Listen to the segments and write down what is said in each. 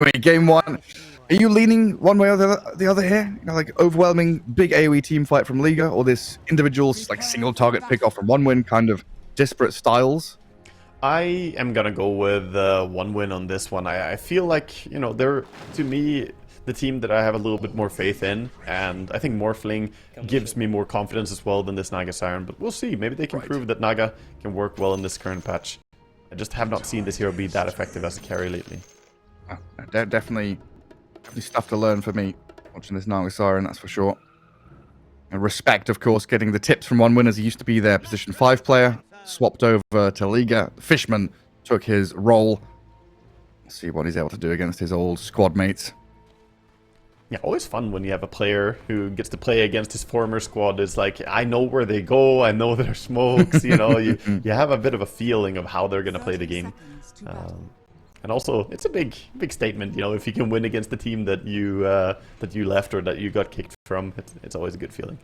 Wait, game one. Are you leaning one way or the other here? You know, like overwhelming big AoE team fight from Liga, or this individual like single target pick off from One Win, kind of disparate styles? I am gonna go with One Win on this one. I feel like, you know, they're, to me, the team that I have a little bit more faith in, and I think Morphling gives me more confidence as well than this Naga Siren, but we'll see. Maybe they can prove that Naga can work well in this current patch. I just have not seen this hero be that effective as a carry lately. Definitely stuff to learn for me watching this Naga Siren, that's for sure. And Respect, of course, getting the tips from One Win as he used to be their position 5 player, swapped over to Liga. Fishman took his role. Let's see what he's able to do against his old squad mates. Yeah, always fun when you have a player who gets to play against his former squad. It's like, I know where they go, I know their smokes, you know, you have a bit of a feeling of how they're going to play the game. And also, it's a big statement, you know, if you can win against the team that you left or that you got kicked from, it's always a good feeling.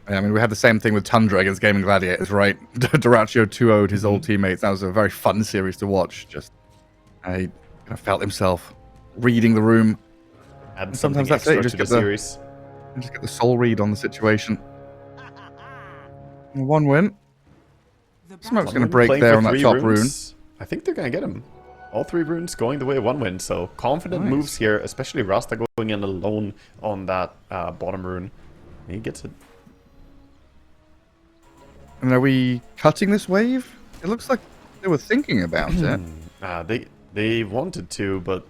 Yeah, I mean, we had the same thing with Tundra against Gaming Gladiators, right? Duraccio 2-0'd his old teammates. That was a very fun series to watch. Just, I kind of felt himself reading the room. Add sometimes that's it. You just get the soul read on the situation. One win. Smoke's going to break there on that top rune. I think they're going to get him. All 3 runes going the way of One Win. So confident moves here, especially Rasta going in alone on that bottom rune. He gets it. And are we cutting this wave? It looks like they were thinking about it. They wanted to, but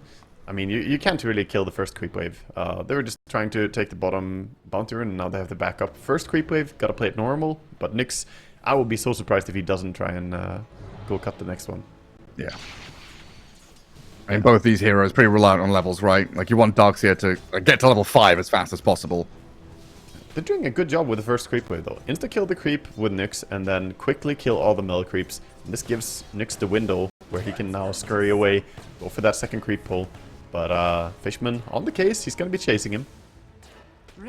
I mean, you can't really kill the first creep wave. They were just trying to take the bottom bounty rune, and now they have the backup. First creep wave, gotta play it normal, but Nyx, I would be so surprised if he doesn't try and go cut the next one. Yeah. I mean, both these heroes pretty reliant on levels, right? Like, you want Darkseer to get to level 5 as fast as possible. They're doing a good job with the first creep wave, though. Insta-kill the creep with Nyx, and then quickly kill all the mill creeps. And this gives Nyx the window where he can now scurry away, go for that second creep pull. But Fishman on the case, he's going to be chasing him.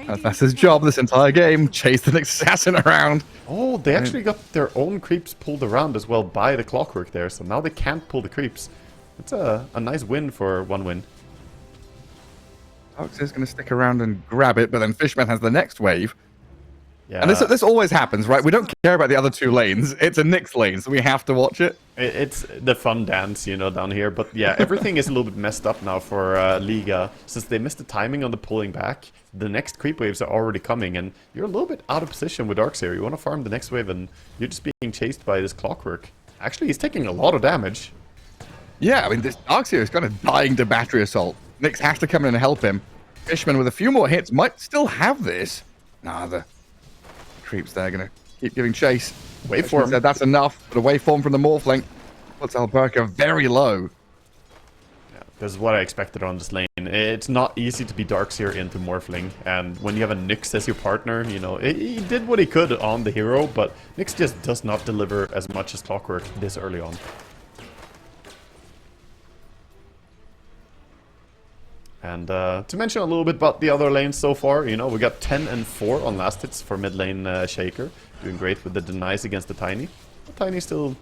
That's his job this entire game, chase the Nyx assassin around. Oh, they actually got their own creeps pulled around as well by the clockwork there, so now they can't pull the creeps. It's a nice win for One Win. Darkseer's going to stick around and grab it, but then Fishman has the next wave. Yeah. And this always happens, right? We don't care about the other 2 lanes. It's a Nyx lane, so we have to watch it. It's the fun dance, you know, down here. But yeah, everything is a little bit messed up now for Liga. Since they missed the timing on the pulling back, the next creep waves are already coming, and you're a little bit out of position with Darkseer. You want to farm the next wave, and you're just being chased by this clockwork. Actually, he's taking a lot of damage. Yeah, I mean, this Darkseer is kind of dying to battery assault. Nyx has to come in and help him. Fishman, with a few more hits, might still have this. Nah, the creeps there going to keep giving chase. Waveform. Said that's enough, but a waveform from the Morphling puts Alberca very low. Yeah, this is what I expected on this lane. It's not easy to be Darkseer into Morphling, and when you have a Nyx as your partner, you know, he did what he could on the hero, but Nyx just does not deliver as much as Clockwork this early on. And to mention a little bit about the other lanes so far, you know, we got 10 and 4 on last hits for mid lane Shaker. Doing great with the denies against the Tiny. The Tiny's still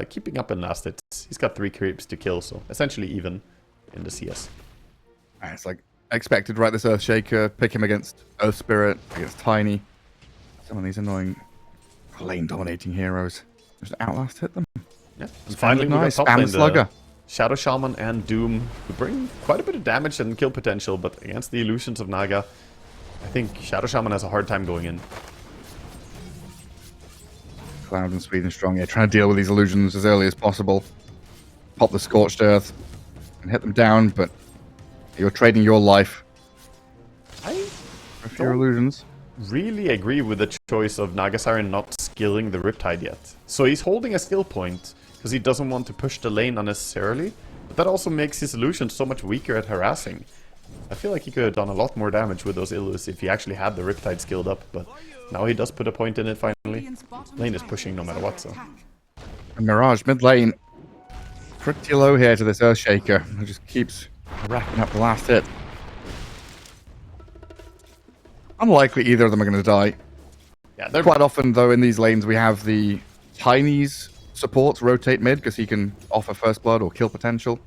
keeping up in last hits. He's got 3 creeps to kill, so essentially even in the CS. It's like expected, right? This Earth Shaker, pick him against Earth Spirit, against Tiny. Some of these annoying lane dominating heroes. Just outlast hit them. Yeah, and finally we got top Spam lane, Slugger. Shadow Shaman and Doom, who bring quite a bit of damage and kill potential, but against the illusions of Naga, I think Shadow Shaman has a hard time going in. Cloud and Sweden strong, yeah, trying to deal with these illusions as early as possible. Pop the Scorched Earth and hit them down, but you're trading your life for a few illusions. Really agree with the choice of Naga Siren not skilling the Riptide yet. So he's holding a skill point, because he doesn't want to push the lane unnecessarily, but that also makes his illusion so much weaker at harassing. I feel like he could have done a lot more damage with those illus if he actually had the Riptide skilled up, but now he does put a point in it finally. Lane is pushing no matter what, so. And Mirage mid lane, pretty low here to this Earthshaker. It just keeps racking up the last hit. Unlikely either of them are going to die. Yeah, they're quite often though in these lanes we have the Chinese supports rotate mid because he can offer first blood or kill potential.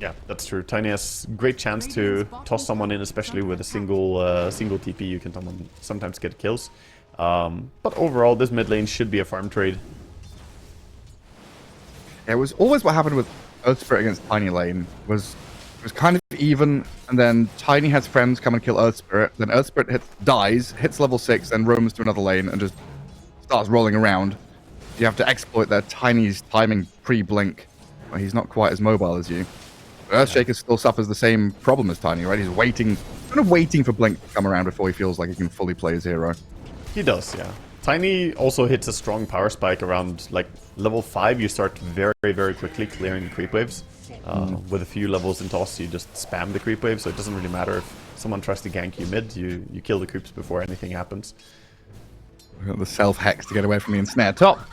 Yeah, that's true. Tiny has great chance to toss someone in, especially with a single TP. You can sometimes get kills. But overall, this mid lane should be a farm trade. Yeah, it was always what happened with Earth Spirit against Tiny lane. It was kind of even, and then Tiny has friends come and kill Earth Spirit. Then Earth Spirit dies, hits level 6, then roams to another lane and just starts rolling around. You have to exploit their Tiny's timing pre-blink. Well, he's not quite as mobile as you. Earthshaker still suffers the same problem as Tiny, right? He's waiting, kind of waiting for Blink to come around before he feels like he can fully play his hero. He does, yeah. Tiny also hits a strong power spike around like level 5. You start very, very quickly clearing the creep waves. With a few levels in toss, you just spam the creep wave, so it doesn't really matter if someone tries to gank you mid. You kill the creeps before anything happens. We've got the self-hex to get away from the ensnare top.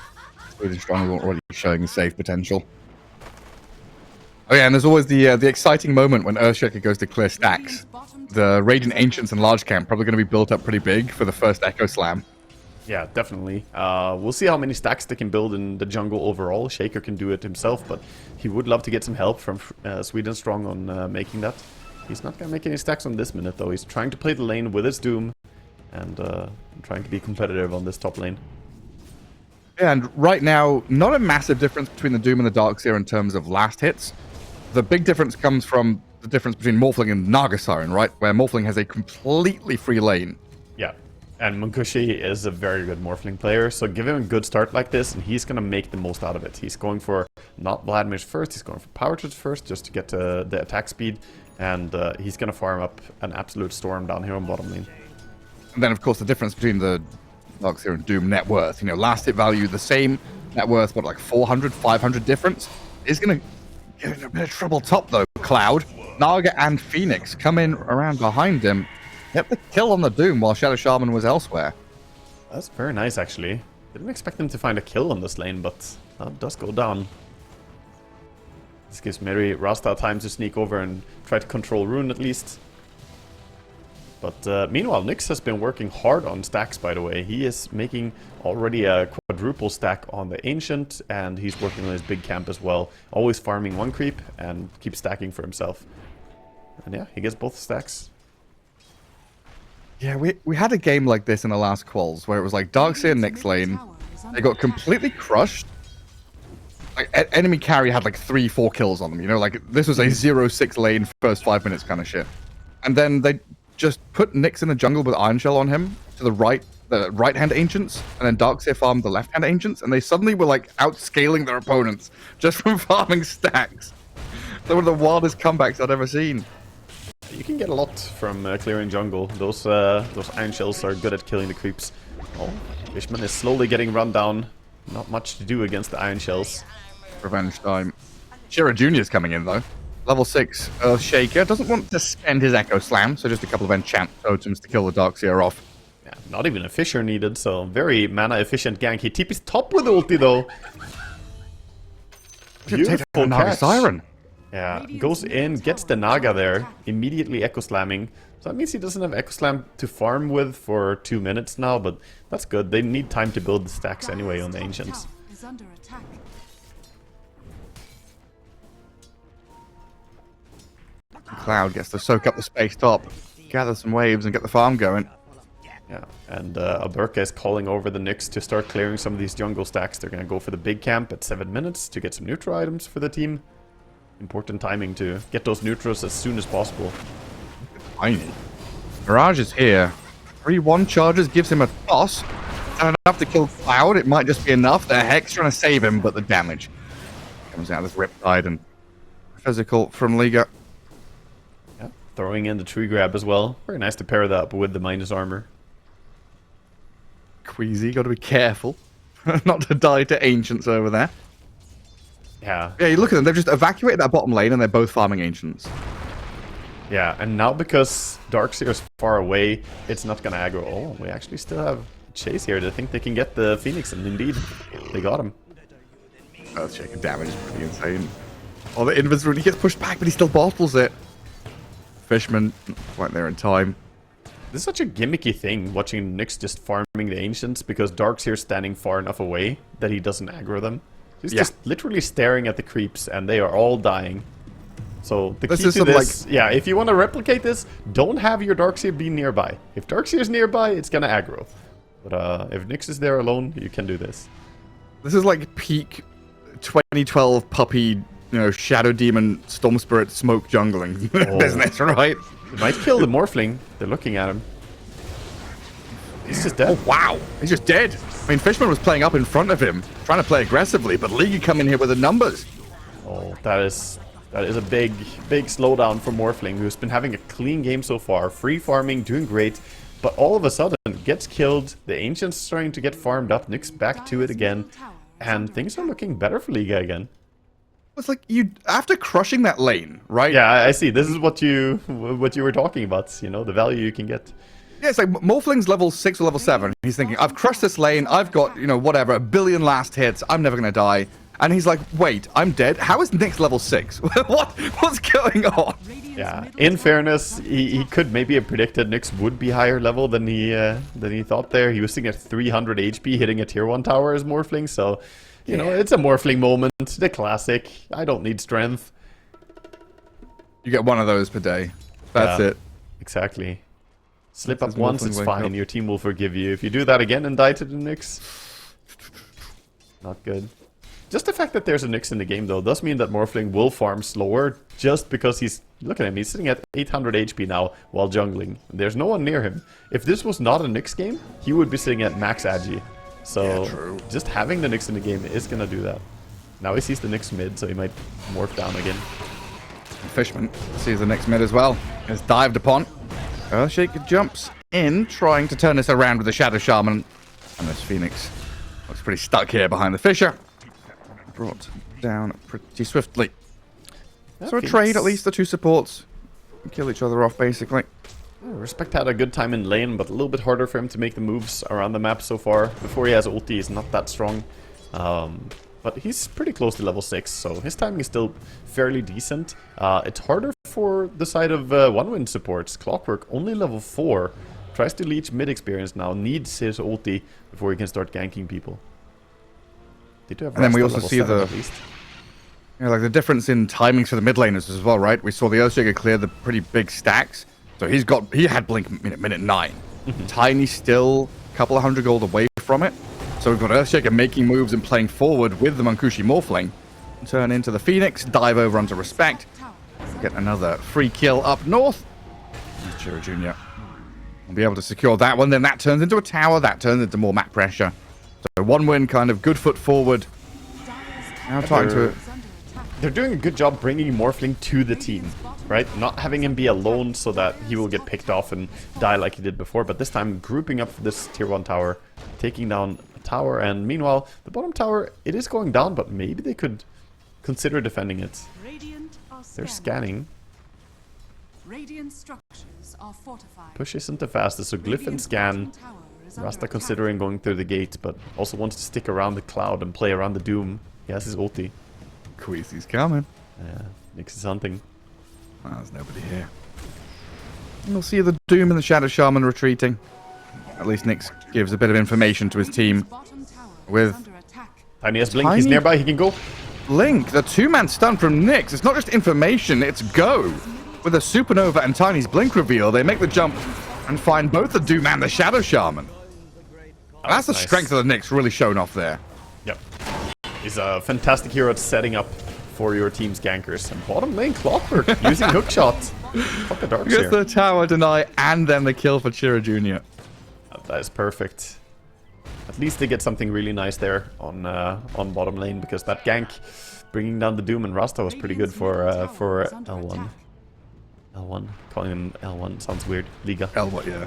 Really strong, already showing save potential. Oh yeah, and there's always the exciting moment when Earthshaker goes to clear stacks. The Radiant Ancients and Large Camp probably going to be built up pretty big for the first Echo Slam. Yeah, definitely. We'll see how many stacks they can build in the jungle overall. Shaker can do it himself, but he would love to get some help from Sweden Strong on making that. He's not going to make any stacks on this minute, though. He's trying to play the lane with his Doom and trying to be competitive on this top lane. Yeah, and right now, not a massive difference between the Doom and the Darkseer in terms of last hits. The big difference comes from the difference between Morphling and Naga Siren, right? Where Morphling has a completely free lane. Yeah, and Munkushi is a very good Morphling player, so give him a good start like this, and he's going to make the most out of it. He's going for not Vladimir's first, he's going for Power Touch first, just to get to the attack speed, and he's going to farm up an absolute storm down here on bottom lane. And then, of course, the difference between the Darkseer and Doom net worth, you know, last hit value the same, net worth, what, like 400, 500 difference, is going to get in a bit of trouble top, though. Cloud, Naga, and Phoenix come in around behind him, get the kill on the Doom while Shadow Shaman was elsewhere. That's very nice, actually. Didn't expect him to find a kill on this lane, but that does go down. This gives Mary Rasta time to sneak over and try to control Rune at least. But meanwhile, Nyx has been working hard on stacks, by the way. He is making already a quadruple stack on the Ancient, and he's working on his big camp as well. Always farming one creep and keep stacking for himself. And yeah, he gets both stacks. Yeah, we had a game like this in the last quals, where it was like Darkseer and Nyx lane. They got completely crushed. Like, enemy carry had like 3-4 kills on them, you know? Like, this was a 0-6 lane first 5 minutes kind of shit. And then they just put Nyx in the jungle with Iron Shell on him to the right-hand Ancients, and then Darkseer farmed the left-hand Ancients, and they suddenly were like outscaling their opponents just from farming stacks. They were the wildest comebacks I'd ever seen. You can get a lot from clearing jungle. Those Iron Shells are good at killing the creeps. Oh, Fishman is slowly getting run down. Not much to do against the Iron Shells. Revenge time. Shira Jr. is coming in, though. Level 6 Earthshaker doesn't want to spend his Echo Slam, so just a couple of enchant totems to kill the Darkseer off. Yeah, not even a Fisher needed, so very mana-efficient gank. He TP's top with ulti, though. Beautiful Naga catch. Siren. Yeah, goes in, gets the Naga there, immediately Echo Slamming. So that means he doesn't have Echo Slam to farm with for 2 minutes now, but that's good. They need time to build the stacks anyway on the Ancients. Cloud gets to soak up the space top, gather some waves, and get the farm going. Yeah, and Alberca is calling over the Nyx to start clearing some of these jungle stacks. They're going to go for the big camp at 7 minutes to get some neutral items for the team. Important timing to get those neutrals as soon as possible. Tiny. Mirage is here. 3-1 charges gives him a toss. And enough to kill Cloud. It might just be enough. The Hex trying to save him, but the damage comes out of this Riptide and physical from Liga. Yeah, throwing in the tree grab as well. Very nice to pair that up with the minus armor. Queasy, got to be careful not to die to Ancients over there. Yeah. Yeah, you look at them. They've just evacuated that bottom lane, and they're both farming Ancients. Yeah, and now because Darkseer is far away, it's not gonna aggro. Oh, we actually still have Chase here. They think they can get the Phoenix, and indeed, they got him. Earthshaker damage is pretty insane. Oh, the invis really gets pushed back, but he still bottles it. Fishman, not quite there in time. This is such a gimmicky thing, watching Nyx just farming the Ancients, because Darkseer's standing far enough away that he doesn't aggro them. He's just literally staring at the creeps, and they are all dying. So the This key is to some, this, yeah, if you want to replicate this, don't have your Darkseer be nearby. If Darkseer is nearby, it's gonna aggro. But if Nyx is there alone, you can do this. This is like peak 2012 puppy, you know, Shadow Demon, Storm Spirit, Smoke jungling business, right? It might kill the Morphling. They're looking at him. He's just dead. Oh, wow. He's just dead. I mean, Fishman was playing up in front of him, trying to play aggressively, but League come in here with the numbers. Oh, that is a big slowdown for Morphling, who's been having a clean game so far, free farming, doing great, but all of a sudden gets killed. The Ancient's starting to get farmed up. Nyx back to it again, and things are looking better for Liga again. It's like you after crushing that lane, right? Yeah, I see. This is what you were talking about. You know, the value you can get. Yeah, it's like Morphling's level 6 or level 7. He's thinking, I've crushed this lane. I've got, you know, whatever, 1 billion last hits. I'm never going to die. And he's like, wait, I'm dead? How is Nyx level 6? What's going on? Yeah, in fairness, he could maybe have predicted Nyx would be higher level than he thought there. He was sitting at 300 HP hitting a tier 1 tower as Morphling, so, you know, it's a Morphling moment. The classic. I don't need strength. You get one of those per day. That's it. Exactly. Slip That's up once, it's fine. Your team will forgive you. If you do that again and die to the Nyx, not good. Just the fact that there's a Nyx in the game, though, does mean that Morphling will farm slower just because he's... Look at him, he's sitting at 800 HP now while jungling. There's no one near him. If this was not a Nyx game, he would be sitting at max agi. So, yeah, just having the Nyx in the game is going to do that. Now he sees the Nyx mid, so he might morph down again. Fishman sees the Nyx mid as well. Is dived upon. Earthshaker jumps in, trying to turn this around with the Shadow Shaman. And this Phoenix looks pretty stuck here behind the Fisher. Brought down pretty swiftly. So a trade, at least the two supports kill each other off, basically. Respect had a good time in lane, but a little bit harder for him to make the moves around the map so far. Before he has ulti, he's not that strong. But he's pretty close to level 6, so his timing is still fairly decent. It's harder for the side of one-win supports. Clockwork, only level 4. Tries to leech mid experience now, needs his ulti before he can start ganking people. And then we also see the... You know, like the difference in timings for the mid laners as well, right? We saw the Earthshaker clear the pretty big stacks. So he had blink minute 9. Tiny still a couple of 100 gold away from it. So we've got Earthshaker making moves and playing forward with the Munkushi Morphling. Turn into the Phoenix, dive over onto Respect. Get another free kill up north. Chira Jr. will be able to secure that one. Then that turns into a tower. That turns into more map pressure. So one win, kind of good foot forward. Now trying to... They're doing a good job bringing Morphling to the team, right? Not having him be alone so that he will get picked off and die like he did before, but this time grouping up for this tier 1 tower, taking down a tower, and meanwhile, the bottom tower, it is going down, but maybe they could consider defending it. They're scanning. Push isn't the fastest, so Glyph and scan. Rasta considering going through the gate, but also wants to stick around the cloud and play around the Doom. He has his ulti. Queasy's coming. Yeah, Nyx is hunting. Well, there's nobody here. We'll see the Doom and the Shadow Shaman retreating. At least Nyx gives a bit of information to his team. With Tiny has blink, he's nearby, he can go. Blink, the 2-man stun from Nyx. It's not just information, it's go. With a Supernova and Tiny's blink reveal, they make the jump and find both the Doom and the Shadow Shaman. That's the strength of the Nyx really shown off there. Yep. He's a fantastic hero at setting up for your team's gankers. And bottom lane, Clockwork, using hookshot. Fuck a Darkseer. Gets the tower deny and then the kill for Chira Jr. That is perfect. At least they get something really nice there on bottom lane, because that gank bringing down the Doom and Rasta was pretty good for L1. L1. Calling him L1 sounds weird. Liga. L1, yeah.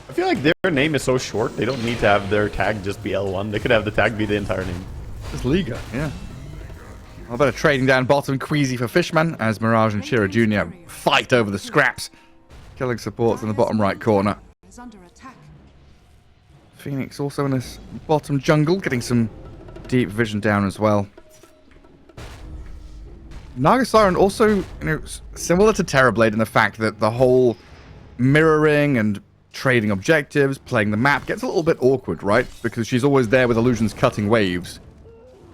I feel like their name is so short, they don't need to have their tag just be L1. They could have the tag be the entire name. It's Liga, yeah. A bit of trading down bottom, Queasy for Fishman, as Mirage and Chira Jr. fight over the scraps. Killing supports in the bottom right corner. Phoenix also in this bottom jungle, getting some deep vision down as well. Naga Siren also, you know, similar to Terrorblade in the fact that the whole mirroring and trading objectives, playing the map, gets a little bit awkward, right? Because she's always there with illusions cutting waves.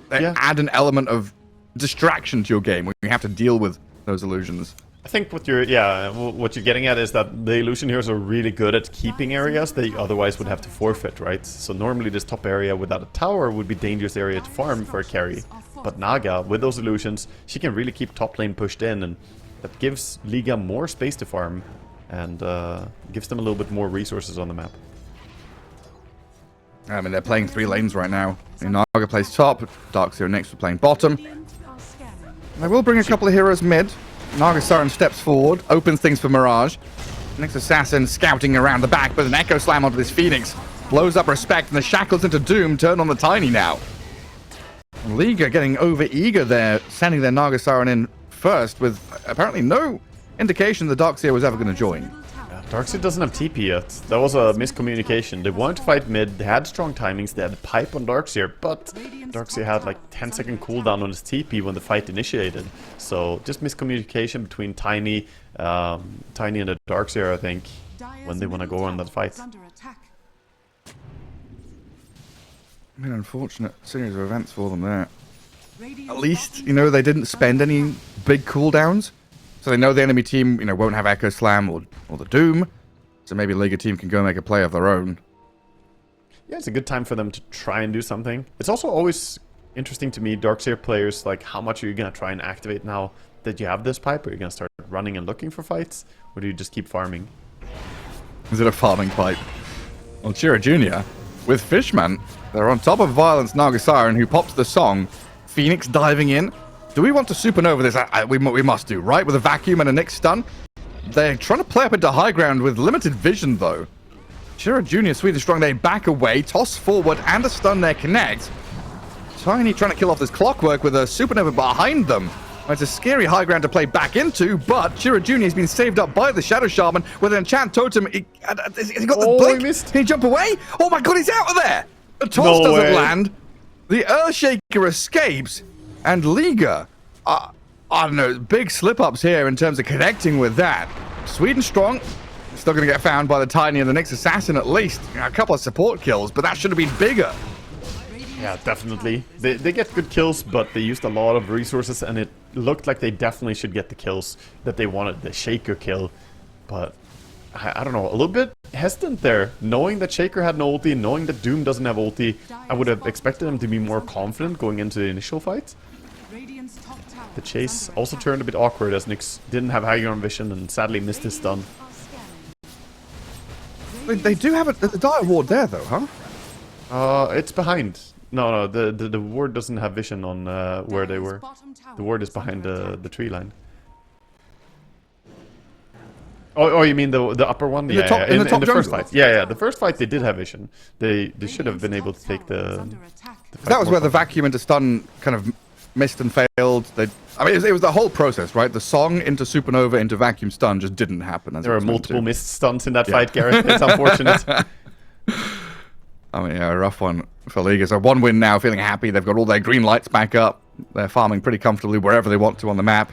They add an element of distraction to your game when you have to deal with those illusions. I think what you're getting at is that the illusion heroes are really good at keeping areas they otherwise would have to forfeit, right? So normally this top area without a tower would be dangerous area to farm for a carry. But Naga, with those illusions, she can really keep top lane pushed in, and that gives Liga more space to farm and gives them a little bit more resources on the map. I mean, they're playing 3 lanes right now. Naga plays top, Darkseer next for playing bottom. They will bring a couple of heroes mid. Naga Siren steps forward, opens things for Mirage. Next Assassin scouting around the back, but an Echo Slam onto this Phoenix. Blows up Respect, and the Shackles into Doom turn on the Tiny now. Liga getting over eager there, sending their Naga Siren in first, with apparently no indication the Darkseer was ever going to join. Darkseer doesn't have TP yet. That was a miscommunication. They wanted to fight mid, they had strong timings, they had a pipe on Darkseer, but Darkseer had like 10-second cooldown on his TP when the fight initiated. So just miscommunication between Tiny and the Darkseer, I think, when they want to go on that fight. I mean, unfortunate series of events for them there. At least, you know, they didn't spend any big cooldowns. So they know the enemy team, you know, won't have Echo Slam or the Doom. So maybe Liga team can go make a play of their own. Yeah, it's a good time for them to try and do something. It's also always interesting to me, Darkseer players, like how much are you going to try and activate now that you have this pipe? Are you going to start running and looking for fights? Or do you just keep farming? Is it a farming pipe? Well, Chira Jr. with Fishman. They're on top of Violence Naga Siren, who pops the song. Phoenix diving in. Do we want to supernova this? We must do, right? With a vacuum and a Nyx stun. They're trying to play up into high ground with limited vision, though. Chira Jr. sweet and strong. They back away, toss forward, and a stun there connect. Tiny trying to kill off this Clockwork with a supernova behind them. It's a scary high ground to play back into, but Chira Jr. has been saved up by the Shadow Shaman with an enchant totem. Has he got the blink? He missed. Can he jump away? Oh my god, he's out of there! The toss doesn't land. The Earthshaker escapes. And Liga, I don't know, big slip-ups here in terms of connecting with that. Sweet and strong, still going to get found by the Tiny and the Nyx Assassin at least. You know, a couple of support kills, but that should have been bigger. Yeah, definitely. They get good kills, but they used a lot of resources, and it looked like they definitely should get the kills that they wanted, the Shaker kill. But, I don't know, a little bit hesitant there. Knowing that Shaker had no ulti, knowing that Doom doesn't have ulti, I would have expected them to be more confident going into the initial fight. The chase also turned a bit awkward as Nyx didn't have high ground vision and sadly missed his stun. They do have a dire ward there, though, huh? It's behind. No, the ward doesn't have vision on where they were. The ward is behind the tree line. Oh, you mean the upper one? In the first fight. Yeah, the first fight they did have vision. They should have been able to take the that was where the vacuum into stun kind of missed and failed. I mean, it was the whole process, right? The song into supernova into vacuum stun just didn't happen. There were multiple missed stuns in that fight, Gareth. It's unfortunate. I mean, yeah, a rough one for Liga. So 1 win now, feeling happy. They've got all their green lights back up. They're farming pretty comfortably wherever they want to on the map.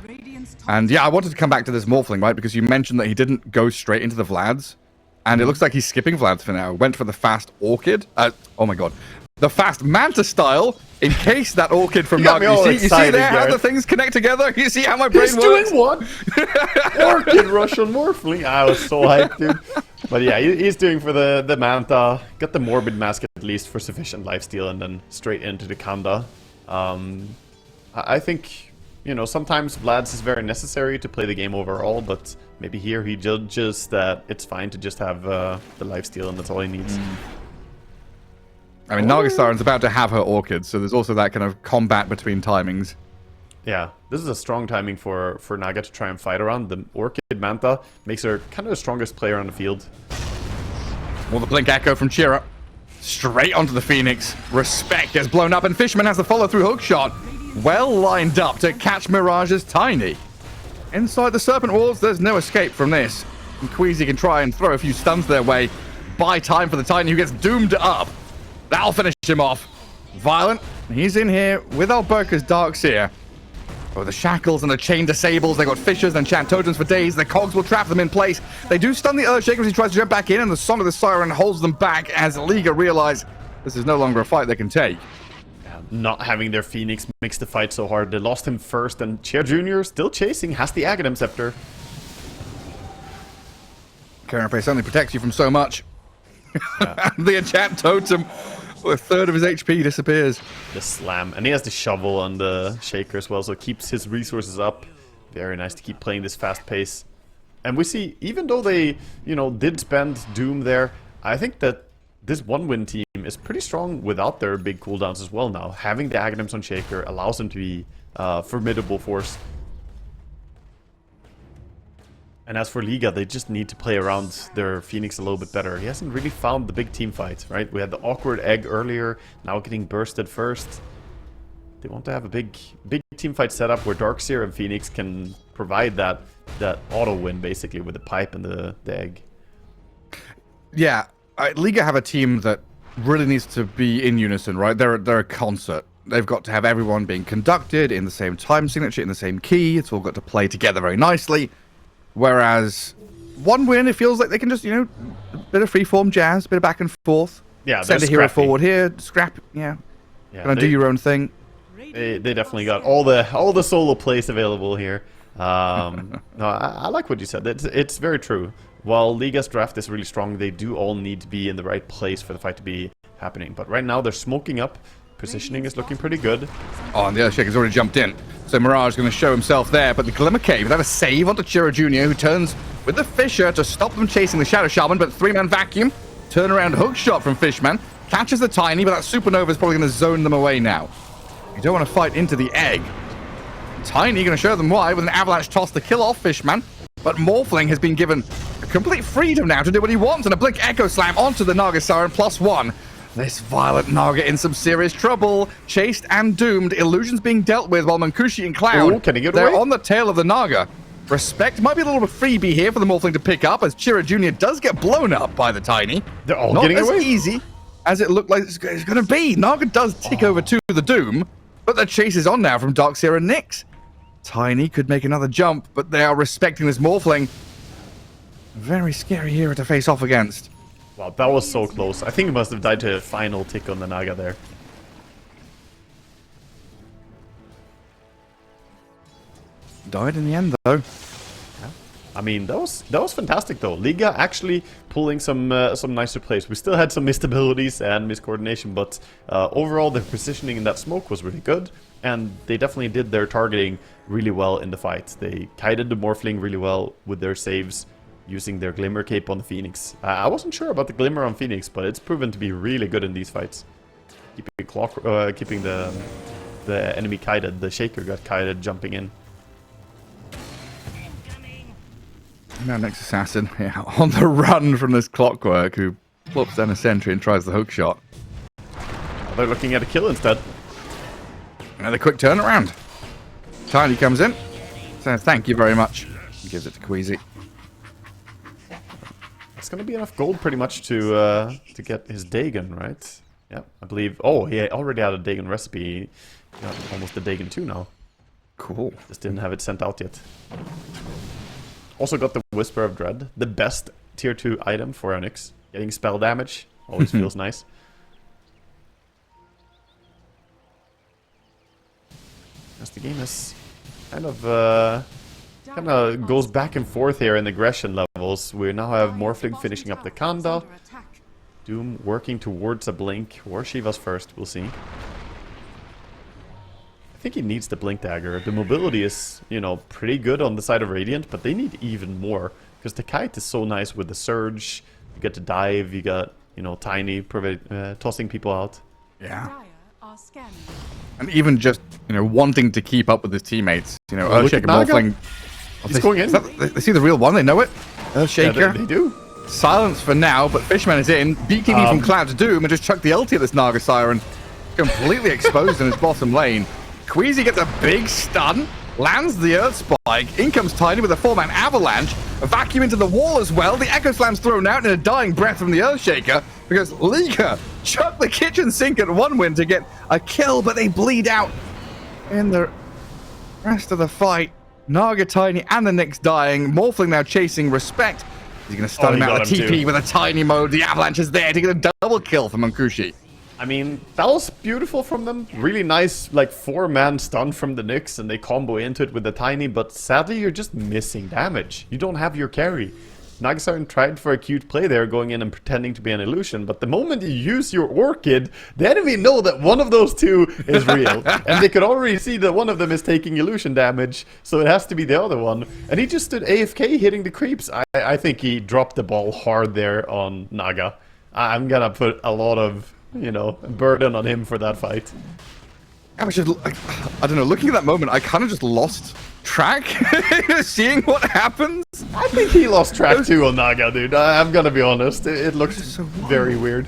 And yeah, I wanted to come back to this Morphling, right? Because you mentioned that he didn't go straight into the Vlads. And it looks like he's skipping Vlads for now. Went for the fast Orchid. Oh my god. The fast Manta style, in case that Orchid from Naga. You see there how the things connect together? You see how my brain works? He's doing what? Orchid rush on Morphling. I was so hyped, dude. But yeah, he's doing for the Manta. Got the Morbid Mask at least for sufficient lifesteal, and then straight into the Kanda. I think, you know, sometimes Vlad's is very necessary to play the game overall, but maybe here he judges that it's fine to just have the lifesteal, and that's all he needs. I mean, Naga Siren's about to have her Orchid, so there's also that kind of combat between timings. Yeah, this is a strong timing for Naga to try and fight around. The Orchid Manta makes her kind of the strongest player on the field. Well, the Blink Echo from Chira. Straight onto the Phoenix. Respect gets blown up, and Fishman has the follow-through hookshot. Well lined up to catch Mirage's Tiny. Inside the Serpent Walls, there's no escape from this. And Queasy can try and throw a few stuns their way. Buy time for the Tiny, who gets doomed up. That'll finish him off. Violent, he's in here with Alberca's Darkseer. Oh, the shackles and the chain disables. They got fishers and enchant totems for days. The cogs will trap them in place. They do stun the Earthshaker as he tries to jump back in, and the Song of the Siren holds them back as Liga realize this is no longer a fight they can take. not having their Phoenix makes the fight so hard. They lost him first, and Chair Jr. still chasing, has the Aghanim Scepter. Carapace only protects you from so much. Yeah. The enchant totem, a third of his HP disappears. The slam, and he has the shovel on the shaker as well, so it keeps his resources up. Very nice to keep playing this fast pace. And we see, even though they, you know, did spend Doom there, I think that this one-win team is pretty strong without their big cooldowns as well now. Having the Aghanims on shaker allows them to be a formidable force. And as for Liga, they just need to play around their Phoenix a little bit better. He hasn't really found the big team fight, right? We had the awkward egg earlier, now getting bursted first. They want to have a big team fight setup where Darkseer and Phoenix can provide that auto win, basically, with the pipe and the egg. Yeah, Liga have a team that really needs to be in unison, right? They're a concert. They've got to have everyone being conducted in the same time signature, in the same key. It's all got to play together very nicely. Whereas one win, it feels like they can just, you know, a bit of freeform jazz, a bit of back and forth. Yeah, send a hero forward here, scrap, yeah. Gonna do your own thing. They definitely got all the solo plays available here. No, I like what you said. It's very true. While Liga's draft is really strong, they do all need to be in the right place for the fight to be happening. But right now they're smoking up. Positioning is looking pretty good. Oh, and the Earthshaker's already jumped in. So Mirage is going to show himself there, but the Glimmer Cave, without a save onto Chiro Jr., who turns with the Fisher to stop them chasing the Shadow Shaman, but three-man vacuum. Turnaround hook shot from Fishman. Catches the Tiny, but that Supernova is probably going to zone them away now. You don't want to fight into the egg. Tiny going to show them why with an avalanche toss to kill off Fishman. But Morphling has been given a complete freedom now to do what he wants, and a Blink Echo Slam onto the Naga Siren +1. This violent Naga in some serious trouble. Chased and doomed. Illusions being dealt with while Mankushi and Cloud, ooh, can he get they're away? on the tail of the Naga. Respect might be a little bit freebie here for the Morphling to pick up, as Chiro Jr. does get blown up by the Tiny. They're all Not getting as away. easy as it looked like it's going to be. Naga does tick over to the Doom, but the chase is on now from Darkseer and Nyx. Tiny could make another jump, but they are respecting this Morphling. Very scary hero to face off against. Wow, that was so close. I think he must have died to a final tick on the Naga there. Died in the end, though. I mean, that was fantastic though. Liga actually pulling some nicer plays. We still had some missed abilities and miscoordination, but overall their positioning in that smoke was really good, and they definitely did their targeting really well in the fight. They kited the Morphling really well with their saves, using their Glimmer Cape on the Phoenix. I wasn't sure about the Glimmer on Phoenix, but it's proven to be really good in these fights. Keeping the enemy kited. The Shaker got kited, jumping in. Now next assassin, yeah, on the run from this Clockwork, who plops down a sentry and tries the hook shot. Oh, they're looking at a kill instead. Another quick turnaround. Tiny comes in, says thank you very much. Gives it to Queasy. It's gonna be enough gold pretty much to get his Dagon, right? Yeah, I believe. Oh, he already had a Dagon recipe. He got almost a Dagon 2 now. Cool. Just didn't have it sent out yet. Also got the Whisper of Dread, the best tier 2 item for Onyx. Getting spell damage always feels nice. As the game is kind of goes back and forth here in aggression levels. We now have Morphling finishing up the Kanda. Doom working towards a Blink, or Shiva's first, we'll see. I think he needs the Blink Dagger. The mobility is, you know, pretty good on the side of Radiant, but they need even more. Because the Kite is so nice with the Surge. You get to dive, you got, you know, Tiny tossing people out. Yeah. And even just, you know, wanting to keep up with his teammates. You know, Earthshaker, Morphling. He's going in. They see the real one, they know it. Earthshaker. Yeah, they do. Silence for now, but Fishman is in. BTB from Cloud to Doom and just chucked the ulti at this Naga Siren. Completely exposed in his bottom lane. Queasy gets a big stun. Lands the Earth Spike. In comes Tiny with a 4-man avalanche. A vacuum into the wall as well. The Echo Slam's thrown out in a dying breath from the Earthshaker because Liga chucked the kitchen sink at one win to get a kill, but they bleed out in the rest of the fight. Naga, Tiny, and the Nyx dying. Morphling now chasing Respect. He's going to stun him out of TP with a Tiny mode. The avalanche is there to get a double kill for Mankushi. I mean, that was beautiful from them. Really nice, like, 4-man stun from the Nyx, and they combo into it with the Tiny, but sadly, you're just missing damage. You don't have your carry. Nagasiren tried for a cute play there, going in and pretending to be an illusion, but the moment you use your Orchid, the enemy know that one of those two is real. And they could already see that one of them is taking illusion damage, so it has to be the other one. And he just stood AFK hitting the creeps. I think he dropped the ball hard there on Naga. I'm gonna put a lot of, you know, burden on him for that fight. I was just, I don't know, looking at that moment, I kind of just lost track, seeing what happens. I think he lost track too on Naga, dude. I'm gonna be honest. It looks so very weird.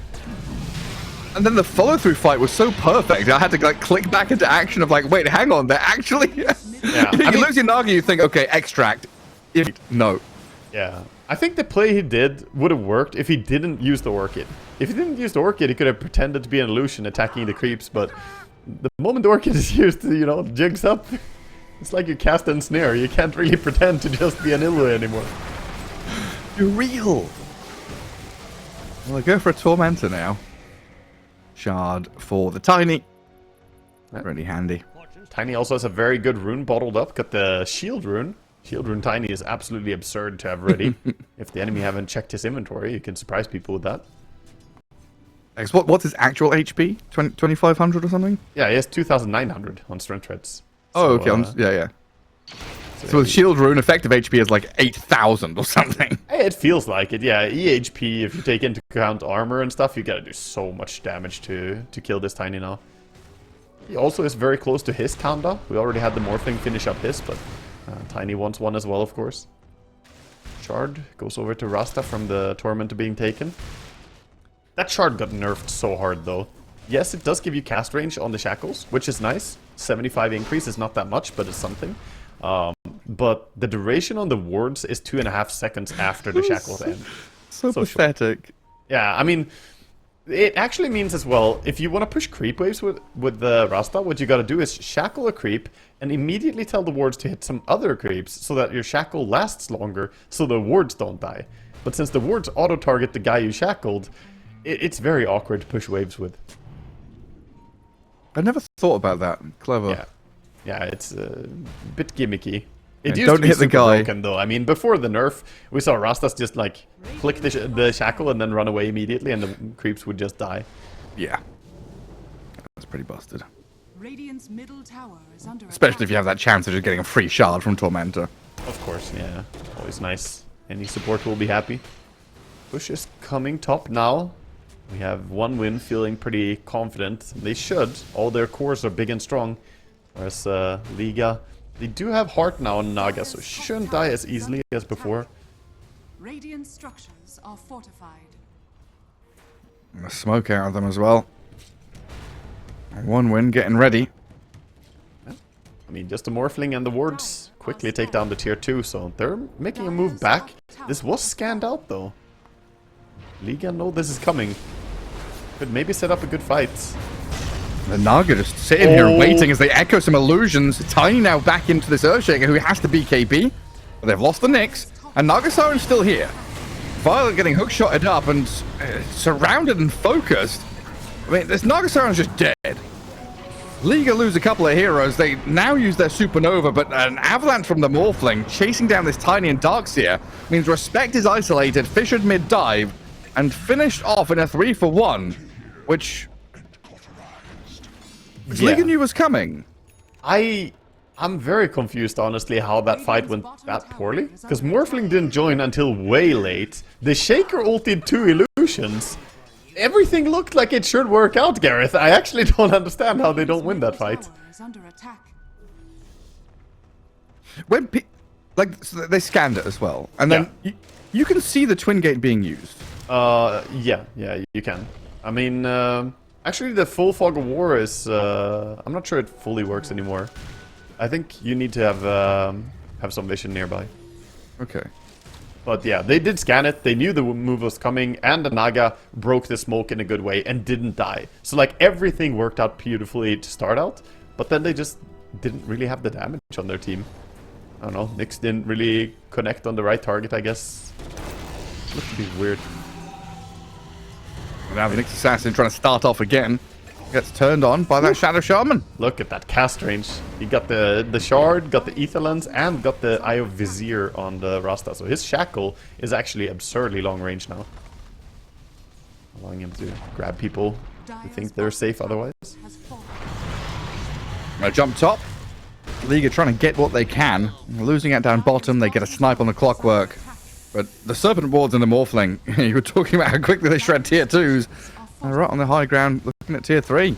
And then the follow-through fight was so perfect. I had to like click back into action of like, wait, hang on, they're actually... Yeah, you lose your Naga, you think, okay, extract. No. Yeah. I think the play he did would have worked if he didn't use the Orchid. If he didn't use the Orchid, he could have pretended to be an illusion attacking the creeps, but the moment the Orchid is used to, you know, jigs up, it's like you cast and snare. You can't really pretend to just be an Illu anymore. You're real. Well, I go for a Tormentor now. Shard for the Tiny. Really handy. Tiny also has a very good rune bottled up. Got the Shield rune. Shield rune Tiny is absolutely absurd to have ready. If the enemy haven't checked his inventory, you can surprise people with that. What's his actual HP? 2500 or something? Yeah, he has 2900 on strength threats. Oh, So, okay. Yeah. So with Shield Rune, effective HP is like 8000 or something. It feels like it, yeah. EHP, if you take into account armor and stuff, you gotta do so much damage to kill this Tiny now. He also is very close to his Kanda. We already had the Morphling finish up his, but Tiny wants one as well, of course. Shard goes over to Rasta from the Tormentor being taken. That Shard got nerfed so hard, though. Yes, it does give you cast range on the Shackles, which is nice. 75 increase is not that much, but it's something. But the duration on the wards is 2.5 seconds after the Shackles end. So pathetic. Short. Yeah, I mean, it actually means as well, if you want to push creep waves with the Rasta, what you gotta do is shackle a creep and immediately tell the wards to hit some other creeps so that your shackle lasts longer so the wards don't die. But since the wards auto-target the guy you shackled, it's very awkward to push waves with. I never thought about that. Clever. Yeah, it's a bit gimmicky. It Yeah, used to be hit the super guy. broken, though. I mean, before the nerf, we saw Rastas just, like, flick the shackle and then run away immediately, and the creeps would just die. Yeah. That's pretty busted. Radiant's middle tower is under Especially if you have that chance of just getting a free shard from Tormentor. Of course, yeah. Always nice. Any support will be happy. Push is coming top now. We have one win, feeling pretty confident. They should. All their cores are big and strong. Whereas Liga, they do have heart now on Naga, so shouldn't die as easily as before. Radiant structures are fortified. And the smoke out of them as well. And one win getting ready. I mean, just a Morphling and the wards quickly take down the tier 2, so they're making a move back. This was scanned out, though. Liga know this is coming. Could maybe set up a good fight. The Naga just sitting here waiting as they echo some illusions. Tiny now back into this Earthshaker who has to BKB. But they've lost the Nyx. And Nagasiren's still here. Violet getting hookshotted up and surrounded and focused. I mean, this Nagasiren's just dead. Liga lose a couple of heroes. They now use their Supernova, but an avalanche from the Morphling chasing down this Tiny and Darkseer means Respect is isolated, fissured mid-dive, and finished off in a 3-for-1, which Liga knew was coming. I'm very confused, honestly, how that fight went that poorly. Because Morphling didn't join until way late. The Shaker ulted 2 illusions. Everything looked like it should work out, Gareth. I actually don't understand how they don't win that fight. When so they scanned it as well, and then you can see the twin gate being used. Yeah, you can. I mean, actually, the full fog of war is. I'm not sure it fully works anymore. I think you need to have some vision nearby. Okay. But yeah, they did scan it. They knew the move was coming, and the Naga broke the smoke in a good way and didn't die. So like everything worked out beautifully to start out, but then they just didn't really have the damage on their team. I don't know. Nyx didn't really connect on the right target, I guess. Looked to be weird. Now the Nyx Assassin trying to start off again. Gets turned on by that Shadow Shaman. Look at that cast range. He got the Shard, got the Ether Lens, and got the Eye of Vizier on the Rasta. So his Shackle is actually absurdly long range now. Allowing him to grab people who think they're safe otherwise. Jump top. Liga trying to get what they can. Losing it down bottom, they get a snipe on the Clockwork. But the Serpent Wards and the Morphling, you were talking about how quickly they shred tier 2s. They're right on the high ground, looking at tier 3.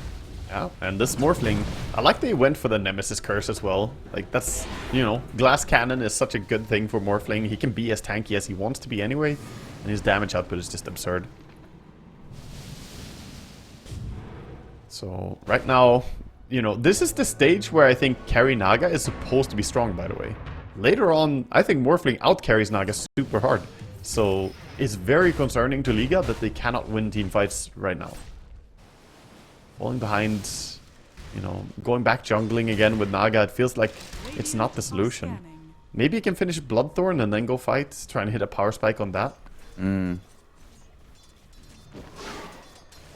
Yeah, and this Morphling, I like they went for the Nemesis Curse as well. Like, that's, you know, Glass Cannon is such a good thing for Morphling. He can be as tanky as he wants to be anyway, and his damage output is just absurd. So, right now, you know, this is the stage where I think carry Naga is supposed to be strong, by the way. Later on, I think Morphling out-carries Naga super hard. So, it's very concerning to Liga that they cannot win team fights right now. Falling behind, you know, going back jungling again with Naga, it feels like it's not the solution. Maybe he can finish Bloodthorn and then go fight, try and hit a power spike on that.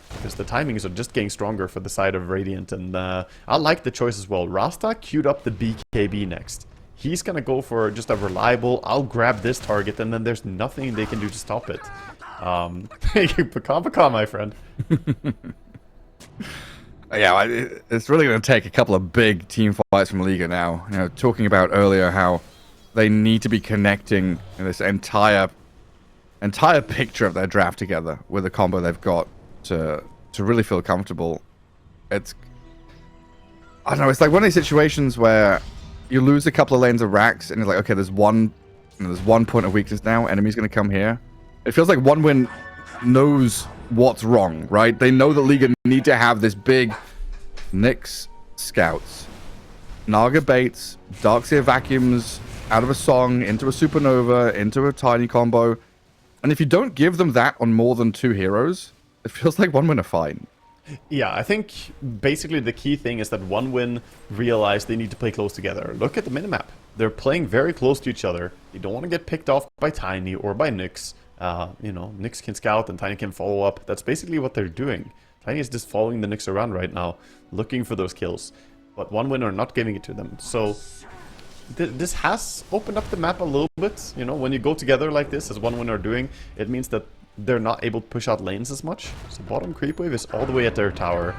Because the timings are just getting stronger for the side of Radiant, and I like the choice as well. Rasta queued up the BKB next. He's gonna go for just a reliable, I'll grab this target, and then there's nothing they can do to stop it. Pecan, my friend. Yeah, it's really going to take a couple of big team fights from Liga now. You know, talking about earlier how they need to be connecting this entire picture of their draft together with the combo they've got to really feel comfortable. It's, I don't know, it's like one of these situations where you lose a couple of lanes of racks and it's like, okay, there's one point of weakness now. Enemy's going to come here. It feels like OneWin knows what's wrong, right? They know that Liga need to have this big Nyx scouts, Naga baits, Darkseer vacuums out of a song into a supernova into a tiny combo, and if you don't give them that on more than 2 heroes, it feels like OneWin are fine. Yeah, I think basically the key thing is that OneWin realized they need to play close together. Look at the minimap. They're playing very close to each other. They don't want to get picked off by Tiny or by Nyx. You know, Nyx can scout and Tiny can follow up. That's basically what they're doing. Tiny is just following the Nyx around right now, looking for those kills. But OneWin are not giving it to them. So this has opened up the map a little bit. You know, when you go together like this, as OneWin are doing, it means that they're not able to push out lanes as much. So bottom creep wave is all the way at their tower.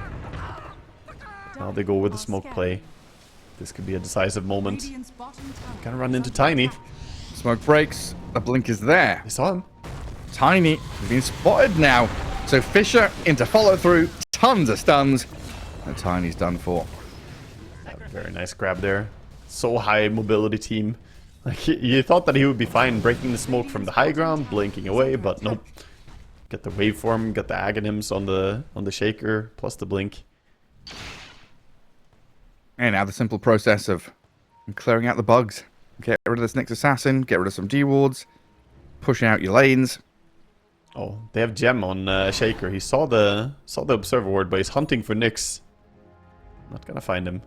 Now they go with the smoke play. This could be a decisive moment. Gonna run into Tiny. Smoke breaks. The blink is there. I saw him. Tiny has been spotted now. So Fisher into follow through. Tons of stuns. And Tiny's done for. Very nice grab there. So high mobility team. Like, you thought that he would be fine breaking the smoke from the high ground, blinking away, but nope. Get the waveform, got the Aghanims on the shaker, plus the blink. And now the simple process of clearing out the bugs. Get rid of this Nyx Assassin, get rid of some D-wards, pushing out your lanes. Oh, they have Gem on shaker. He saw the observer ward, but he's hunting for Nyx. Not gonna find him.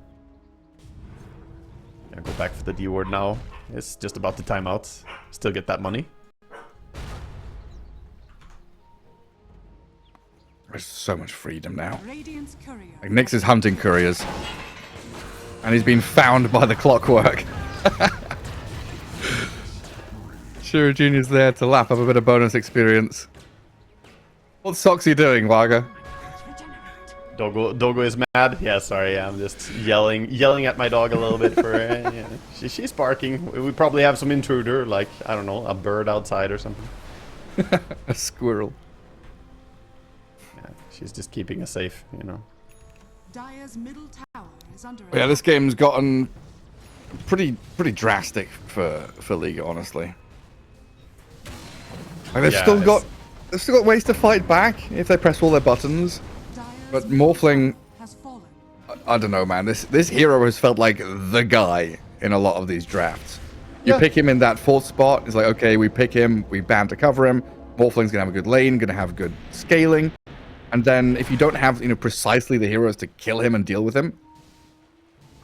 Gonna go back for the D-ward now. It's just about to time out. Still get that money. There's so much freedom now. Courier. Like Nyx is hunting couriers. And he's been found by the Clockwork. Shirajin is there to lap up a bit of bonus experience. What's Soxy doing, Waga? Dogo is mad. Yeah, sorry, I'm just yelling at my dog a little bit for. Yeah. She's barking. We probably have some intruder, like I don't know, a bird outside or something. A squirrel. Yeah, she's just keeping us safe, you know. Dire's middle tower is under Yeah, this game's gotten pretty drastic for Liga, honestly. Like they've still got ways to fight back if they press all their buttons. But Morphling, I don't know, man. This hero has felt like the guy in a lot of these drafts. You pick him in that 4th spot. It's like, okay, we pick him, we ban to cover him. Morphling's gonna have a good lane, gonna have good scaling. And then if you don't have, you know, precisely the heroes to kill him and deal with him,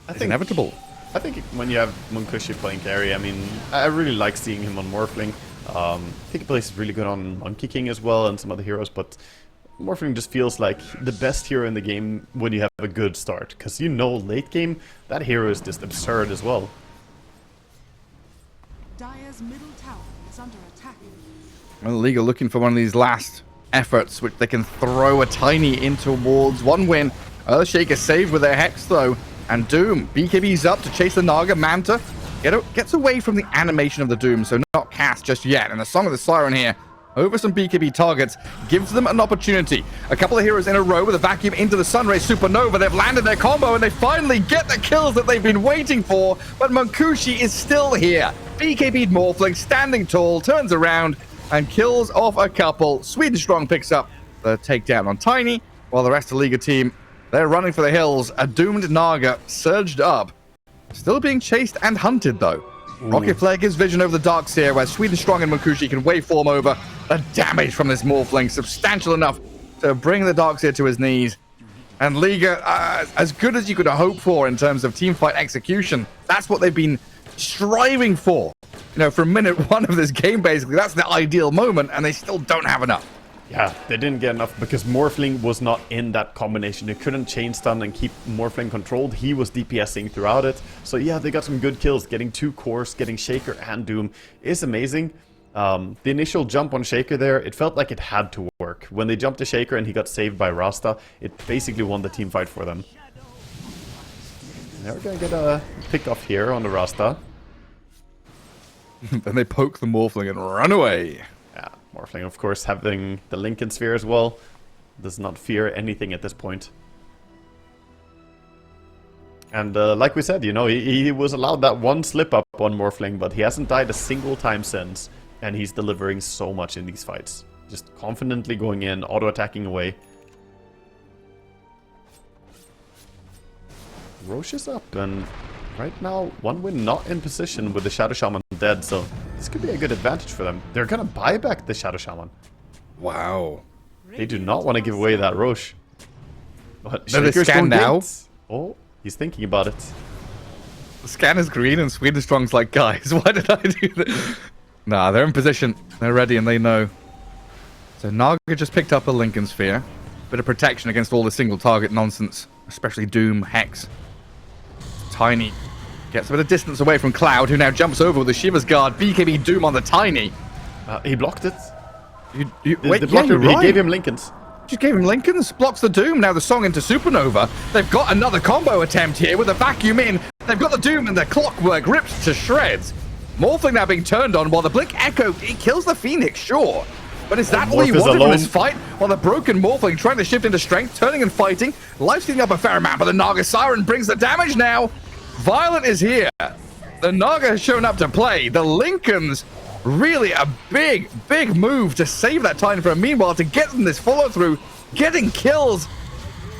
it's inevitable. I think when you have Munkushi playing carry, I mean, I really like seeing him on Morphling. I think he plays really good on Monkey King as well and some other heroes, but Morphling just feels like the best hero in the game when you have a good start. Because you know late game, that hero is just absurd as well. Dire's middle tower is under attack. Well, the League are looking for one of these last efforts, which they can throw a tiny in towards one win. Earthshaker saved with their Hex, though. And Doom, BKB's up to chase the Naga. Manta gets away from the animation of the Doom, so not cast just yet. And the Song of the Siren here, over some BKB targets, gives them an opportunity. A couple of heroes in a row with a vacuum into the Sunray Supernova. They've landed their combo, and they finally get the kills that they've been waiting for. But Munkushi is still here. BKB'd Morphling, standing tall, turns around, and kills off a couple. Sweden Strong picks up the takedown on Tiny, while the rest of the Liga team, they're running for the hills. A doomed Naga surged up. Still being chased and hunted, though. Rocket Flare gives vision over the Darkseer, where Sweden Strong and Munkushi can waveform over. The damage from this Morphling, substantial enough to bring the Darkseer to his knees. And Liga, as good as you could hope for in terms of teamfight execution, that's what they've been striving for. You know, from minute one of this game, basically, that's the ideal moment, and they still don't have enough. Yeah, they didn't get enough because Morphling was not in that combination. They couldn't chain stun and keep Morphling controlled. He was DPSing throughout it. So yeah, they got some good kills. Getting 2 cores, getting Shaker and Doom is amazing. The initial jump on Shaker there, it felt like it had to work. When they jumped to Shaker and he got saved by Rasta, it basically won the team fight for them. Now we're gonna get a pick off here on the Rasta. Then they poke the Morphling and run away. Yeah, Morphling, of course, having the Lincoln Sphere as well. Does not fear anything at this point. And like we said, you know, he was allowed that one slip-up on Morphling, but he hasn't died a single time since. And he's delivering so much in these fights. Just confidently going in, auto-attacking away. Roche is up, and right now, one win not in position with the Shadow Shaman dead, so this could be a good advantage for them. They're gonna buy back the Shadow Shaman. Wow. They do not want to give away that Roche. But No, they Shaker's scan going now. good. Oh, he's thinking about it. The scan is green, and Sweden Strong's like, guys, why did I do that? Nah, they're in position. They're ready, and they know. So Naga just picked up a Lincoln Sphere. Bit of protection against all the single target nonsense, especially Doom, Hex. Tiny gets a bit of distance away from Cloud, who now jumps over with the Shiva's Guard. BKB Doom on the Tiny. He blocked it. Wait, The blocker, you're right. He gave him Lincolns. Just gave him Lincolns, blocks the Doom, now the Song into Supernova. They've got another combo attempt here with a vacuum in. They've got the Doom and the Clockwork ripped to shreds. Morphling now being turned on while the Blink Echo, it kills the Phoenix, sure. But is that all he wanted from this fight? While the broken Morphling trying to shift into strength, turning and fighting. Life stealing up a fair amount, but the Naga Siren brings the damage now. Violent is here. The Naga has shown up to play. The Lincolns, really a big, big move to save that time for a meanwhile to get them this follow-through, getting kills.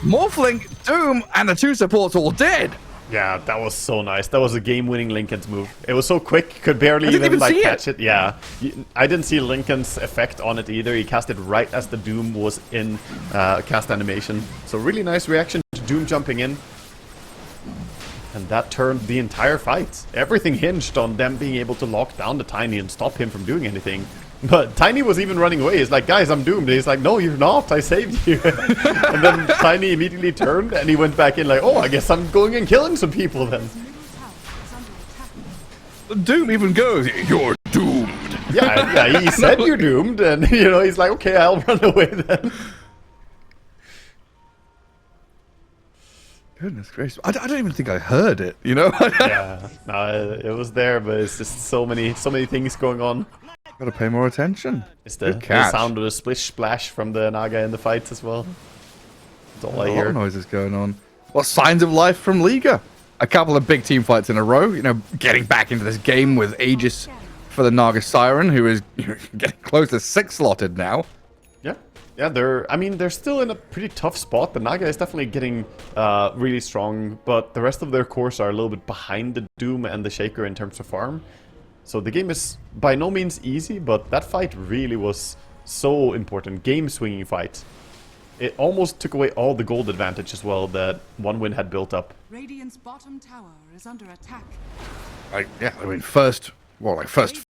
Morphling, Doom, and the 2 supports all dead. Yeah, that was so nice. That was a game-winning Lincoln's move. It was so quick, could barely I didn't even like see catch it. Yeah, I didn't see Lincoln's effect on it either. He cast it right as the Doom was in cast animation. So really nice reaction to Doom jumping in. And that turned the entire fight. Everything hinged on them being able to lock down the Tiny and stop him from doing anything. But Tiny was even running away. He's like, guys, I'm doomed. He's like, no, you're not. I saved you. And then Tiny immediately turned and he went back in like, oh, I guess I'm going and killing some people then. Doom even goes, you're doomed. Yeah, he said you're doomed. And, you know, he's like, okay, I'll run away then. Goodness gracious. I don't even think I heard it, you know? Yeah, no, it was there, but it's just so many things going on. Gotta pay more attention. It's the sound of the splish splash from the Naga in the fights as well. That's all I A lot hear. of noises going on. What signs of life from Liga? A couple of big team fights in a row, you know, getting back into this game with Aegis for the Naga Siren, who is getting close to 6 slotted now. Yeah, they're still in a pretty tough spot. The Naga is definitely getting really strong, but the rest of their cores are a little bit behind the Doom and the Shaker in terms of farm. So the game is by no means easy, but that fight really was so important. Game-swinging fight. It almost took away all the gold advantage as well that one win had built up. Radiant's bottom tower is under attack. First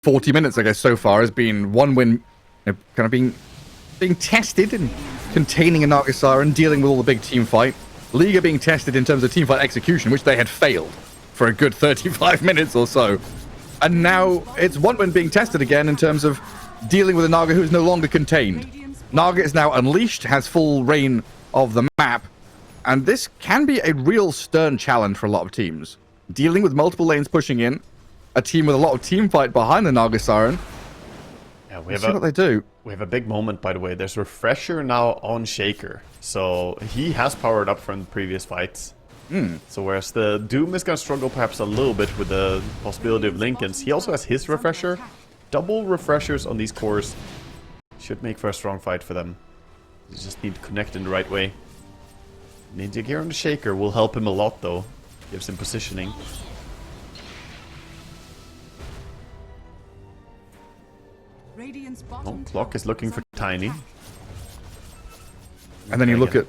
40 minutes, I guess, so far has been one win, kind of being being tested in containing a Naga Siren, dealing with all the big team fight. Liga being tested in terms of team fight execution, which they had failed for a good 35 minutes or so. And now it's OneWin being tested again in terms of dealing with a Naga who is no longer contained. Naga is now unleashed, has full reign of the map, and this can be a real stern challenge for a lot of teams. Dealing with multiple lanes pushing in, a team with a lot of team fight behind the Naga Siren. Yeah, Let's see what they do. We have a big moment, by the way. There's Refresher now on Shaker. So he has powered up from previous fights. So whereas the Doom is going to struggle perhaps a little bit with the possibility of Linken's, he also has his Refresher. Double Refreshers on these cores should make for a strong fight for them. You just need to connect in the right way. Ninja Gear on the Shaker will help him a lot though. Gives him positioning. Oh, Clock is looking for Tiny. And then you look at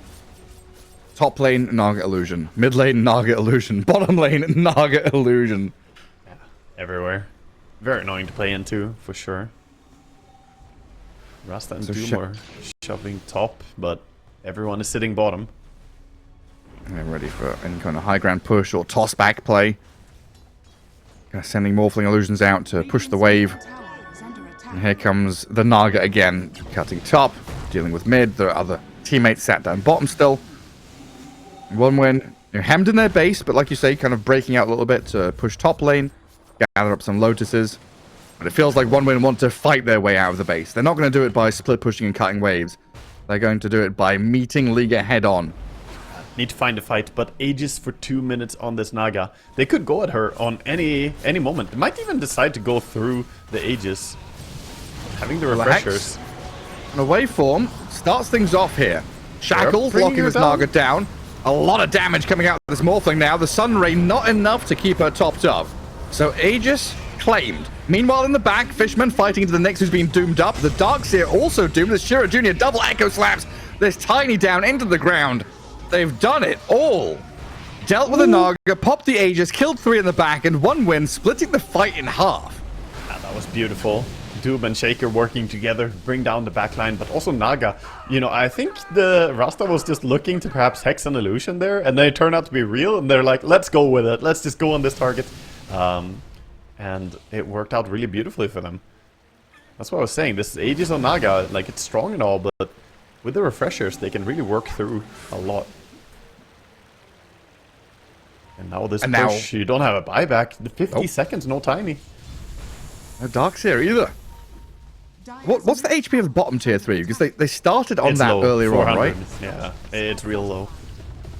top lane, Naga Illusion. Mid lane, Naga Illusion. Bottom lane, Naga Illusion. Yeah, everywhere. Very annoying to play into, for sure. Rasta and Doom are shoving top, but everyone is sitting bottom. They're ready for any kind of high ground push or toss back play. Sending Morphling Illusions out to push the wave. And here comes the Naga again, cutting top, dealing with mid. There are other teammates sat down bottom still. OneWin, you're hemmed in their base, but like you say, kind of breaking out a little bit to push top lane, gather up some Lotuses. But it feels like OneWin want to fight their way out of the base. They're not going to do it by split pushing and cutting waves. They're going to do it by meeting Liga head on. Need to find a fight, but Aegis for 2 minutes on this Naga. They could go at her on any moment. They might even decide to go through the Aegis. Having the refreshers. And a waveform starts things off here. Shackles locking this Naga down. A lot of damage coming out of this Morphling now. The Sun Ray not enough to keep her topped up. So Aegis claimed. Meanwhile in the back, Fishman fighting into the Nyx who's been doomed up. The Darkseer also doomed. The Shira Jr. double echo slaps. This Tiny down into the ground. They've done it all. Dealt with a Naga, popped the Aegis, killed 3 in the back, and OneWin, splitting the fight in half. Yeah, that was beautiful. Doom and Shaker working together, bring down the backline, but also Naga. You know, I think the Rasta was just looking to perhaps hex an illusion there, and they turn out to be real, and they're like, let's go with it. Let's just go on this target. And it worked out really beautifully for them. That's what I was saying. This Aegis on Naga, like, it's strong and all, but with the refreshers, they can really work through a lot. And now this push, you don't have a buyback. The 50 seconds, no Tiny. No Darkseer either. What's the HP of the bottom tier 3? Because they started on that low, earlier on, right? Yeah, it's real low.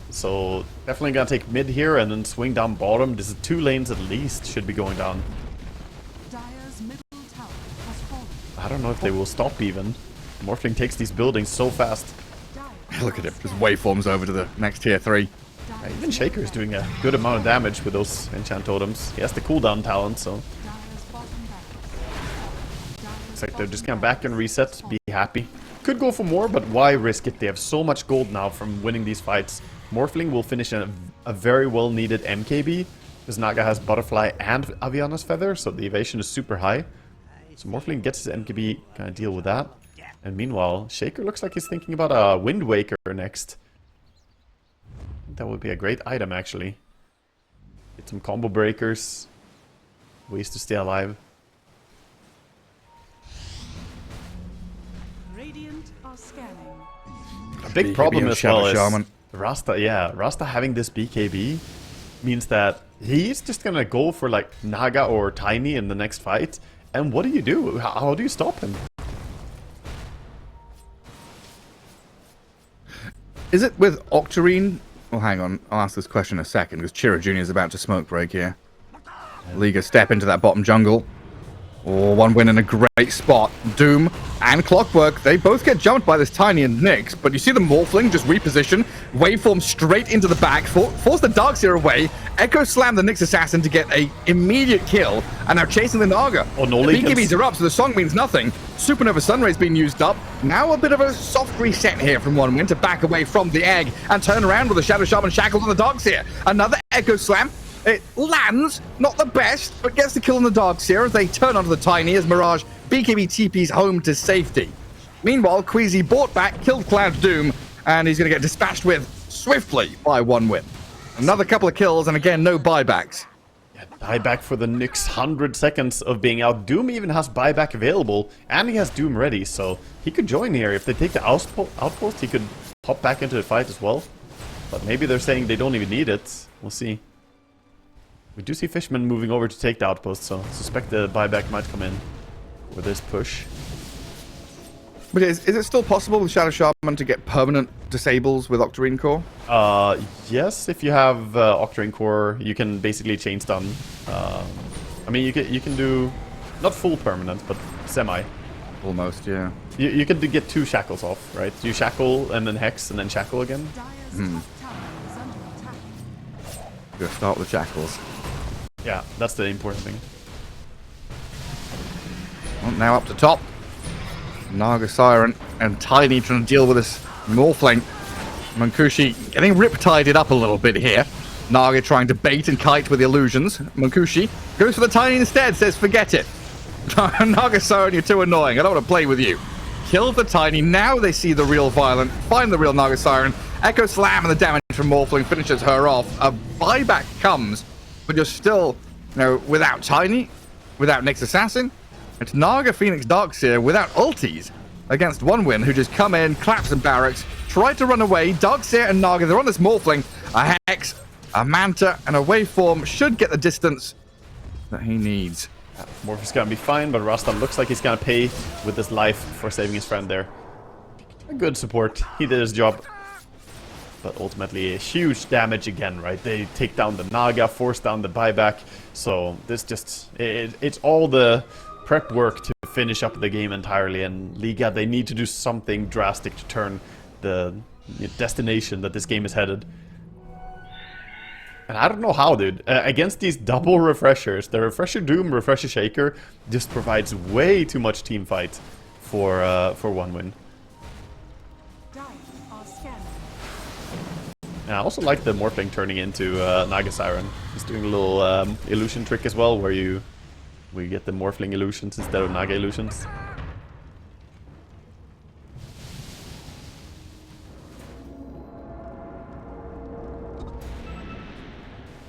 So definitely gonna take mid here and then swing down bottom. This is 2 lanes at least should be going down. I don't know if they will stop even. Morphling takes these buildings so fast. Look at it, just waveforms over to the next tier 3. Even Shaker is doing a good amount of damage with those enchant totems. He has the cooldown talent, so looks like they're just gonna back and reset, be happy. Could go for more, but why risk it? They have so much gold now from winning these fights. Morphling will finish a very well needed MKB, because Naga has Butterfly and Aviana's Feather, so the evasion is super high. So Morphling gets his MKB, gonna deal with that. And meanwhile, Shaker looks like he's thinking about a Wind Waker next. I think that would be a great item, actually. Get some combo breakers. Ways to stay alive. A big problem as well is Rasta having this BKB means that he's just gonna go for like Naga or Tiny in the next fight. And what do you do? How do you stop him? Is it with Octarine? Well, hang on. I'll ask this question in a second, because Chira Jr. is about to smoke break here. Liga step into that bottom jungle. Oh, OneWin in a great spot. Doom and Clockwork, they both get jumped by this Tiny and Nyx, but you see the Morphling just reposition, waveform straight into the back, force the Darkseer away, Echo slam the Nyx Assassin to get a immediate kill, and now chasing the Naga. Oh, no, the BKBs are up, so the song means nothing. Supernova Sunray's been used up. Now a bit of a soft reset here from OneWin to back away from the egg and turn around with the Shadow Shaman shackled on the Darkseer. Another Echo slam. It lands, not the best, but gets the kill on the Darkseer as they turn onto the Tiny as Mirage BKB TP's home to safety. Meanwhile, Queasy bought back, killed Cloud's Doom, and he's going to get dispatched with swiftly by 1win. Another couple of kills, and again, no buybacks. Yeah, buyback for the next 100 seconds of being out. Doom even has buyback available, and he has Doom ready, so he could join here. If they take the outpost, he could hop back into the fight as well. But maybe they're saying they don't even need it. We'll see. We do see Fishman moving over to take the outpost, so I suspect the buyback might come in with this push. But is it still possible with Shadow Shaman to get permanent disables with Octarine Core? Yes, if you have Octarine Core, you can basically chain stun. I mean, you can do not full permanent, but semi. Almost, yeah. You can get 2 shackles off, right? You shackle and then hex and then shackle again. Dire's top tower is under attack. Go start with Shackles. Yeah, that's the important thing. Well, now up to top. Naga Siren and Tiny trying to deal with this Morphling. Munkushi getting riptided up a little bit here. Naga trying to bait and kite with illusions. Munkushi goes for the Tiny instead, says forget it. Naga Siren, you're too annoying. I don't want to play with you. Kills the Tiny. Now they see the real Violent. Find the real Naga Siren. Echo Slam and the damage from Morphling finishes her off. A buyback comes, but you're still, without Tiny, without Nyx Assassin. It's Naga, Phoenix, Darkseer without ultis against 1win, who just come in, clap some barracks, try to run away. Darkseer and Naga, they're on this Morphling. A Hex, a Manta, and a Waveform should get the distance that he needs. Morph is gonna be fine, but Rasta looks like he's gonna pay with his life for saving his friend there. A good support. He did his job. But ultimately, a huge damage again, right? They take down the Naga, force down the buyback. So this just... It's all the prep work to finish up the game entirely. And Liga, they need to do something drastic to turn the destination that this game is headed. And I don't know how, dude. Against these double refreshers, the Refresher Doom, Refresher Shaker just provides way too much team fight for 1win. Dire are scanning. And I also like the Morphling turning into Naga Siren. He's doing a little illusion trick as well, where we get the Morphling illusions instead of Naga illusions.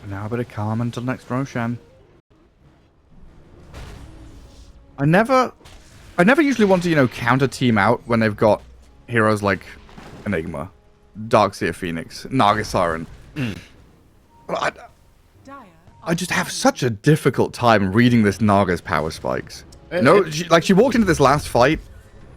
Now a bit of calm until next Roshan. I never usually want to, counter team out when they've got heroes like Enigma, Darkseer Phoenix, Naga Siren. I just have such a difficult time reading this Naga's power spikes. She walked into this last fight,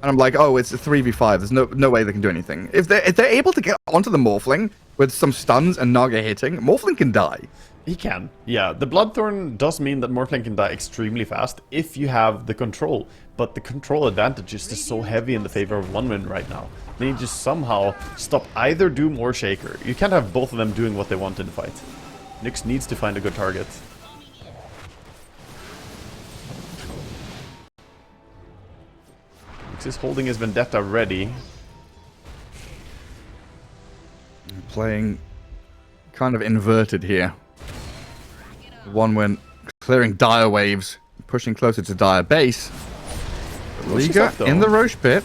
and I'm like, oh, it's a 3v5. There's no way they can do anything. If they're able to get onto the Morphling with some stuns and Naga hitting, Morphling can die. He can. Yeah, the Bloodthorn does mean that Morphling can die extremely fast if you have the control. But the control advantage is just so heavy in the favor of 1win right now. They need to somehow stop either Doom or Shaker. You can't have both of them doing what they want in the fight. Nyx needs to find a good target. Nyx is holding his Vendetta ready. Playing kind of inverted here. 1win clearing Dire waves, pushing closer to Dire base. Liga in the Roche pit.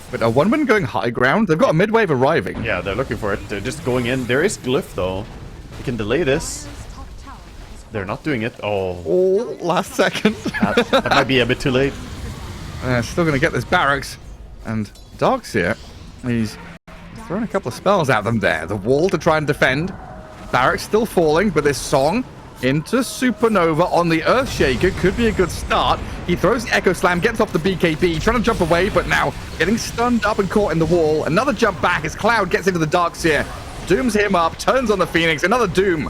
But a 1win going high ground? They've got a mid-wave arriving. Yeah, they're looking for it. They're just going in. There is Glyph, though. You can delay this. They're not doing it. Oh, Last second. that might be a bit too late. Still going to get this barracks. And Darkseer, he's throwing a couple of spells at them there. The wall to try and defend. Barracks still falling, but this Song into Supernova on the Earthshaker could be a good start. He throws the Echo Slam, gets off the BKB, trying to jump away, but now getting stunned up and caught in the wall. Another jump back as Cloud gets into the Darkseer. Dooms him up, turns on the Phoenix. Another Doom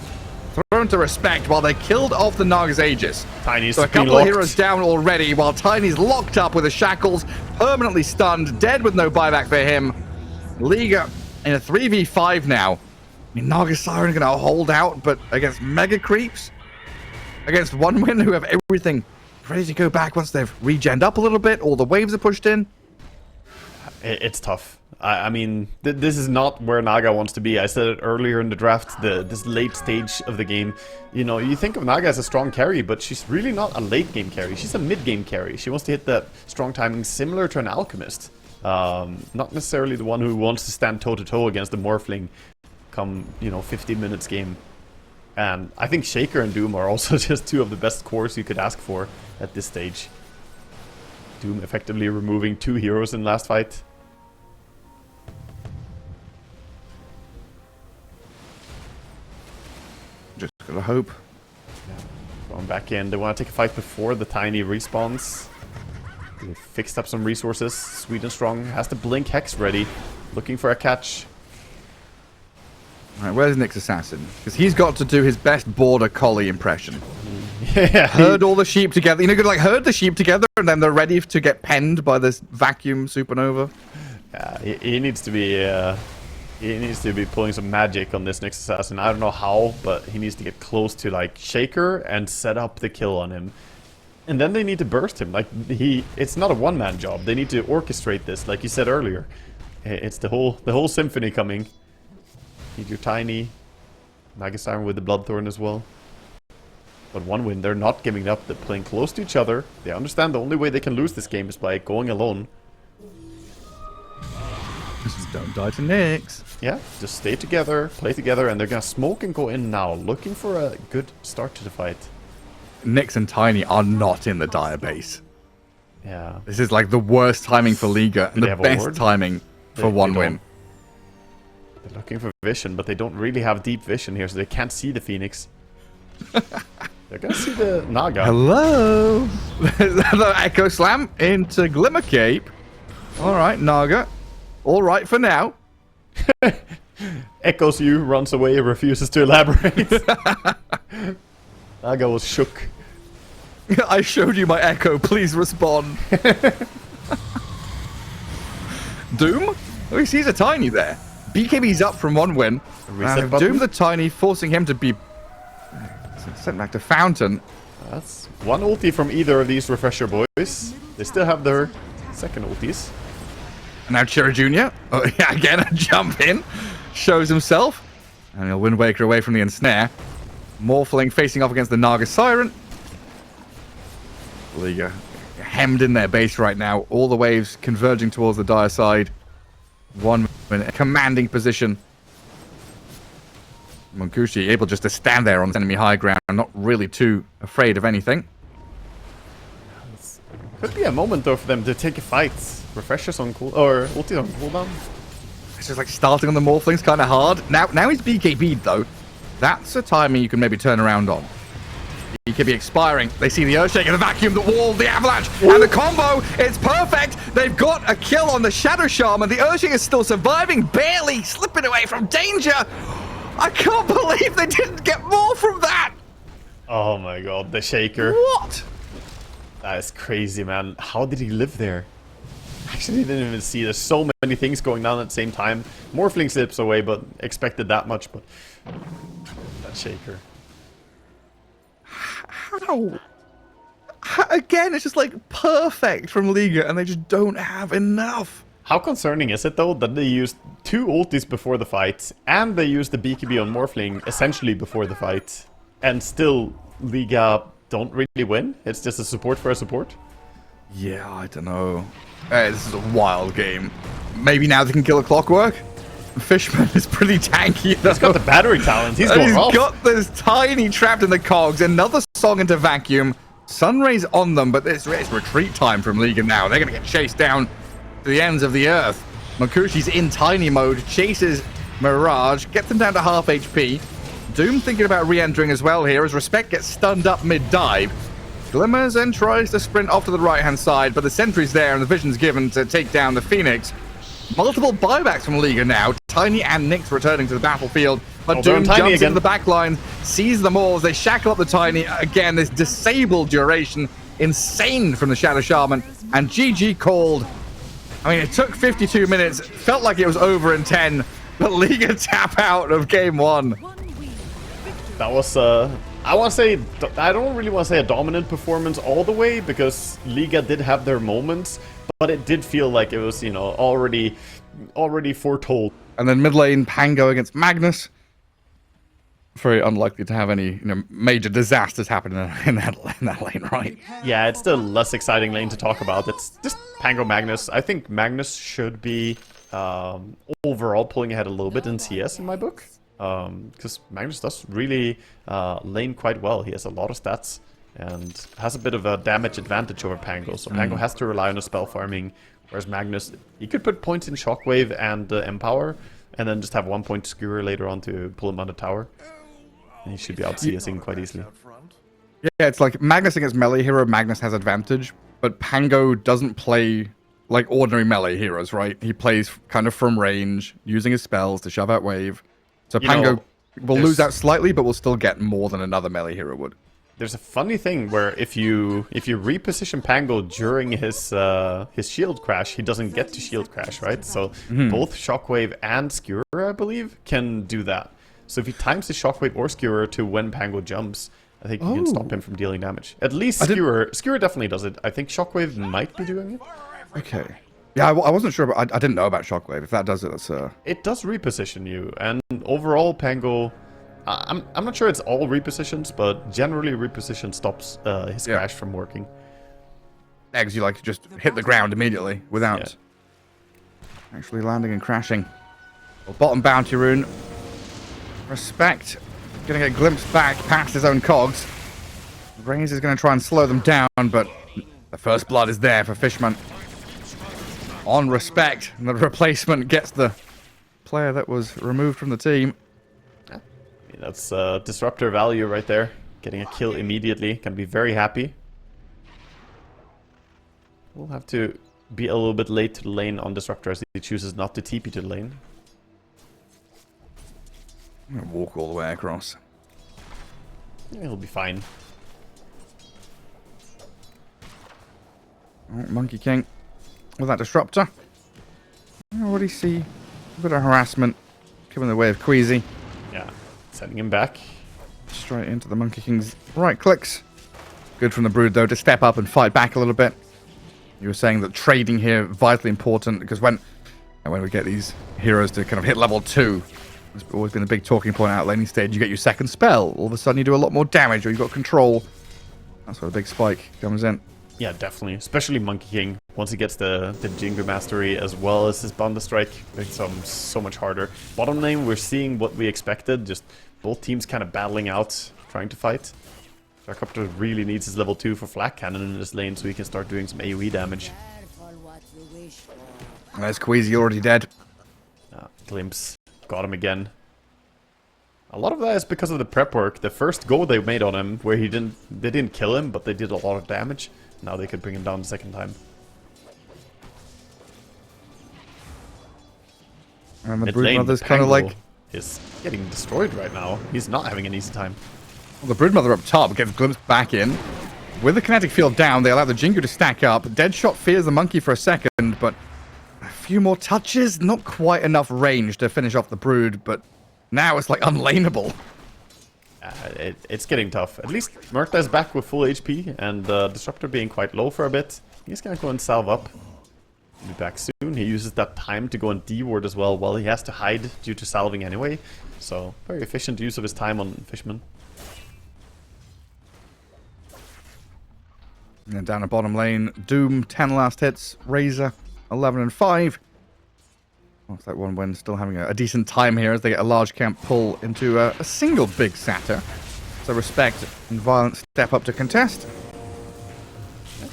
thrown to respect while they killed off the Naga's Aegis. Tiny's So a couple of heroes down already while Tiny's locked up with the shackles, permanently stunned, dead with no buyback for him. Liga in a 3v5 now. I mean, Naga Siren going to hold out, but against Mega Creeps, against 1win who have everything ready to go back once they've regened up a little bit, all the waves are pushed in. It's tough. I mean, this is not where Naga wants to be. I said it earlier in the draft, this late stage of the game. You know, you think of Naga as a strong carry, but she's really not a late game carry. She's a mid game carry. She wants to hit that strong timing similar to an Alchemist. Not necessarily the one who wants to stand toe-to-toe against the Morphling come, you know, 15 minutes game. And I think Shaker and Doom are also just two of the best cores you could ask for at this stage. Doom effectively removing 2 heroes in last fight. Just gotta hope. Yeah. Going back in, they want to take a fight before the Tiny respawns. They fixed up some resources. Sweden Strong has the Blink Hex ready, looking for a catch. Alright, where's Nick's assassin? Because he's got to do his best border collie impression. Yeah, Herd all the sheep together. You know, you could like herd the sheep together and then they're ready to get penned by this vacuum supernova. Yeah, he needs to be pulling some magic on this next assassin. I don't know how, but he needs to get close to like Shaker and set up the kill on him. And then they need to burst him. Like it's not a one-man job. They need to orchestrate this, like you said earlier. It's the whole symphony coming. Need your Tiny, Naga with the Bloodthorn as well. But one win, they're not giving up. They're playing close to each other. They understand the only way they can lose this game is by going alone. Just don't die to Nyx. Yeah, just stay together, play together, and they're gonna smoke and go in now, looking for a good start to the fight. Nyx and Tiny are not in the dire base. Yeah. This is like the worst timing for Liga and they the have a best ward? timing for one they win. They're looking for vision, but they don't really have deep vision here, so they can't see the Phoenix. They're gonna see the Naga. Hello! The Echo Slam into Glimmer Cape. Alright, Naga. Alright for now. Echoes you, runs away, refuses to elaborate. Naga was shook. I showed you my Echo, please respond. Doom? Oh, he sees a Tiny there. BKB's up from one win. Reset button. Doom the Tiny, forcing him to be sent back to Fountain. That's one ulti from either of these refresher boys. They still have their second ultis. And now Chira Jr. Oh, yeah, again, a jump in. Shows himself. And he'll Wind Waker away from the ensnare. Morphling facing off against the Naga Siren. Liga hemmed in their base right now. All the waves converging towards the dire side. One in a commanding position. Monkushi able just to stand there on the enemy high ground, not really too afraid of anything. Could be a moment though for them to take a fight. Refreshers on cool or ulti on cooldown. It's just like starting on the Morphling's kind of hard. Now he's BKB'd though. That's a timing you can maybe turn around on. BKB expiring. They see the Earthshaker, the vacuum, the wall, the avalanche, and the combo. It's perfect. They've got a kill on the Shadow Shaman. The Earthshaker is still surviving, barely slipping away from danger. I can't believe they didn't get more from that. Oh my god, the Shaker. What? That is crazy, man. How did he live there? Actually, didn't even see. There's so many things going on at the same time. Morphling slips away, but expected that much. But that Shaker. How? Again, it's just like perfect from Liga, and they just don't have enough. How concerning is it though that they used 2 ultis before the fight, and they used the BKB on Morphling essentially before the fight, and still Liga don't really win? It's just a support for a support? Yeah, I don't know. This is a wild game. Maybe now they can kill a Clockwork? Fishman is pretty tanky though. He's got the battery talent. He's going off. He's got this Tiny trapped in the cogs. Another song into vacuum. Sunray's on them, but it's retreat time from Liga now. They're going to get chased down to the ends of the earth. Makushi's in Tiny mode, chases Mirage, gets them down to half HP. Doom thinking about re-entering as well here as Respect gets stunned up mid-dive. Glimmers and tries to sprint off to the right-hand side, but the sentry's there and the vision's given to take down the Phoenix. Multiple buybacks from Liga now. Tiny and Nyx returning to the battlefield, but Doom jumps into the back line, sees them all as they shackle up the Tiny. Again, this disabled duration, insane from the Shadow Shaman, and GG called. I mean, it took 52 minutes, felt like it was over in 10, but Liga tap out of game 1. That was, I don't really want to say a dominant performance all the way, because Liga did have their moments, But it did feel like it was, you know, already foretold. And then mid lane, Pango against Magnus. Very unlikely to have any, you know, major disasters happen in that lane, right? Yeah, it's the less exciting lane to talk about. It's just Pango Magnus. I think Magnus should be overall pulling ahead a little bit in CS in my book. Because Magnus does really lane quite well. He has a lot of stats and has a bit of a damage advantage over Pango. So Pango has to rely on the spell farming, whereas Magnus, he could put points in Shockwave and Empower, and then just have 1 point Skewer later on to pull him on the tower. And he should be out CSing quite easily. Yeah, it's like Magnus against melee hero, Magnus has advantage, but Pango doesn't play like ordinary melee heroes, right? He plays kind of from range, using his spells to shove out wave. So Pango will lose out slightly, but will still get more than another melee hero would. There's a funny thing where if you reposition Pango during his shield crash, he doesn't get to shield crash, right? So both Shockwave and Skewer, I believe, can do that. So if he times the Shockwave or Skewer to when Pango jumps, I think you can stop him from dealing damage. At least Skewer definitely does it. I think Shockwave might be doing it. Okay. Yeah, I wasn't sure, but I didn't know about Shockwave. If that does it, that's It does reposition you, and overall Pango, I'm not sure it's all repositions, but generally reposition stops his crash from working. Eggs, you like to just hit the ground immediately without actually landing and crashing. Well, bottom bounty rune. Respect. Gonna get glimpsed back past his own cogs. Raze is gonna try and slow them down, but the first blood is there for Fishman. On Respect, and the replacement gets the player that was removed from the team. Yeah, that's disruptor value right there. Getting a kill immediately. Can be very happy. We'll have to be a little bit late to the lane on disruptor as he chooses not to TP to the lane. I'm gonna walk all the way across. Yeah, he'll be fine. Alright, Monkey King with that disruptor. I already see a bit of harassment coming the way of Queasy. Yeah, sending him back. Straight into the Monkey King's right clicks. Good from the Brood though to step up and fight back a little bit. You were saying that trading here vitally important because when we get these heroes to kind of hit level 2, it's always been a big talking point out laning stage. You get your second spell. All of a sudden you do a lot more damage or you've got control. That's where the big spike comes in. Yeah, definitely. Especially Monkey King. Once he gets the Jingu Mastery as well as his Bunda Strike, makes him so much harder. Bottom lane, we're seeing what we expected. Just both teams kind of battling out, trying to fight. Starcopter really needs his level 2 for Flak Cannon in this lane so he can start doing some AoE damage. There's Queasy already dead. Glimpse. Got him again. A lot of that is because of the prep work. The first go they made on him, where they didn't kill him, but they did a lot of damage. Now they could bring him down the second time. And the Broodmother's kind of like... is getting destroyed right now. He's not having an easy time. Well, the Broodmother up top gets glimpsed back in. With the kinetic field down, they allow the Jingu to stack up. Deadshot fears the monkey for a second, but a few more touches. Not quite enough range to finish off the Brood, but now it's like unlaneable. It's getting tough. At least Murta is back with full HP, and Disruptor being quite low for a bit. He's gonna go and salve up. He'll be back soon. He uses that time to go and D-ward as well, while he has to hide due to salving anyway. So, very efficient use of his time on Fishman. And then down the bottom lane, Doom, 10 last hits, Razor, 11 and 5. Looks like one win still having a decent time here as they get a large camp pull into a single big Satyr. So Respect and Violent step up to contest.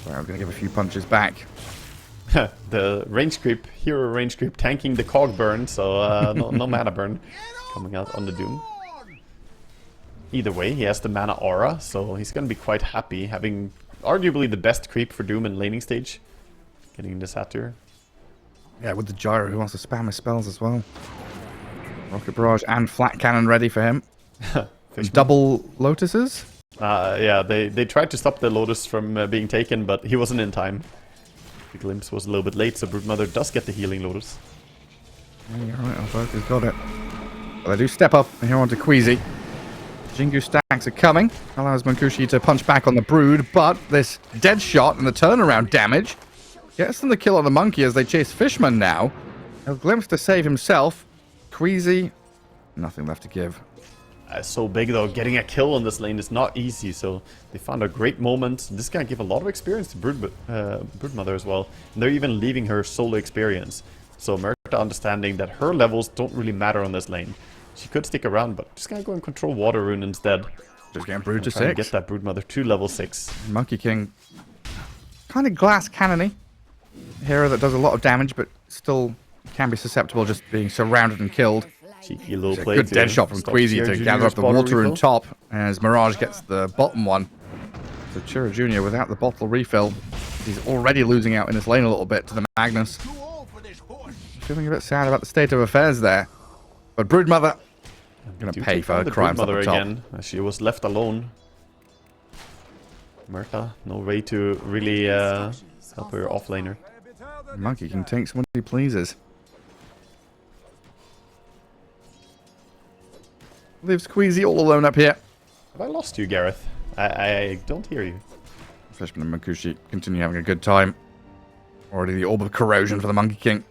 Sorry, I'm going to give a few punches back. The range creep, hero range creep, tanking the cog burn, so no mana burn coming out on the Doom. Either way, he has the mana aura, so he's going to be quite happy, having arguably the best creep for Doom in laning stage. Getting the Satyr. Yeah, with the Gyro who wants to spam his spells as well. Rocket Barrage and Flat Cannon ready for him. Double Lotuses? Yeah, they tried to stop the Lotus from being taken, but he wasn't in time. The Glimpse was a little bit late, so Broodmother does get the healing Lotus. Yeah, you're right, Alberto's got it. Well, they do step up and here onto Queasy. Jingu stacks are coming. Allows Mankushi to punch back on the Brood, but this dead shot and the turnaround damage Gets them the kill on the monkey as they chase Fishman now. A glimpse to save himself. Queasy, nothing left to give. So big though, getting a kill on this lane is not easy, so they found a great moment. This guy gave a lot of experience to Broodmother as well, and they're even leaving her solo experience. So Murta understanding that her levels don't really matter on this lane. She could stick around, but just gonna go and control Water Rune instead. Just getting Brood to Trying 6. Get that Broodmother to level 6. Monkey King, kind of glass cannony. Hero that does a lot of damage, but still can be susceptible just being surrounded and killed. Cheeky little It's a play. good dead shot from Queasy to gather up the water refill. and top as Mirage gets the bottom one. So Chira Jr. without the bottle refill, he's already losing out in his lane a little bit to the Magnus. Feeling a bit sad about the state of affairs there. But Broodmother gonna pay for her crimes up Broodmother the top. again, as she was left alone. Murta, no way to really help her offlaner. Monkey King takes what he pleases. Leaves Queasy all alone up here. Have I lost you, Gareth? I don't hear you. Fishman and Makushi continue having a good time. Already the Orb of Corrosion for the Monkey King.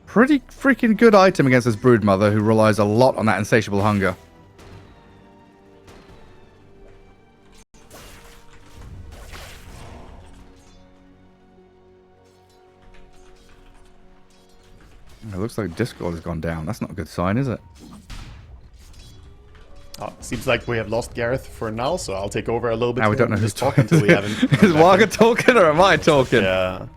Pretty freaking good item against this Broodmother, who relies a lot on that insatiable hunger. It looks like Discord has gone down. That's not a good sign, is it? Oh, seems like we have lost Gareth for now, so I'll take over a little bit. Now we don't know and who's just talk until we haven't. Is Waga talking or am I talking? Yeah.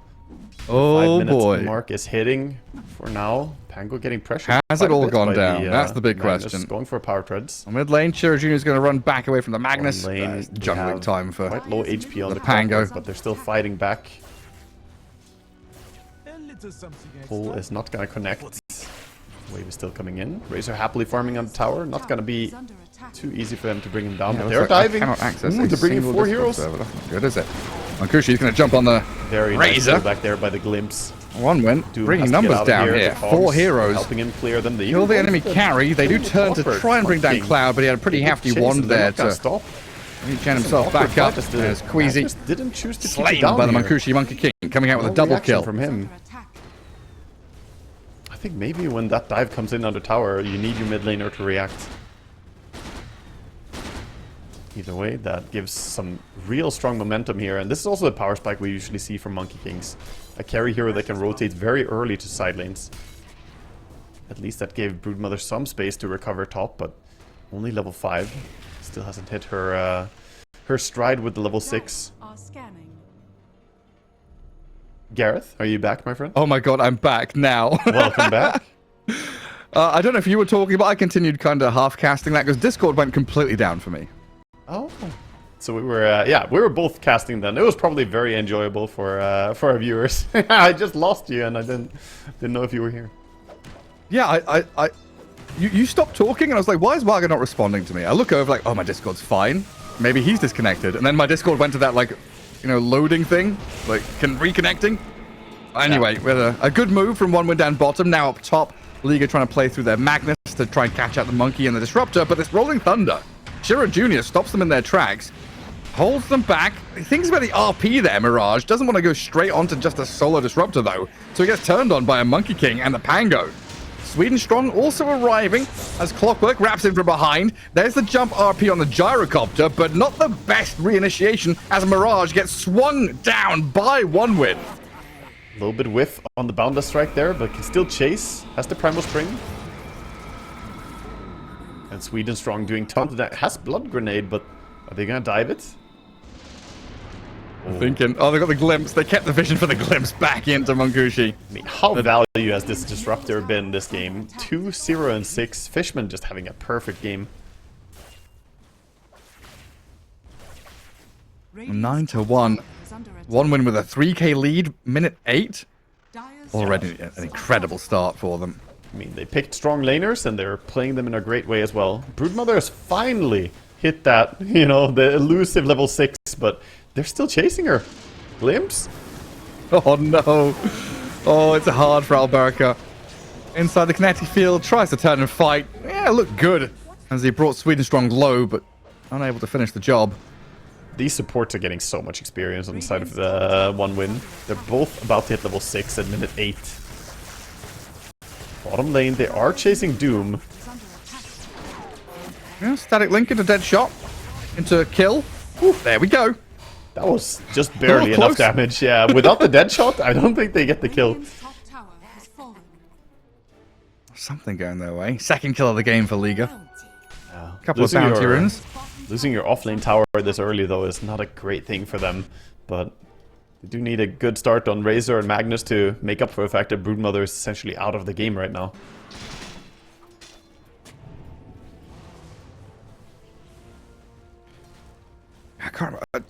Oh 5 minutes boy. mark is hitting for now. Pango getting pressure. Has it all gone down? That's the big question. Going for power treads. On mid lane, Chira Jr. is going to run back away from the Magnus. Lane, It's we jungling have time for quite low HP on the the Pango. Pango, but they're still fighting back. Pull is not gonna connect. Wave is still coming in. Razor happily farming on the tower. Not gonna be too easy for them to bring him down, but Yeah, they're looks like I diving. cannot access Ooh, a they're bringing single 4 Discord heroes. server. That's not good, is it? Mankushi's going to jump on the Very nice Razor. pull back there by the glimpse. One win, Doom bringing has to get numbers out of down here. here. The 4 Hogs heroes. helping him clear them. They Kill even the go enemy for the carry. They do full turn to awkward try and bring down fucking- Cloud, but he had a pretty They hefty chase wand and they're there not gonna to stop. regen himself back up. As Queasy Just didn't choose to keep it slain down by the here. Mankushi Monkey King, coming out with a No double reaction kill. from him. I think maybe when that dive comes in on the tower, you need your mid laner to react. Either way, that gives some real strong momentum here. And this is also the power spike we usually see from Monkey Kings. A carry hero that can rotate very early to side lanes. At least that gave Broodmother some space to recover top, but only level 5. Still hasn't hit her her stride with the level 6. Gareth, are you back, my friend? Oh my god, I'm back now. Welcome back. I don't know if you were talking, but I continued kind of half casting that because Discord went completely down for me. Oh, so we were, yeah, we were both casting then. It was probably very enjoyable for our viewers. I just lost you, and I didn't know if you were here. Yeah, you stopped talking, and I was like, why is Waga not responding to me? I look over, like, oh, my Discord's fine. Maybe he's disconnected, and then my Discord went to that, like, you know, loading thing, like, reconnecting. Anyway, we had a good move from one win down bottom, now up top. Liga trying to play through their Magnus to try and catch out the Monkey and the Disruptor, but this Rolling Thunder, Chira Jr. stops them in their tracks, holds them back. He thinks about the RP there, Mirage. Doesn't want to go straight onto just a solo Disruptor, though. So he gets turned on by a Monkey King and the Pango. Sweden Strong also arriving as Clockwork wraps in from behind. There's the jump RP on the Gyrocopter, but not the best reinitiation as Mirage gets swung down by one win. A little bit whiff on the Boundless Strike there, but can still chase. Has the Primal Spring. And Sweden Strong doing tons of that. Has Blood Grenade, but are they going to dive it? I'm thinking, oh, they got the glimpse. They kept the vision for the glimpse back into Mankushi. I mean, how value has this Disruptor been this game? 2-0 and 6. Fishman just having a perfect game. 9-1. One win with a 3k lead, minute 8. Already an incredible start for them. I mean, they picked strong laners, and they're playing them in a great way as well. Broodmother has finally hit that, you know, the elusive level 6, but they're still chasing her. Glimpse? Oh no. Oh, it's hard for Alberca. Inside the kinetic field, tries to turn and fight. Yeah, looked good as he brought Sweden Strong low, but unable to finish the job. these supports are getting so much experience on the side of the one win. They're both about to hit level 6 at minute 8. Bottom lane, they are chasing Doom. Yeah, static link into dead shot. Into a kill. Ooh, there we go. That was just barely Oh, enough close. damage. Yeah, without the dead shot, I don't think they get the kill. Radiant's top tower has fallen. Something going their way. Second kill of the game for Liga. Couple Losing of bounty your- runes. Losing your offlane tower this early, though, is not a great thing for them. But they do need a good start on Razor and Magnus to make up for the fact that Broodmother is essentially out of the game right now. I can't remember. I'm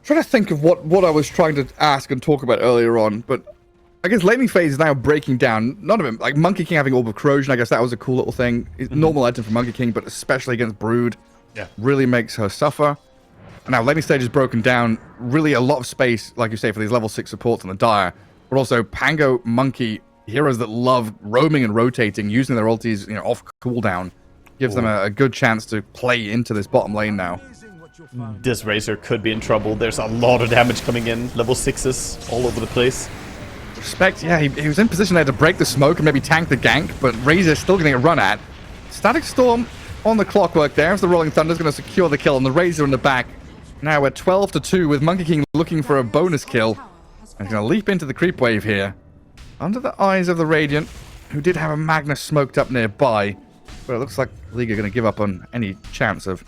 trying to think of what I was trying to ask and talk about earlier on, but I guess laning phase is now breaking down. None of it, like Monkey King having Orb of Corrosion, I guess that was a cool little thing. It's normal item for Monkey King, but especially against Brood, Yeah. really makes her suffer. And now laning stage is broken down. Really a lot of space, like you say, for these level 6 supports on the Dire, but also Pango, Monkey, heroes that love roaming and rotating, using their ultis, off cooldown, gives them a good chance to play into this bottom lane now. This Razor could be in trouble. There's a lot of damage coming in. Level 6s all over the place. Respect, yeah, he was in position there to break the smoke and maybe tank the gank, but Razor's still getting a run at. Static Storm on the clockwork there as the Rolling Thunder's going to secure the kill, and the Razor in the back. Now we're 12-2 with Monkey King looking for a bonus kill. And he's going to leap into the creep wave here. Under the eyes of the Radiant, who did have a Magnus smoked up nearby. But it looks like League are going to give up on any chance of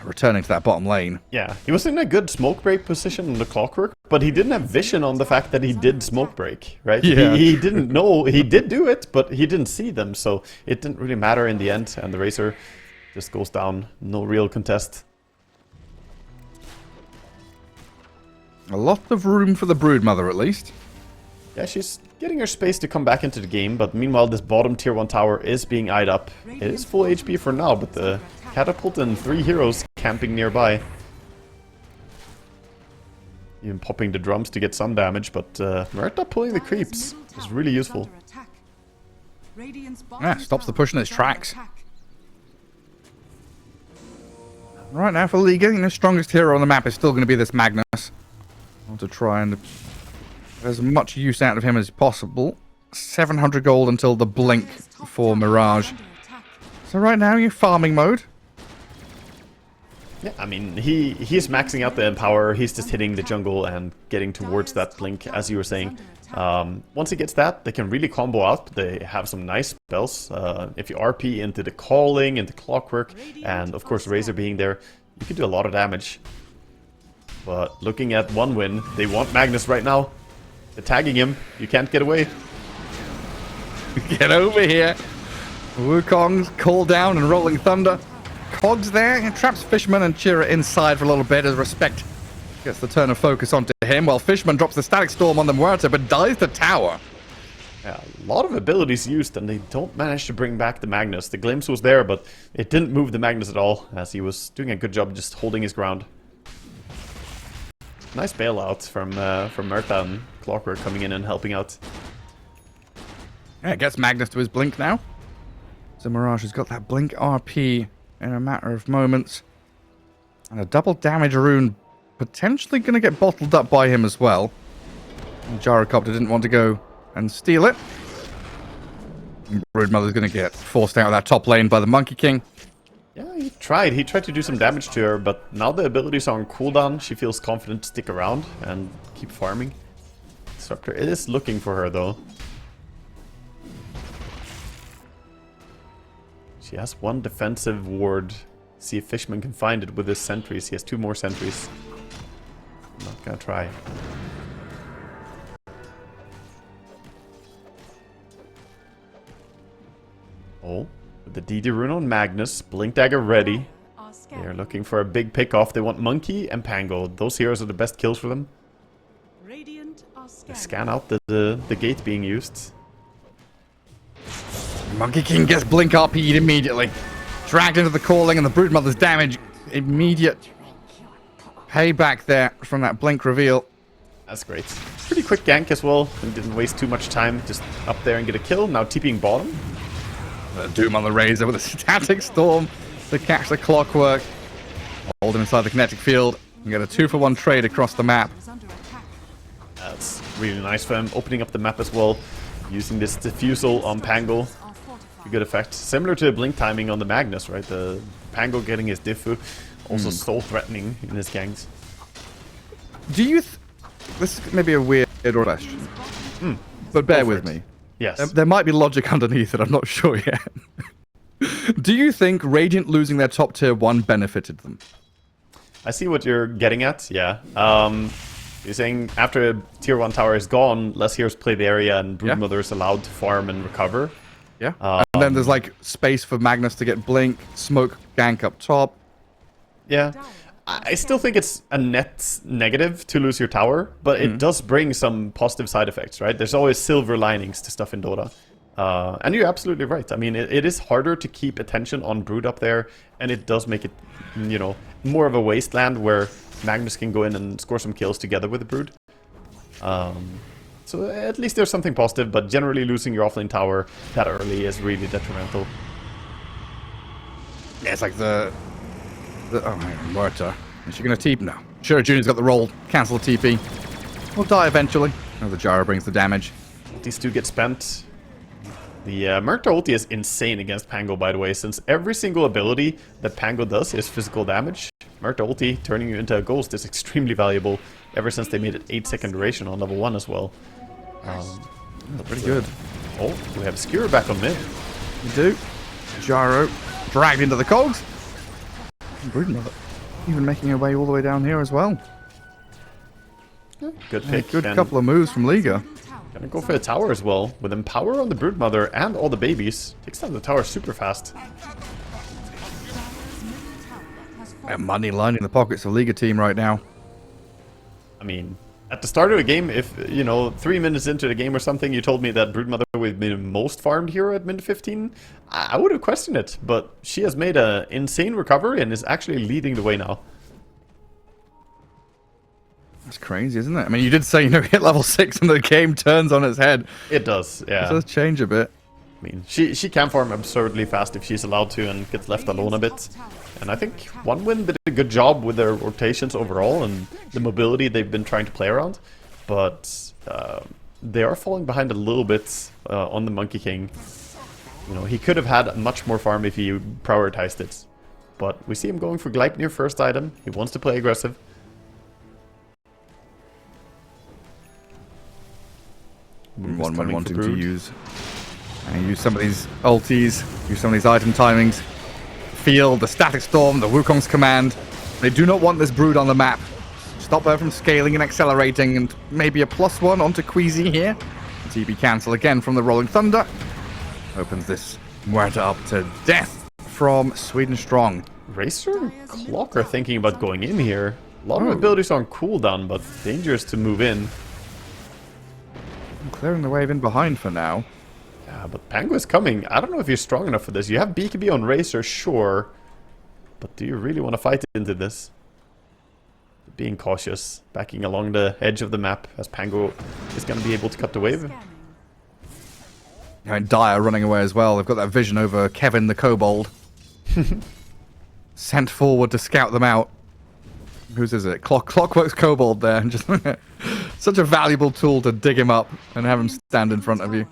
returning to that bottom lane. Yeah, he was in a good smoke break position on the clockwork, but he didn't have vision on the fact that he did smoke break, right? Yeah. He didn't know, he did do it, but he didn't see them, so it didn't really matter in the end, and the Razor just goes down. No real contest. A lot of room for the Broodmother, at least. Yeah, she's getting her space to come back into the game, but meanwhile this bottom tier 1 tower is being eyed up. It is full HP for now, but the catapult and 3 heroes camping nearby. Even popping the drums to get some damage, but Murta pulling the creeps is really useful. Yeah, stops the push in its tracks. Right now for Liga, strongest hero on the map is still going to be this Magnus. I want to try and get as much use out of him as possible. 700 gold until the blink for Mirage. So right now you're farming mode. Yeah, I mean, he's maxing out the Empower, he's just hitting the jungle and getting towards that blink, as you were saying. Once he gets that, they can really combo out. They have some nice spells. If you RP into the Calling, into Clockwork, and of course Razor being there, you can do a lot of damage. But looking at one win, they want Magnus right now. They're tagging him. You can't get away. Get over here. Wukong's Call Down and Rolling Thunder. Cogs there, and traps Fishman and Chira inside for a little bit as Respect gets the turn of focus onto him, while Fishman drops the Static Storm on the Muerta but dies the tower. Yeah, a lot of abilities used, and they don't manage to bring back the Magnus. The glimpse was there, but it didn't move the Magnus at all, as he was doing a good job just holding his ground. Nice bailout from Murta and Clockwork coming in and helping out. Yeah, gets Magnus to his blink now. So Mirage has got that blink RP in a matter of moments. And a double damage rune potentially going to get bottled up by him as well. And Gyrocopter didn't want to go and steal it. Broodmother's going to get forced out of that top lane by the Monkey King. Yeah, he tried. He tried to do some damage to her, but now the abilities are on cooldown. She feels confident to stick around and keep farming. Disruptor is looking for her, though. She has one defensive ward. See if Fishman can find it with his sentries. He has 2 more sentries. I'm not gonna try. Oh, with the DD rune on Magnus, Blink Dagger ready. They're looking for a big pick-off. They want Monkey and Pango. Those heroes are the best kills for them. They scan out the gate being used. Monkey King gets blink RP'd immediately. Dragged into the Calling, and the Broodmother's damage. Immediate payback there from that blink reveal. That's great. Pretty quick gank as well. And didn't waste too much time. Just up there and get a kill. Now TPing bottom. Doom on the Razor with a Static Storm to catch the Clockwork. Hold him inside the kinetic field. And get a 2-for-1 trade across the map. Is under attack. That's really nice for him. Opening up the map as well. Using this diffusal on Pango. Are fortified. A good effect. Similar to blink timing on the Magnus, right? The Pango getting his diffu. Also so threatening in his ganks. Do you... This is maybe a weird question. But bear with me. Yes. There might be logic underneath it, I'm not sure yet. Do you think Radiant losing their top tier 1 benefited them? I see what you're getting at, yeah. You're saying after tier 1 tower is gone, less heroes play the area and Broodmother is allowed to farm and recover. Yeah. And then there's like space for Magnus to get blink, smoke gank up top. Yeah. I still think it's a net negative to lose your tower, but it does bring some positive side effects, right? There's always silver linings to stuff in Dota. And you're absolutely right. I mean, it is harder to keep attention on Brood up there, and it does make it, you know, more of a wasteland where Magnus can go in and score some kills together with the Brood. So at least there's something positive, but generally losing your offlane tower that early is really detrimental. Yeah, it's like oh, hang on, Muerta. Is she going to TP? No. Sure, Junior's got the roll. Cancel the TP. We'll die eventually. Oh, the Gyro brings the damage. These two get spent. The Muerta ulti is insane against Pango, by the way, since every single ability that Pango does is physical damage. Muerta ulti, turning you into a ghost, is extremely valuable, ever since they made it 8-second duration on level 1 as well. Pretty good. Oh, we have Skewer back on mid. You do. Gyro dragged into the cogs. Broodmother even making her way all the way down here as well. Good Yeah, pick. good and couple of moves from Liga. Gonna go for the tower as well. With Empower on the Broodmother and all the babies. Takes down the tower super fast. And money lining the pockets of Liga team right now. I mean, at the start of the game, if, you know, 3 minutes into the game or something, you told me that Broodmother would be the most farmed hero at min 15, I would have questioned it. But she has made an insane recovery and is actually leading the way now. That's crazy, isn't it? I mean, you did say, you know, hit level 6 and the game turns on its head. It does, yeah. It does change a bit. I mean, she can farm absurdly fast if she's allowed to and gets left alone a bit. And I think OneWin did a good job with their rotations overall and the mobility they've been trying to play around. But they are falling behind a little bit on the Monkey King. You know, he could have had much more farm if he prioritized it. But we see him going for Gleipnir first item. He wants to play aggressive. OneWin wanting to use some of these ultis, use some of these item timings. Field, the Static Storm, the Wukong's command. They do not want this Brood on the map. Stop her from scaling and accelerating, and maybe a +1 onto Queasy here. TB cancel again from the Rolling Thunder. Opens this Muerta up to death from Sweden Strong. Racer and Clock are thinking about going in here. A lot of abilities on cooldown, but dangerous to move in. Clearing the wave in behind for now. Yeah, but Pango is coming. I don't know if you're strong enough for this. You have BKB on Racer, sure. But do you really want to fight into this? Being cautious, backing along the edge of the map as Pango is going to be able to cut the wave. And Dire running away as well. They've got that vision over Kevin the Kobold. Sent forward to scout them out. Whose is it? Clockwork's Kobold there. Just such a valuable tool to dig him up and have him stand in front of you.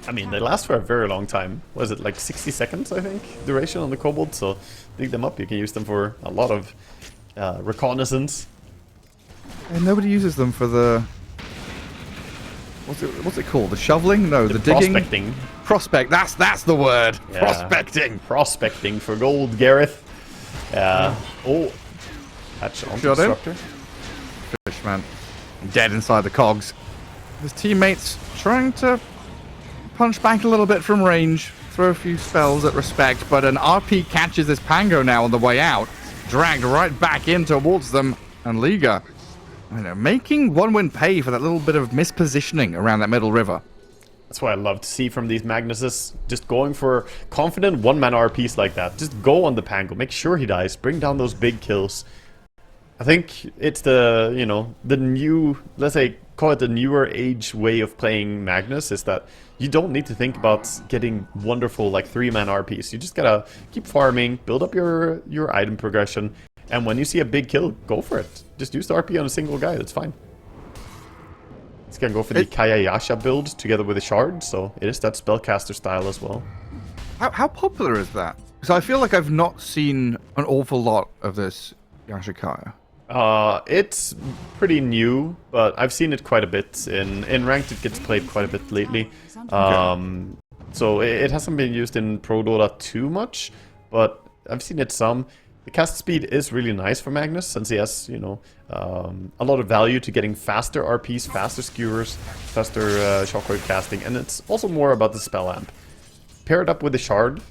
I mean, they last for a very long time. Was it like 60 seconds, I think, duration on the Kobold? So dig them up. You can use them for a lot of reconnaissance. And nobody uses them for the... What's it called? The shoveling? No, the digging? Prospecting. Prospect. That's the word. Yeah. Prospecting. Prospecting for gold, Gareth. Oh. Patch on Disruptor. Fishman. Dead inside the cogs. His teammates trying to punch back a little bit from range. Throw a few spells at respect. But an RP catches this Pango now on the way out. Dragged right back in towards them. And Liga, I know, making OneWin pay for that little bit of mispositioning around that middle river. That's what I love to see from these Magnuses. Just going for confident one-man RPs like that. Just go on the Pango. Make sure he dies. Bring down those big kills. I think it's the, you know, the new, let's say, call it the newer age way of playing Magnus, is that you don't need to think about getting wonderful, like, 3-man RPs. You just gotta keep farming, build up your item progression, And when you see a big kill, go for it. Just use the RP on a single guy, that's fine. He's gonna go for the Kayayasha build together with a shard, so it is that spellcaster style as well. How popular is that? Because I feel like I've not seen an awful lot of this Yashikaya. It's pretty new, but I've seen it quite a bit. In ranked, it gets played quite a bit lately. So it hasn't been used in Pro Dota too much, but I've seen it some. The cast speed is really nice for Magnus, since he has, you know, a lot of value to getting faster RPs, faster skewers, faster shockwave casting, and it's also more about the spell amp. Paired up with the shard,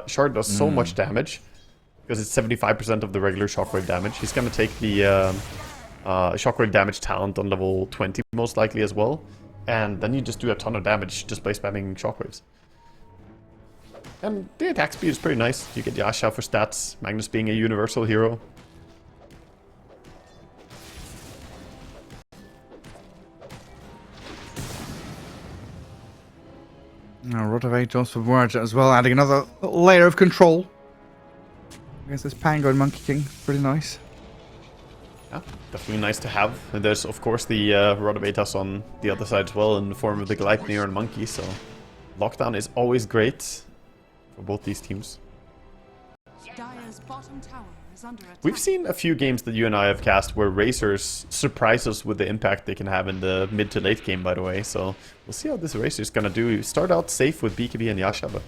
shard does so much damage, because it's 75% of the regular shockwave damage. He's going to take the shockwave damage talent on level 20 most likely as well, and then you just do a ton of damage just by spamming shockwaves. And the attack speed is pretty nice. You get Yasha for stats, Magnus being a universal hero. Now, Rotovate also merge as well, adding another layer of control. I guess this Pango and Monkey King, pretty nice. Yeah, definitely nice to have. And there's, of course, the Rotovatas on the other side as well, in the form of the Gleipnir and Monkey, so lockdown is always great for both these teams. Dire's bottom tower is under attack. We've seen a few games that you and I have cast where Racers surprise us with the impact they can have in the mid to late game, by the way, so we'll see how this Racer's gonna do. Start out safe with BKB and Yasha, but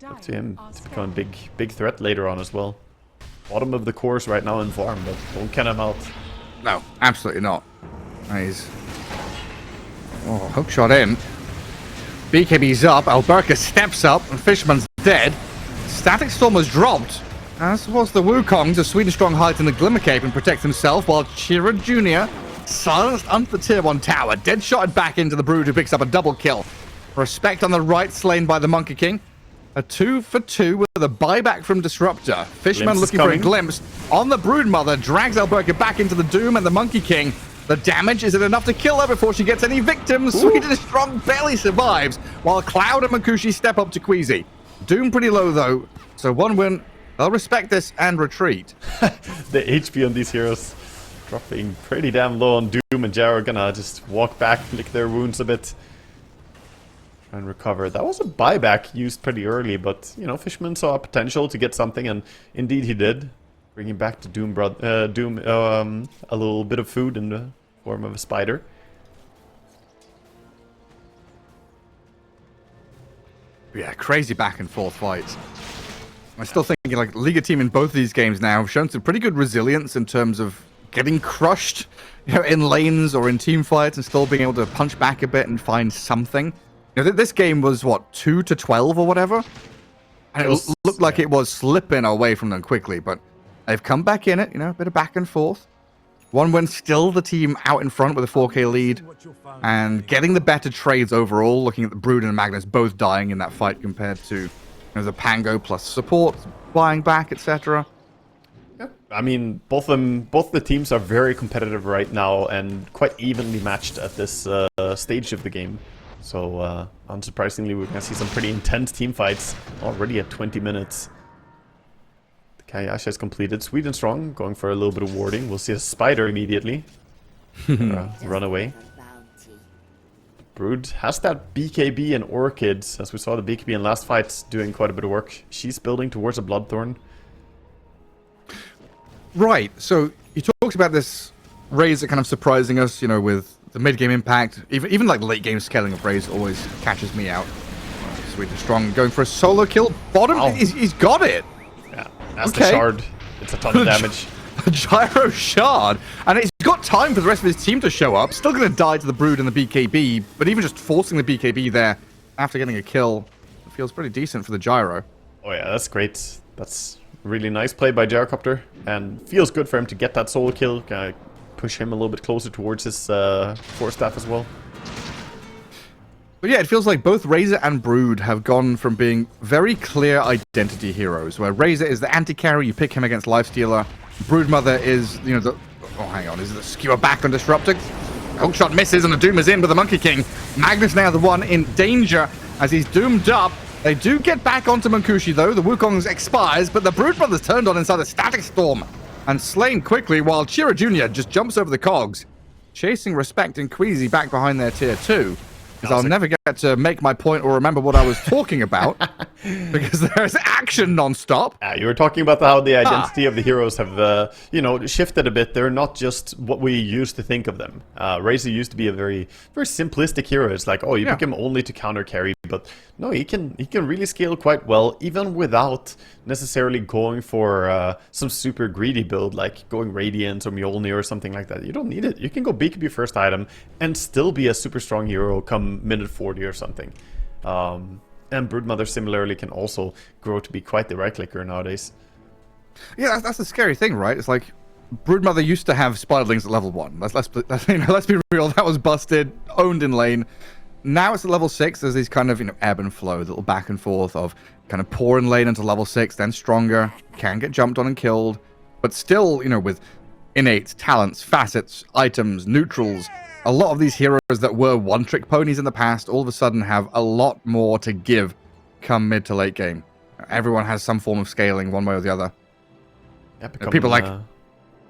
up to him to become a big threat later on as well. Bottom of the course right now in farm, but don't count him out. No, absolutely not. He's... Oh, hook shot in. BKB's up, L1ga steps up, and Fishman's dead. Static Storm was dropped, as was the Wukong to Sweden Strong Height in the Glimmer Cape and protect himself, while Chira Jr. silenced under the tier 1 tower. Dead-shotted back into the Brood, who picks up a double kill. Respect on the right, slain by the Monkey King. A 2 for 2 with a buyback from Disruptor. Fishman looking for a glimpse on the Broodmother, drags L1ga back into the Doom and the Monkey King. The damage, is it enough to kill her before she gets any victims? Sweden Strong barely survives, while Cloud and Makushi step up to Queasy. Doom pretty low though, so one win. They'll respect this and retreat. The HP on these heroes dropping pretty damn low on Doom, and Jaro are gonna just walk back, lick their wounds a bit. Try and recover. That was a buyback used pretty early, but, you know, Fishman saw potential to get something, and indeed he did. Bringing back to Doom, a little bit of food in the form of a spider. Yeah, crazy back and forth fights. I'm still thinking, like, Liga team in both of these games now have shown some pretty good resilience in terms of getting crushed, you know, in lanes or in team fights, and still being able to punch back a bit and find something. You know, this game was, what, 2-12 or whatever? And it looked like it was slipping away from them quickly, but they've come back in it, you know, a bit of back and forth. One win, still the team out in front with a 4K lead, and getting the better trades overall, looking at the Brood and Magnus both dying in that fight compared to, you know, the Pango plus support, buying back, etc. Yeah. I mean, both the teams are very competitive right now and quite evenly matched at this stage of the game. So, unsurprisingly, we're going to see some pretty intense team fights already at 20 minutes. The Kayasha is completed. Sweden Strong going for a little bit of warding. We'll see a spider immediately. Run away. Brood has that BKB and Orchids, as we saw the BKB in last fight doing quite a bit of work. She's building towards a Bloodthorn. Right, so he talks about this Razor kind of surprising us, you know, with the mid-game impact. Even like late-game scaling of Razor always catches me out. Sweden Strong going for a solo kill. Bottom, he's got it. Yeah, that's the shard. It's a ton of damage. A Gyro shard, and he's got time for the rest of his team to show up. Still going to die to the Brood and the BKB, but even just forcing the BKB there after getting a kill, it feels pretty decent for the Gyro. Oh yeah, that's great. That's really nice play by Gyrocopter, and feels good for him to get that solo kill. Push him a little bit closer towards his Force Staff as well. But yeah, it feels like both Razor and Brood have gone from being very clear identity heroes, where Razor is the anti-carry, you pick him against Lifestealer. Broodmother is, you know, the... Oh, hang on, is it the skewer back on Disruptor? Hook shot misses and the Doom is in with the Monkey King. Magnus now the one in danger as he's doomed up. They do get back onto Mankushi though. The Wukong's expires, but the Broodmother's turned on inside the Static Storm. and slain quickly while Chira Jr. just jumps over the cogs, chasing Respect and Queasy back behind their tier 2. Because I'll never get to make my point or remember what I was talking about because there's action non-stop. You were talking about how the identity of the heroes have, shifted a bit. They're not just what we used to think of them. Razor used to be a very, very simplistic hero. It's like, oh, you pick him only to counter carry, but no, he can really scale quite well, even without necessarily going for some super greedy build like going Radiant or Mjolnir or something like that. You don't need it. You can go BKB first item and still be a super strong hero come minute 40 or something. And Broodmother similarly can also grow to be quite the right clicker nowadays. Yeah, that's the scary thing, right? It's like Broodmother used to have Spiderlings at level 1. Let's be real. That was busted, owned in lane. Now it's at level 6. There's these kind of ebb and flow, little back and forth of kind of poor in lane into level 6, then stronger, can get jumped on and killed, but still, with innate talents, facets, items, neutrals. A lot of these heroes that were one-trick ponies in the past all of a sudden have a lot more to give come mid to late game. Everyone has some form of scaling one way or the other. Yeah, People like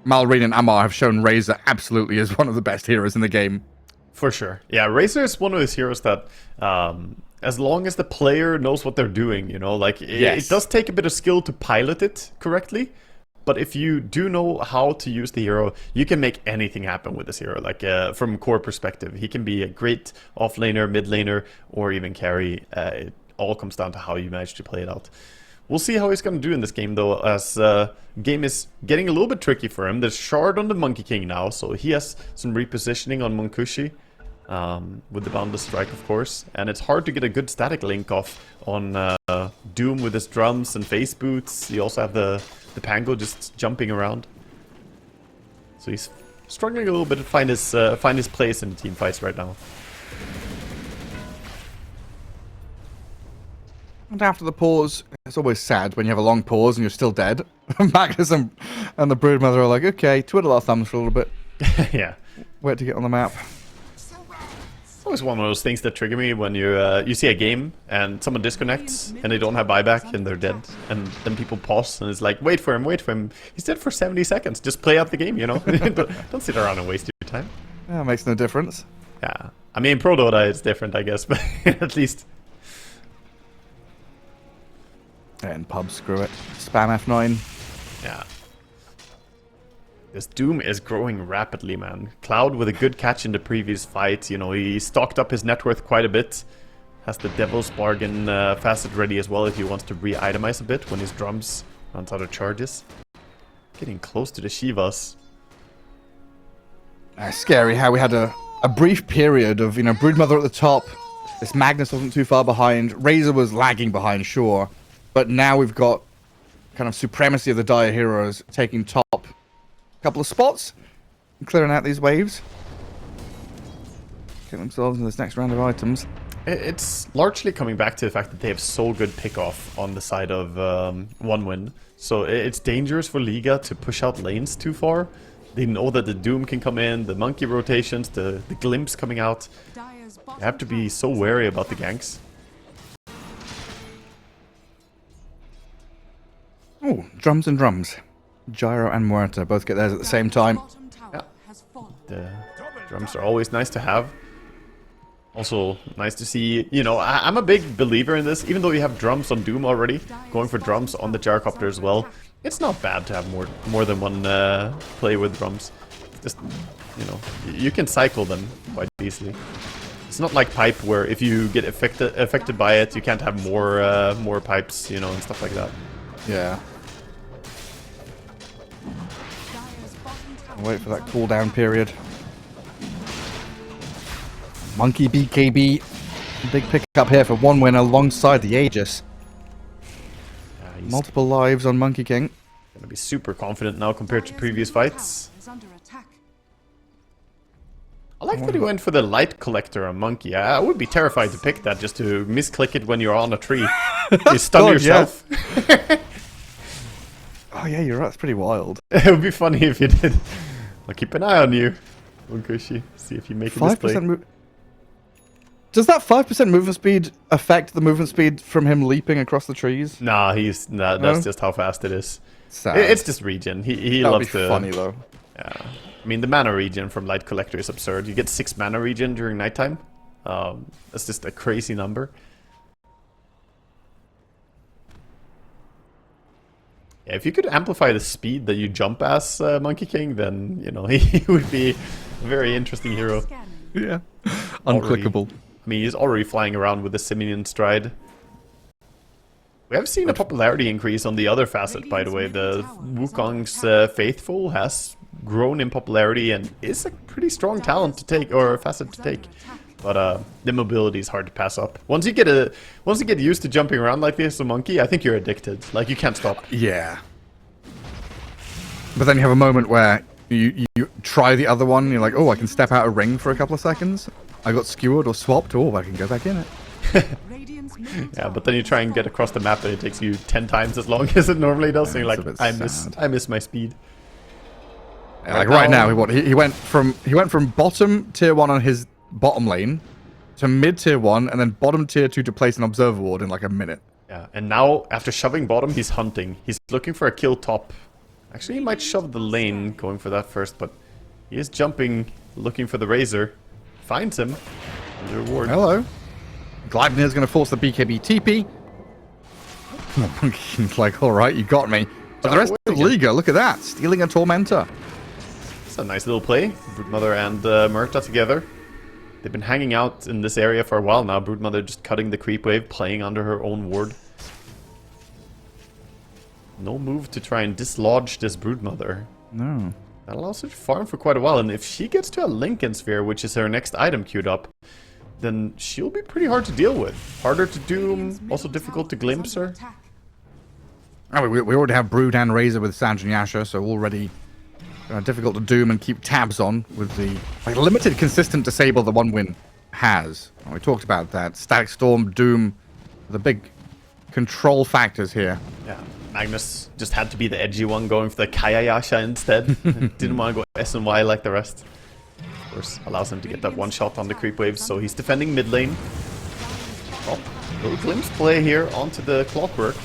Malrine and Amar have shown Razor absolutely is one of the best heroes in the game. For sure. Yeah, Razor is one of those heroes that, as long as the player knows what they're doing, it does take a bit of skill to pilot it correctly. But if you do know how to use the hero, you can make anything happen with this hero. Like, from core perspective, he can be a great offlaner, mid laner, or even carry. It all comes down to how you manage to play it out. We'll see how he's going to do in this game, though, as game is getting a little bit tricky for him. There's Shard on the Monkey King now, so he has some repositioning on Monkushi. With the Boundless Strike, of course. And it's hard to get a good static link off on Doom with his drums and face boots. You also have the Pango just jumping around. So he's struggling a little bit to find his place in the team fights right now. And after the pause, it's always sad when you have a long pause and you're still dead. Magnus and the Broodmother are like, okay, twiddle our thumbs for a little bit. Yeah. Wait to get on the map. It's always one of those things that trigger me when you see a game and someone disconnects and they don't have buyback and they're dead, and then people pause and it's like, wait for him. He's dead for 70 seconds. Just play out the game, don't sit around and waste your time. Yeah, it makes no difference. Yeah, I mean, Pro Dota is different, I guess, but at least. And pub, screw it. Spam F9. Yeah. This Doom is growing rapidly, man. Cloud with a good catch in the previous fight. He stocked up his net worth quite a bit. Has the Devil's Bargain facet ready as well if he wants to re-itemize a bit when his drums runs out of charges. Getting close to the Shivas. Scary how we had a brief period of, Broodmother at the top. This Magnus wasn't too far behind. Razor was lagging behind, sure. But now we've got kind of supremacy of the Dire heroes taking top. Couple of spots, clearing out these waves, get themselves in this next round of items. It's largely coming back to the fact that they have so good pick-off on the side of one win. So it's dangerous for Liga to push out lanes too far. They know that the Doom can come in, the monkey rotations, the glimpse coming out. You have to be so wary about the ganks. Oh, drums and drums. Gyro and Muerta both get theirs at the same time. Yeah. The drums are always nice to have. Also, nice to see, I'm a big believer in this. Even though you have drums on Doom already, going for drums on the Gyrocopter as well. It's not bad to have more than one play with drums. Just, you can cycle them quite easily. It's not like Pipe where if you get affected by it, you can't have more pipes, and stuff like that. Yeah. Wait for that cooldown period. Monkey BKB. Big pickup here for one win alongside the Aegis. Multiple lives on Monkey King. Gonna be super confident now compared to previous fights. I like that he went for the light collector on Monkey. I would be terrified to pick that just to misclick it when you're on a tree. You stun yourself. Yeah. Oh yeah, you're right. That's pretty wild. It would be funny if you did. I'll keep an eye on you, Unkushi. See if you make a misplay. Does that 5% movement speed affect the movement speed from him leaping across the trees? Nah, that's just how fast it is. Sad. It's just regen. He That would loves be to... funny, though. Yeah. I mean, the mana regen from Light Collector is absurd. You get 6 mana regen during nighttime. That's just a crazy number. Yeah, if you could amplify the speed that you jump as Monkey King, then, you know, he would be a very interesting hero. Scanning. Yeah. Unclickable. I mean, he's already flying around with the Simian stride. We have seen a popularity increase on the other facet, by the way. The Wukong's Faithful has grown in popularity and is a pretty strong talent to take, or facet to take. But the mobility is hard to pass up. Once you get used to jumping around like this, a monkey, I think you're addicted. Like, you can't stop. Yeah. But then you have a moment where you try the other one, and you're like, oh, I can step out a ring for a couple of seconds. I got skewered or swapped, oh, I can go back in it. Radiant's middle Yeah, tower but then you try and get across the map and it takes you 10 times as long as it normally does. So you're It's a like, bit I miss my speed. Yeah, like right now, he went from bottom tier 1 on his bottom lane to mid tier 1 and then bottom tier 2 to place an observer ward in like a minute. Yeah, and now after shoving bottom, he's hunting. He's looking for a kill top. Actually, he might shove the lane, going for that first, but he is jumping, looking for the Razor. Finds him. And the reward. Hello. Gleipnir's going to force the BKB TP. Monkey's like, alright, you got me. But the rest of Liga, look at that. Stealing a Tormentor. It's a nice little play. Broodmother and Murta together. They've been hanging out in this area for a while now. Broodmother just cutting the creep wave, playing under her own ward. No move to try and dislodge this Broodmother. No. That allows her to farm for quite a while, and if she gets to a Lincoln Sphere, which is her next item queued up, then she'll be pretty hard to deal with. Harder to doom, also difficult to glimpse her. Oh, we already have Brood and Razor with Sanj and Yasha, so already difficult to doom and keep tabs on with the limited consistent disable the one win has. We talked about that. Static Storm, Doom, the big control factors here. Yeah, Magnus just had to be the edgy one, going for the Kaya Yasha instead. Didn't want to go S and Y like the rest. Of course, allows him to get that one shot on the creep waves, so he's defending mid lane. Oh, little glimpse play here onto the Clockwork.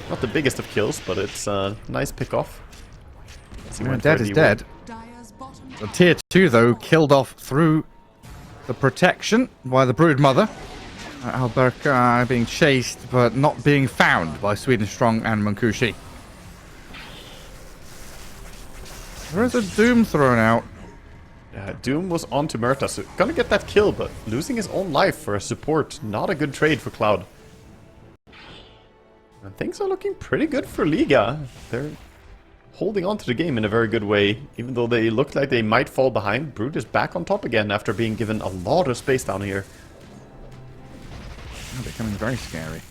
Not the biggest of kills, but it's a nice pick off. Dead is dead. The tier 2 though killed off through the protection by the Broodmother. Alberka being chased but not being found by Sweden Strong and Munkushi. There is a Doom thrown out. Doom was on to Murta, so gonna get that kill, but losing his own life for a support. Not a good trade for Cloud. And things are looking pretty good for Liga. They're holding on to the game in a very good way. Even though they look like they might fall behind, Brood is back on top again after being given a lot of space down here. Becoming very scary.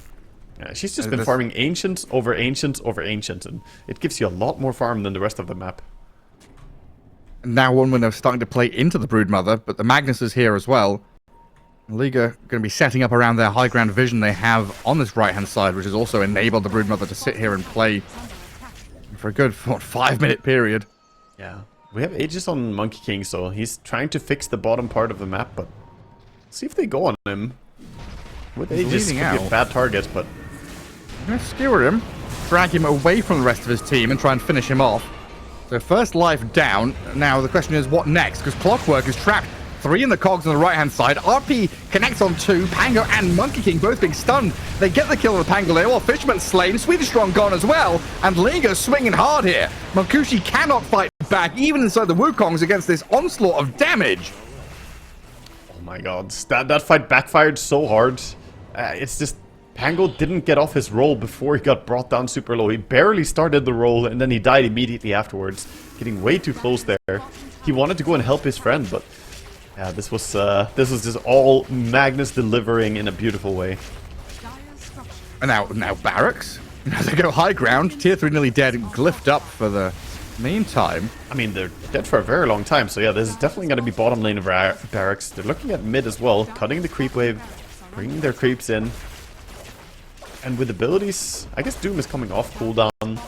Yeah, she's just been farming Ancients over Ancients over Ancients, and it gives you a lot more farm than the rest of the map. Now one winner starting to play into the Broodmother, but the Magnus is here as well. Liga going to be setting up around their high ground vision they have on this right-hand side, which has also enabled the Broodmother to sit here and play for a good 5-minute period. Yeah, we have Aegis on Monkey King, so he's trying to fix the bottom part of the map, but see if they go on him. With Aegis, could be a bad target, but I'm going to skewer him, drag him away from the rest of his team, and try and finish him off. So first life down. Now the question is, what next? Because Clockwork is trapped. 3 in the cogs on the right-hand side. RP connects on 2. Pango and Monkey King both being stunned. They get the kill on the Pangolier while Fisherman's slain. Swedish Strong gone as well. And Liga swinging hard here. Munkushi cannot fight back, even inside the Wukongs, against this onslaught of damage. oh my god, that fight backfired so hard. It's just, Pango didn't get off his roll before he got brought down super low. He barely started the roll and then he died immediately afterwards, getting way too close there. He wanted to go and help his friend, but yeah, this was just all Magnus delivering in a beautiful way. And now Barracks. As they go high ground, tier 3 nearly dead, glyphed up for the meantime. I mean, they're dead for a very long time, so yeah, this is definitely going to be bottom lane of Barracks. They're looking at mid as well, cutting the creep wave, bringing their creeps in. And with abilities, I guess Doom is coming off cooldown.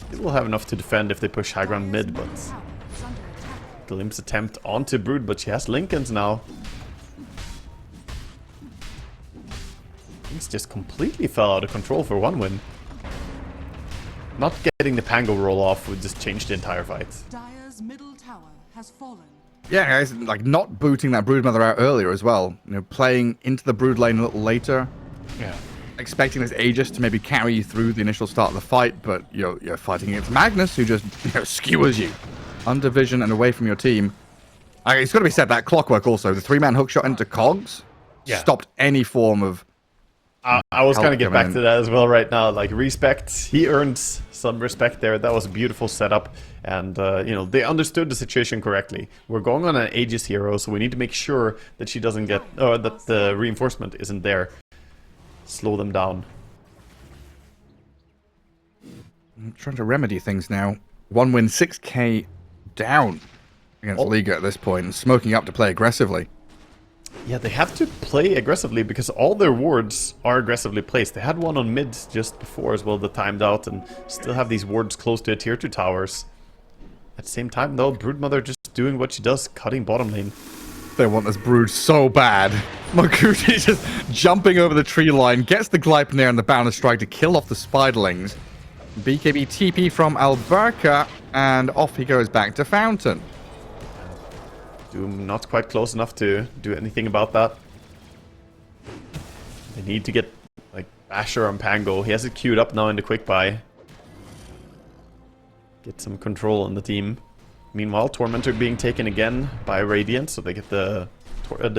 They will have enough to defend if they push high ground mid, but Glimpse attempt onto Brood, but she has Lincolns now. Things just completely fell out of control for one win. not getting the Pango roll off would just change the entire fight. Dire's middle tower has fallen. Yeah, guys, like not booting that Broodmother out earlier as well. You know, playing into the Brood lane a little later. Yeah. Expecting this Aegis to maybe carry you through the initial start of the fight, but you're fighting against Magnus, who just skewers you under vision and away from your team. It's got to be said, that Clockwork also, the 3-man hookshot into Cogs, stopped any form of... I was going to get back to that as well right now. Like, respect. He earned some respect there. That was a beautiful setup. And, you know, they understood the situation correctly. We're going on an Aegis hero, so we need to make sure that she doesn't get... or that the reinforcement isn't there. Slow them down. I'm trying to remedy things now. 1 win, 6k down against Liga at this point, and smoking up to play aggressively. Yeah, they have to play aggressively because all their wards are aggressively placed. They had one on mid just before as well that timed out, and still have these wards close to a tier 2 towers. At the same time, though, Broodmother just doing what she does, cutting bottom lane. They want this Brood so bad. Mokuti just jumping over the tree line, gets the Gleipnir and the Boundless Strike to kill off the Spiderlings. BKB TP from L1ga, and off he goes back to Fountain. Doom not quite close enough to do anything about that. They need to get, like, Basher on Pango. He has it queued up now in the quick buy. Get some control on the team. Meanwhile, Tormentor being taken again by Radiant, so they get the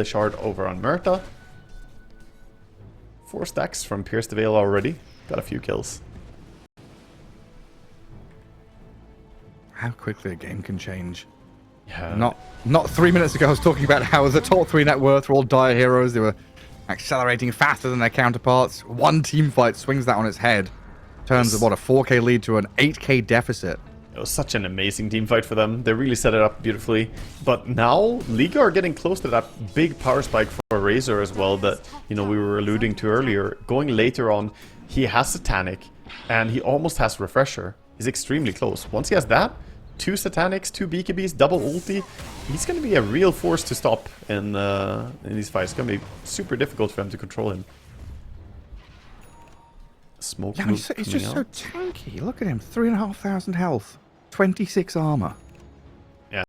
shard over on Murta. 4 stacks from Pierce the Veil already. Got a few kills. How quickly a game can change. Yeah. Not 3 minutes ago I was talking about how the top 3 net worth were all dire heroes. They were accelerating faster than their counterparts. One team fight swings that on its head. Turns a 4k lead to an 8k deficit. It was such an amazing team fight for them. They really set it up beautifully. But now, Liga are getting close to that big power spike for Razor as well that, you know, we were alluding to earlier. Going later on, he has Satanic, and he almost has Refresher. He's extremely close. Once he has that, 2 Satanics, 2 BKBs, double ulti, he's going to be a real force to stop in these fights. It's going to be super difficult for him to control him. Smoke he's just so tanky. Look at him, 3,500 health. 26 armor. Yeah,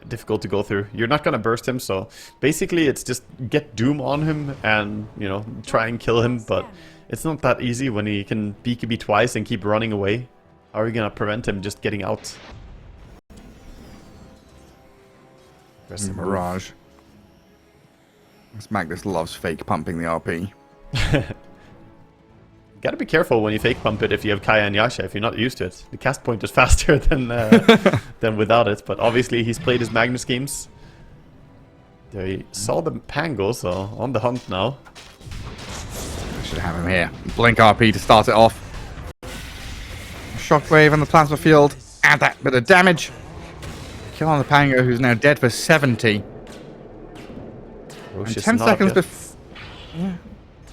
difficult to go through. You're not gonna burst him, so basically it's just get Doom on him and, you know, try and kill him, but it's not that easy when he can BKB twice and keep running away. How are you gonna prevent him just getting out? Mirage. This Magnus loves fake pumping the RP. Gotta be careful when you fake pump it if you have Kaya and Yasha, if you're not used to it. The cast point is faster than than without it, but obviously he's played his Magnus games. They saw the Pango, so on the hunt now. I should have him here. Blink RP to start it off. Shockwave on the plasma field. Add that bit of damage. Kill on the Pango, who's now dead for 70. And 10 seconds before... Yeah.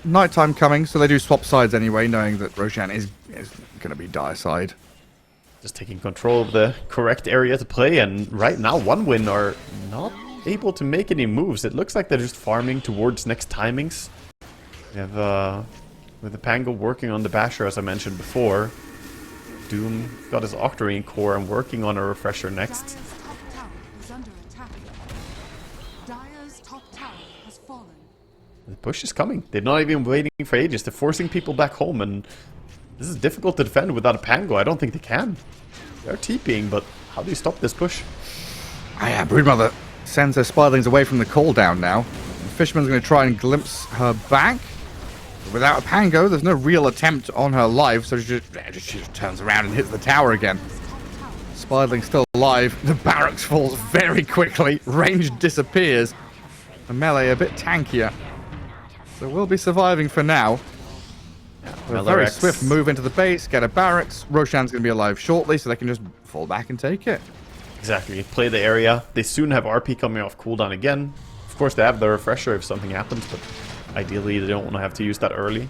Nighttime coming, so they do swap sides anyway, knowing that Roshan is going to be dire side. Just taking control of the correct area to play, and right now 1 win are not able to make any moves. It looks like they're just farming towards next timings. We have, with the Pango working on the Basher, as I mentioned before. Doom got his Octarine core and working on a Refresher next. Dire's top tower is under attack. Dire's top tower has fallen. The push is coming. They're not even waiting for ages. They're forcing people back home, and this is difficult to defend without a Pango. I don't think they can. They're TPing, but how do you stop this push? Yeah, Broodmother sends her Spiderlings away from the cooldown now. The Fisherman's going to try and glimpse her back. But without a Pango, there's no real attempt on her life, so she just turns around and hits the tower again. Spiderling still alive. The barracks falls very quickly. Range disappears. The melee a bit tankier. So we'll be surviving for now. A very swift move into the base, get a barracks. Roshan's going to be alive shortly, so they can just fall back and take it. Exactly. Play the area. They soon have RP coming off cooldown again. Of course, they have the Refresher if something happens, but ideally they don't want to have to use that early.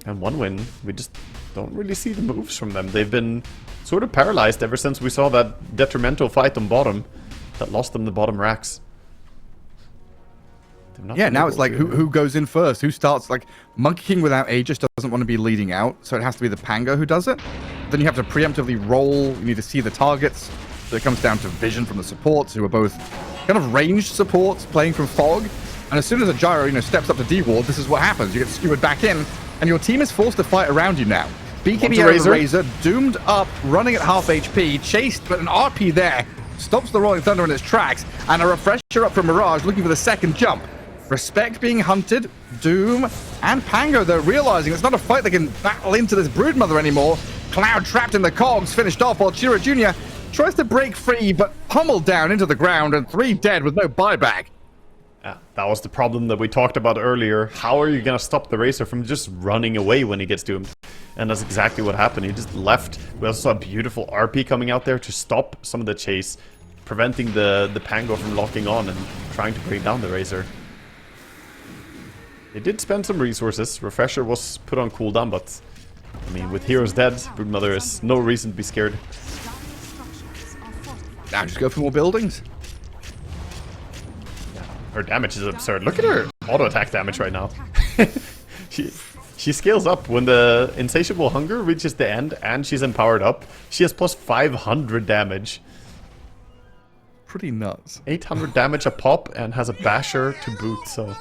And 1 win, we just don't really see the moves from them. They've been sort of paralyzed ever since we saw that detrimental fight on bottom that lost them the bottom racks. Yeah, now it's like who goes in first, who starts. Like Monkey King without Aegis doesn't want to be leading out, so it has to be the Pango who does it. Then you have to preemptively roll. You need to see the targets. So it comes down to vision from the supports, who are both kind of ranged supports playing from fog. And as soon as a gyro, steps up to D-ward, this is what happens. You get skewered back in, and your team is forced to fight around you now. BKB out of the Razor, doomed up, running at half HP, chased, but an RP there stops the Rolling Thunder in its tracks, and a refresher up from Mirage looking for the second jump. Respect being hunted, Doom, and Pango, though, realizing it's not a fight they can battle into this Broodmother anymore. Cloud trapped in the cogs, finished off, while Chira Jr. tries to break free, but pummeled down into the ground, and 3 dead with no buyback. Yeah, that was the problem that we talked about earlier. How are you going to stop the Racer from just running away when he gets doomed? And that's exactly what happened. He just left. We also saw a beautiful RP coming out there to stop some of the chase, preventing the Pango from locking on and trying to bring down the Razor. They did spend some resources. Refresher was put on cooldown, but I mean, with heroes dead, Broodmother is no reason to be scared. Now just go for more buildings. Her damage is absurd. Look at her auto attack damage right now. She scales up when the Insatiable Hunger reaches the end and she's empowered up. She has plus 500 damage. Pretty nuts. 800 damage a pop and has a basher to boot, so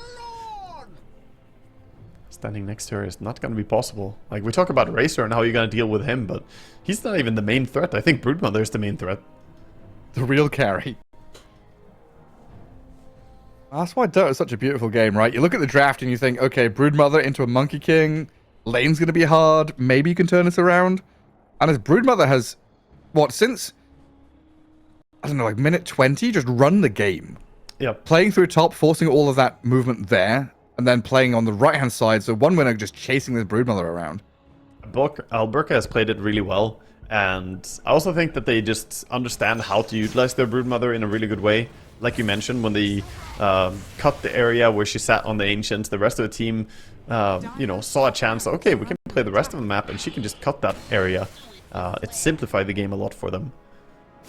standing next to her is not going to be possible. Like, we talk about Racer and how you're going to deal with him, but he's not even the main threat. I think Broodmother is the main threat. The real carry. That's why Dota is such a beautiful game, right? You look at the draft and you think, okay, Broodmother into a Monkey King. Lane's going to be hard. Maybe you can turn this around. And as Broodmother has, what, since, I don't know, like minute 20, just run the game. Yeah. Playing through top, forcing all of that movement there, and then playing on the right-hand side, so one winner just chasing this Broodmother around. L1ga has played it really well, and I also think that they just understand how to utilize their Broodmother in a really good way. Like you mentioned, when they cut the area where she sat on the Ancients, the rest of the team, saw a chance. Okay, we can play the rest of the map, and she can just cut that area. It simplified the game a lot for them.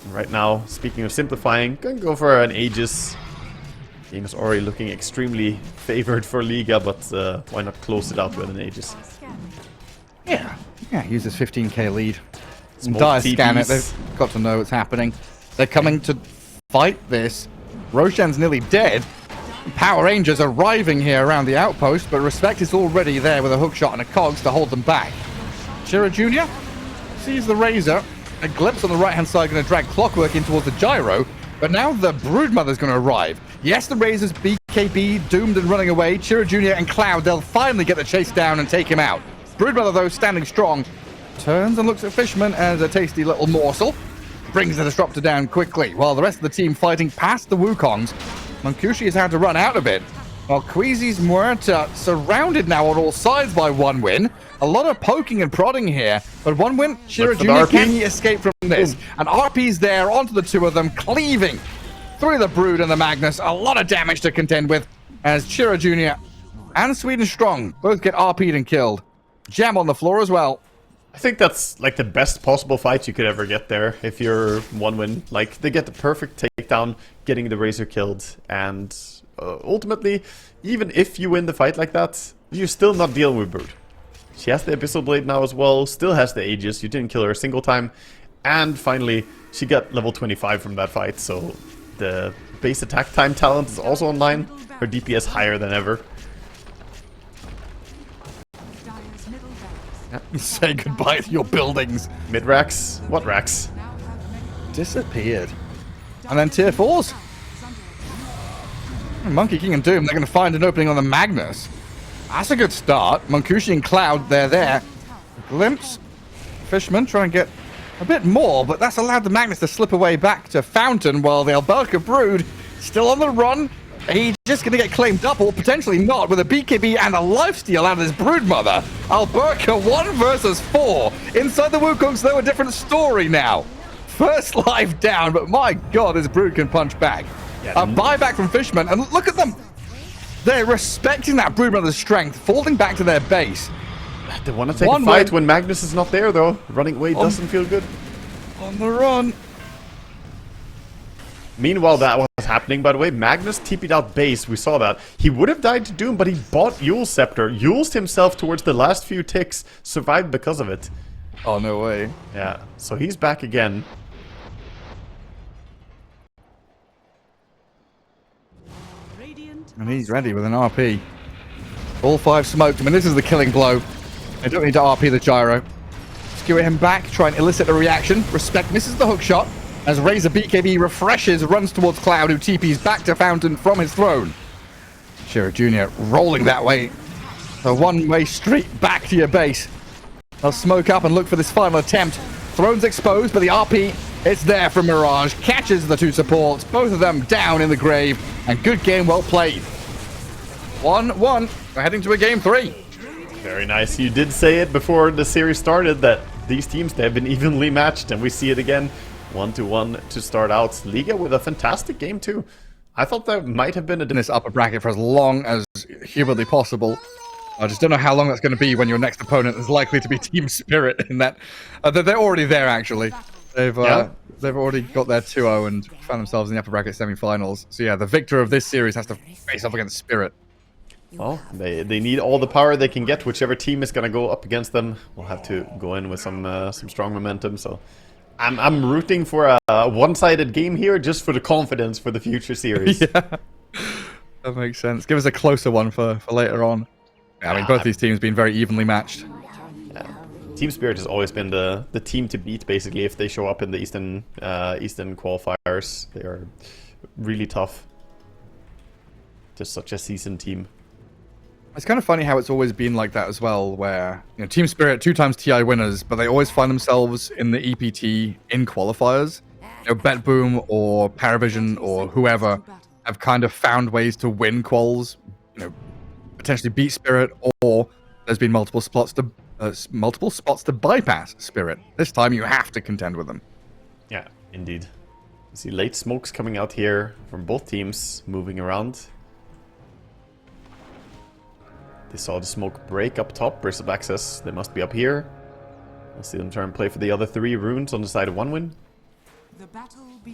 And right now, speaking of simplifying, gonna go for an Aegis. Game is already looking extremely favored for Liga, but why not close it out with an Aegis? Yeah, use this 15k lead. Smoke Dire scan it, TPs. they've got to know what's happening. They're coming to fight this. Roshan's nearly dead. Power Rangers arriving here around the outpost, but Respect is already there with a hookshot and a cogs to hold them back. Chira Jr. sees the Razor. A glimpse on the right-hand side going to drag Clockwork in towards the gyro, but now the Broodmother's going to arrive. Yes, the Razor's BKB doomed and running away. Chira Jr. and Cloud, they'll finally get the chase down and take him out. Broodmother, though, standing strong, turns and looks at Fishman as a tasty little morsel. Brings the Disruptor down quickly, while the rest of the team fighting past the Wukongs. Mancusi has had to run out a bit, while Queasy's Muerta surrounded now on all sides by One Win. A lot of poking and prodding here, but One Win, Chira Jr. can he escape from this? And RP's there onto the two of them, cleaving through the Brood and the Magnus. A lot of damage to contend with, as Chira Jr. and Sweden Strong both get RP'd and killed. Jam on the floor as well. I think that's like the best possible fight you could ever get there if you're One Win. Like, they get the perfect takedown, getting the Razor killed, and ultimately, even if you win the fight like that, you're still not dealing with Brood. She has the Abyssal Blade now as well, still has the Aegis, you didn't kill her a single time, and finally, she got level 25 from that fight, so the base attack time talent is also online, her DPS higher than ever. Say goodbye to your buildings. Mid racks? What racks? Disappeared. And then tier 4s. Monkey King and Doom, they're going to find an opening on the Magnus. That's a good start. Mancusi and Cloud, they're there. Glimpse. Fishman trying to get a bit more, but that's allowed the Magnus to slip away back to Fountain, while the L1ga Brood still on the run. He's just going to get claimed up, or potentially not, with a BKB and a lifesteal out of this Broodmother. L1ga 1 versus 4. Inside the Wukongs, though, a different story now. First life down, but my god, this Brood can punch back. Yeah, A buyback from Fishman, and look at them. They're respecting that Broodmother's strength, falling back to their base. They want to take a fight when Magnus is not there, though. Running away doesn't feel good. On the run. Meanwhile, that was happening, by the way. Magnus TP'd out base. We saw that. He would have died to Doom, but he bought Yule's Scepter. Yule's himself towards the last few ticks. Survived because of it. Oh, no way. Yeah, so he's back again. And he's ready with an RP. All 5 smoked. I mean, this is the killing blow. They don't need to RP the gyro. Skewer him back, try and elicit a reaction. Respect misses the hook shot. As Razor BKB refreshes, runs towards Cloud, who TPs back to Fountain from his throne. Shira Jr. rolling that way. A one-way street back to your base. They'll smoke up and look for this final attempt. Throne's exposed, but the RP, it's there from Mirage. Catches the 2 supports, both of them down in the grave. And good game, well played. 1-1. We're heading to a game 3. Very nice. You did say it before the series started that these teams, they have been evenly matched, and we see it again. 1-1 to start out. Liga with a fantastic game too. I thought there might have been In this upper bracket for as long as humanly possible. I just don't know how long that's going to be when your next opponent is likely to be Team Spirit in that. They're already there, actually. They've already got their 2-0 and found themselves in the upper bracket semi-finals. So yeah, the victor of this series has to face off against Spirit. Well, they need all the power they can get. Whichever team is going to go up against them will have to go in with some strong momentum. So I'm rooting for a one-sided game here just for the confidence for the future series. Yeah, that makes sense. Give us a closer one for later on. Yeah, I mean, both these teams being very evenly matched. Yeah. Team Spirit has always been the team to beat, basically, if they show up in the Eastern qualifiers. They are really tough. Just such a seasoned team. It's kind of funny how it's always been like that as well, where Team Spirit 2 times TI winners, but they always find themselves in the EPT in qualifiers. Bet Boom or Paravision or whoever have kind of found ways to win quals, potentially beat Spirit, or there's been multiple spots to bypass Spirit. This time you have to contend with them. Yeah, indeed. You see late smokes coming out here from both teams, moving around. They saw the smoke break up top. Bristle access. They must be up here. We'll see them try and play for the other 3 runes on the side of OneWin.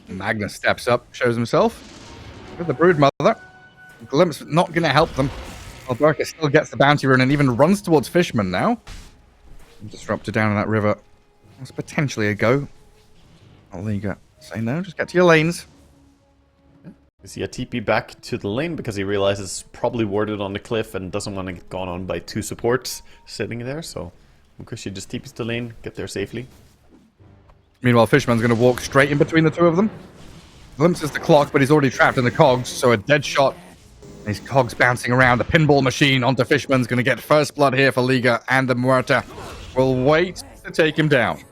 Magnus steps up, shows himself with the Broodmother. Glimpse not going to help them. Alberca still gets the bounty rune and even runs towards Fishman now. Disruptor down in that river. That's potentially a go. L1ga say no, just get to your lanes. You see a TP back to the lane because he realizes it's probably warded on the cliff and doesn't want to get gone on by 2 supports sitting there. So Mukushi just TPs to lane, get there safely. Meanwhile, Fishman's going to walk straight in between the 2 of them. Glimpses the clock, but he's already trapped in the cogs, so a dead shot. These cogs bouncing around. The pinball machine onto Fishman's going to get first blood here for Liga, and the Muerta will wait to take him down.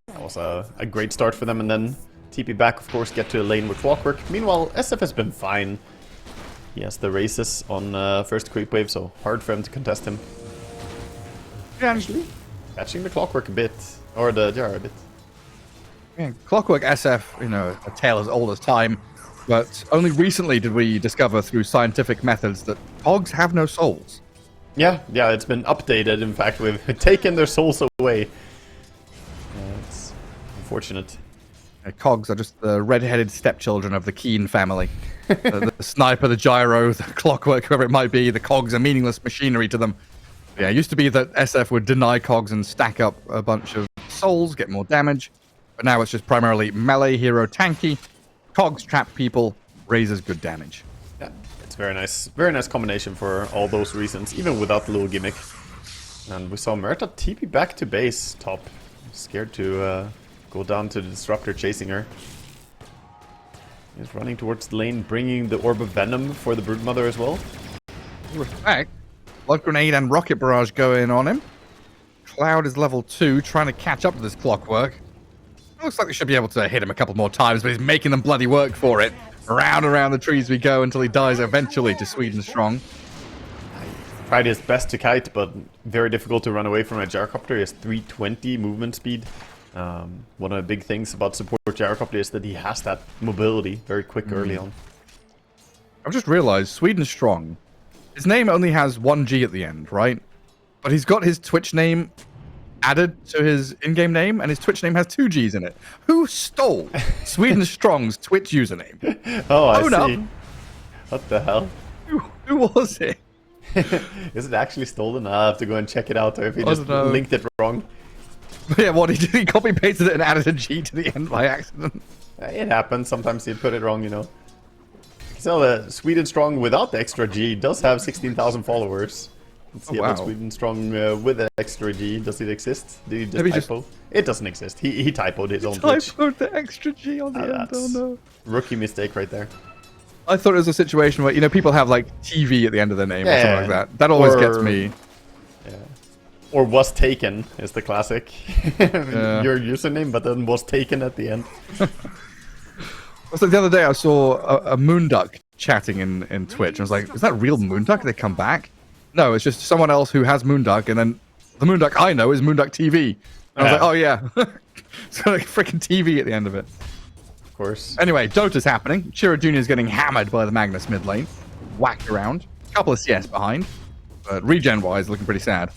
That was a great start for them, and then TP back, of course, get to a lane with Clockwork. Meanwhile, SF has been fine. He has the races on first creep wave, so hard for him to contest him. Yeah, Catching the Clockwork a bit, or the Jar a bit. yeah, Clockwork SF, a tale as old as time, but only recently did we discover through scientific methods that cogs have no souls. Yeah, it's been updated, in fact, we've taken their souls away. It's unfortunate. Cogs are just the red-headed stepchildren of the Keen family. the sniper, the gyro, the Clockwork, whoever it might be, the cogs are meaningless machinery to them. Yeah, it used to be that SF would deny cogs and stack up a bunch of souls, get more damage. But now it's just primarily melee, hero, tanky. Cogs trap people, raises good damage. Yeah, it's very nice combination for all those reasons, even without the little gimmick. And we saw Murta TP back to base top. Scared to go down to the Disruptor chasing her. He's running towards the lane, bringing the Orb of Venom for the Broodmother as well. Respect. Blood Grenade and Rocket Barrage going on him. Cloud is level 2, trying to catch up to this Clockwork. Looks like we should be able to hit him a couple more times, but he's making them bloody work for it. Round and around the trees we go until he dies eventually to Sweden Strong. Tried his best to kite, but very difficult to run away from a Gyrocopter. He has 320 movement speed. One of the big things about support Gyrocopter is that he has that mobility very quick early on. I've just realized Sweden Strong. His name only has 1G at the end, right? But he's got his Twitch name added to his in-game name, and his Twitch name has 2 G's in it. Who stole Sweden Strong's Twitch username? Oh, I Own up. see. What the hell? Who was it? Is it actually stolen? I'll have to go and check it out, or if he I just don't know. linked it wrong. Yeah, what he did, he copy-pasted it and added a G to the end by accident. It happens. Sometimes you put it wrong, you know. So, Sweden Strong without the extra G does have 16,000 followers. Let's see about wow. Sweden Strong with an extra G. Does it exist? Did he just Maybe typo? It doesn't exist. He typoed his own Twitch. Typoed the extra G on the end. Oh That's no. rookie mistake right there. I thought it was a situation where, you know, people have like TV at the end of their name or something Yeah. like that. That always gets Or- me. Yeah. Or was taken is the classic. Your username, but then was taken at the end. So the other day I saw a Moonduck chatting in Twitch. And I was like, is that real Moonduck? Did they come back? No, it's just someone else who has Moonduck, and then the Moonduck I know is Moonduck TV. And I was like, oh yeah. It's got like a freaking TV at the end of it. Of course. Anyway, Dota's happening. Chiro Jr. is getting hammered by the Magnus mid lane. Whacked around. Couple of CS behind. But regen-wise, looking pretty sad.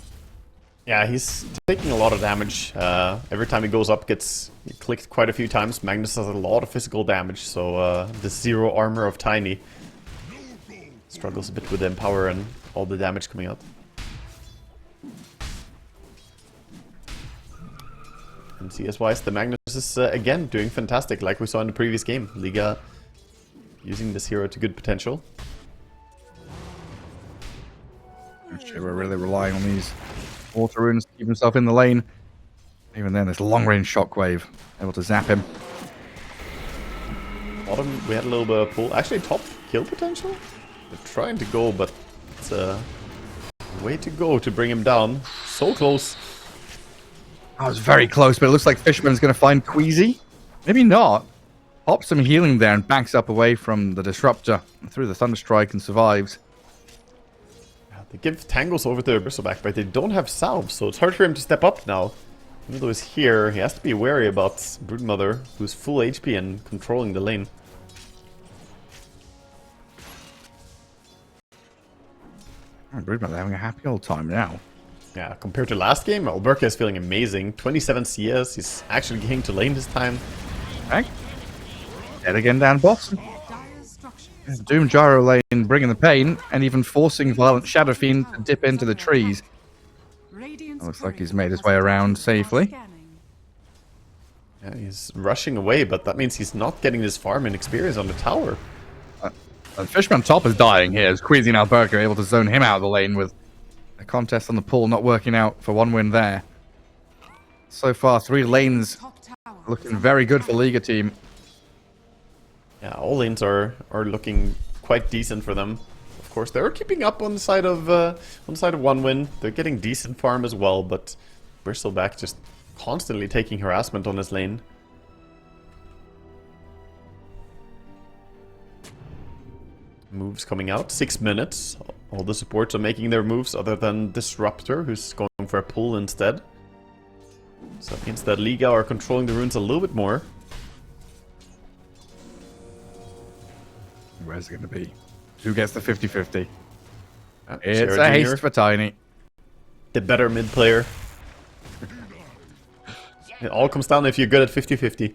Yeah, he's taking a lot of damage. Every time he goes up, gets clicked quite a few times. Magnus has a lot of physical damage, so the 0 armor of Tiny struggles a bit with the Empower and all the damage coming out. And CS-wise, the Magnus is again doing fantastic, like we saw in the previous game. Liga using this hero to good potential. Chiro really relying on these water runes to keep himself in the lane. Even then, this long-range shockwave able to zap him. Bottom, we had a little bit of pull. Actually, top kill potential? They're trying to go, but it's a way to go to bring him down. So close. I was very close, but it looks like Fishman's going to find Queasy. Maybe not. Pops some healing there and backs up away from the Disruptor. Through the Thunderstrike and survives. They give Tangles over to Bristleback, but they don't have salves, so it's hard for him to step up now. Even though he's here, he has to be wary about Broodmother, who's full HP and controlling the lane. Broodmother having a happy old time now. Yeah, compared to last game, L1ga is feeling amazing. 27 CS, he's actually getting to lane this time. Okay. Dead again down bottom. Dire's structures. Doom Gyro lane bringing the pain and even forcing Violent Shadow Fiend to dip into the trees. Radiant's Looks like he's courier made his has way begun around safely. scanning. Yeah, he's rushing away, but that means he's not getting this farm and experience on the tower. And Fishman top is dying here as Queasy and Alberca are able to zone him out of the lane with a contest on the pool not working out for one win there. So far, 3 lanes Top tower. looking very good for Liga team. Yeah, all lanes are looking quite decent for them. Of course, they're keeping up on the side of one win. They're getting decent farm as well, but Bristleback just constantly taking harassment on his lane. Moves coming out, 6 minutes. All the supports are making their moves other than Disruptor, who's going for a pull instead. So that means that Liga are controlling the runes a little bit more. Where's it going to be? Who gets the 50-50? Ah, It's Shara a Jr., haste for Tiny. the better mid player. It all comes down if you're good at 50-50.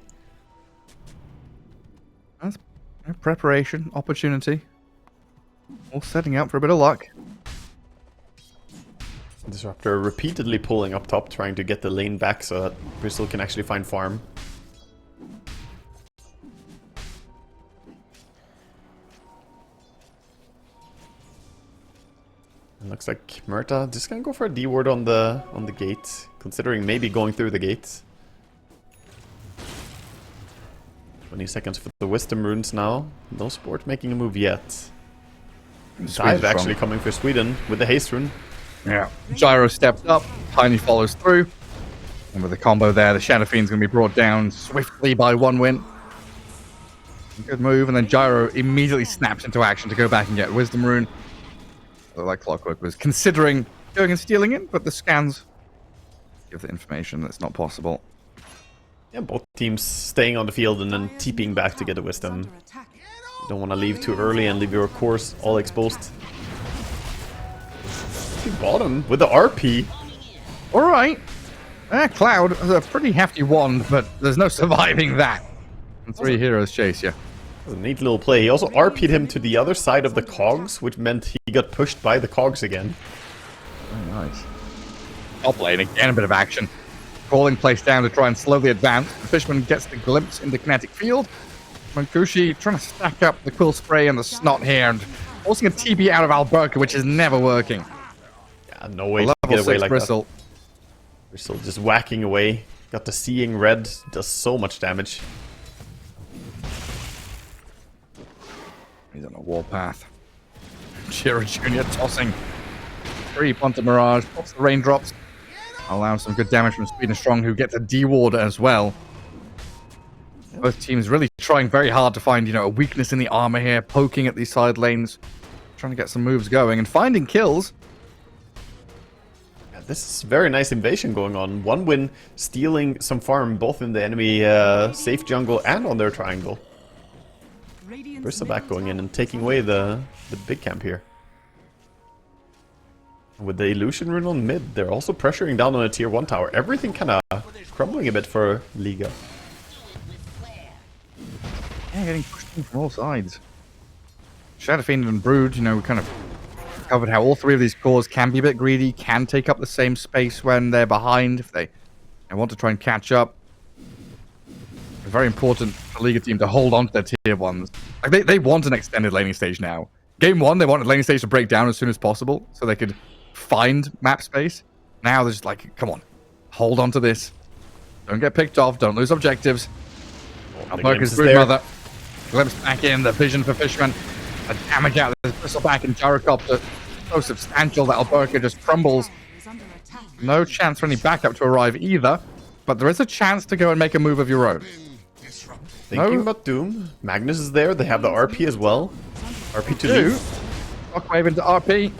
That's preparation, opportunity. All setting up for a bit of luck. Disruptor repeatedly pulling up top, trying to get the lane back so that Bristol can actually find farm. It looks like Murta just gonna go for a D ward on the gate, considering maybe going through the gate. 20 seconds for the wisdom runes now. No sport making a move yet. Dive actually coming for Sweden with the haste rune. Yeah. Gyro steps up, Tiny follows through. And with the combo there, the Shadow Fiend's going to be brought down swiftly by one win. Good move, and then Gyro immediately snaps into action to go back and get Wisdom Rune. Like Clockwork was considering going and stealing it, but the scans give the information that's not possible. Yeah, both teams staying on the field and then TPing back to get the wisdom. You don't want to leave too early and leave your cores all exposed. Bottom with the RP. Alright. Cloud has a pretty hefty wand, but there's no surviving that. And 3 heroes chase you. A neat little play. He also RP'd him to the other side of the cogs, which meant he got pushed by the cogs again. Very nice. Top lane, again a bit of action. Calling place down to try and slowly advance. The Fishman gets the glimpse into kinetic field. Mancusi trying to stack up the quill spray and the snot here and forcing a TB out of L1ga, which is never working. Yeah, no way to Level get away 6 like Bristle. that. Bristle just whacking away. Got the seeing red. Does so much damage. He's on a warpath. Chira Jr. tossing. Creep onto Mirage. Pops the raindrops. Allows some good damage from Speed and Strong, who gets a D-ward as well. Both teams really trying very hard to find, a weakness in the armor here, poking at these side lanes, trying to get some moves going and finding kills. Yeah, this is very nice invasion going on. One win, stealing some farm both in the enemy safe jungle and on their triangle. Bristleback going in and taking away the big camp here. With the illusion rune on mid, they're also pressuring down on a tier 1 tower. Everything kind of crumbling a bit for Liga. Yeah, getting pushed in from all sides. Shadow Fiend and Brood, we kind of covered how all 3 of these cores can be a bit greedy, can take up the same space when they're behind, if they want to try and catch up. It's very important for Liga team to hold on to their tier 1s. Like, they want an extended laning stage now. Game 1, they wanted laning stage to break down as soon as possible, so they could find map space. Now they're just like, come on, hold on to this. Don't get picked off, don't lose objectives. L1ga's Broodmother. Glimpse back in, the vision for Fishman. The damage out of this Bristleback and Gyrocopter. So substantial that L1ga just crumbles. No chance for any backup to arrive either, but there is a chance to go and make a move of your own. Thinking about Doom. Magnus is there, they have the RP as well. RP to leave. Shockwave into RP.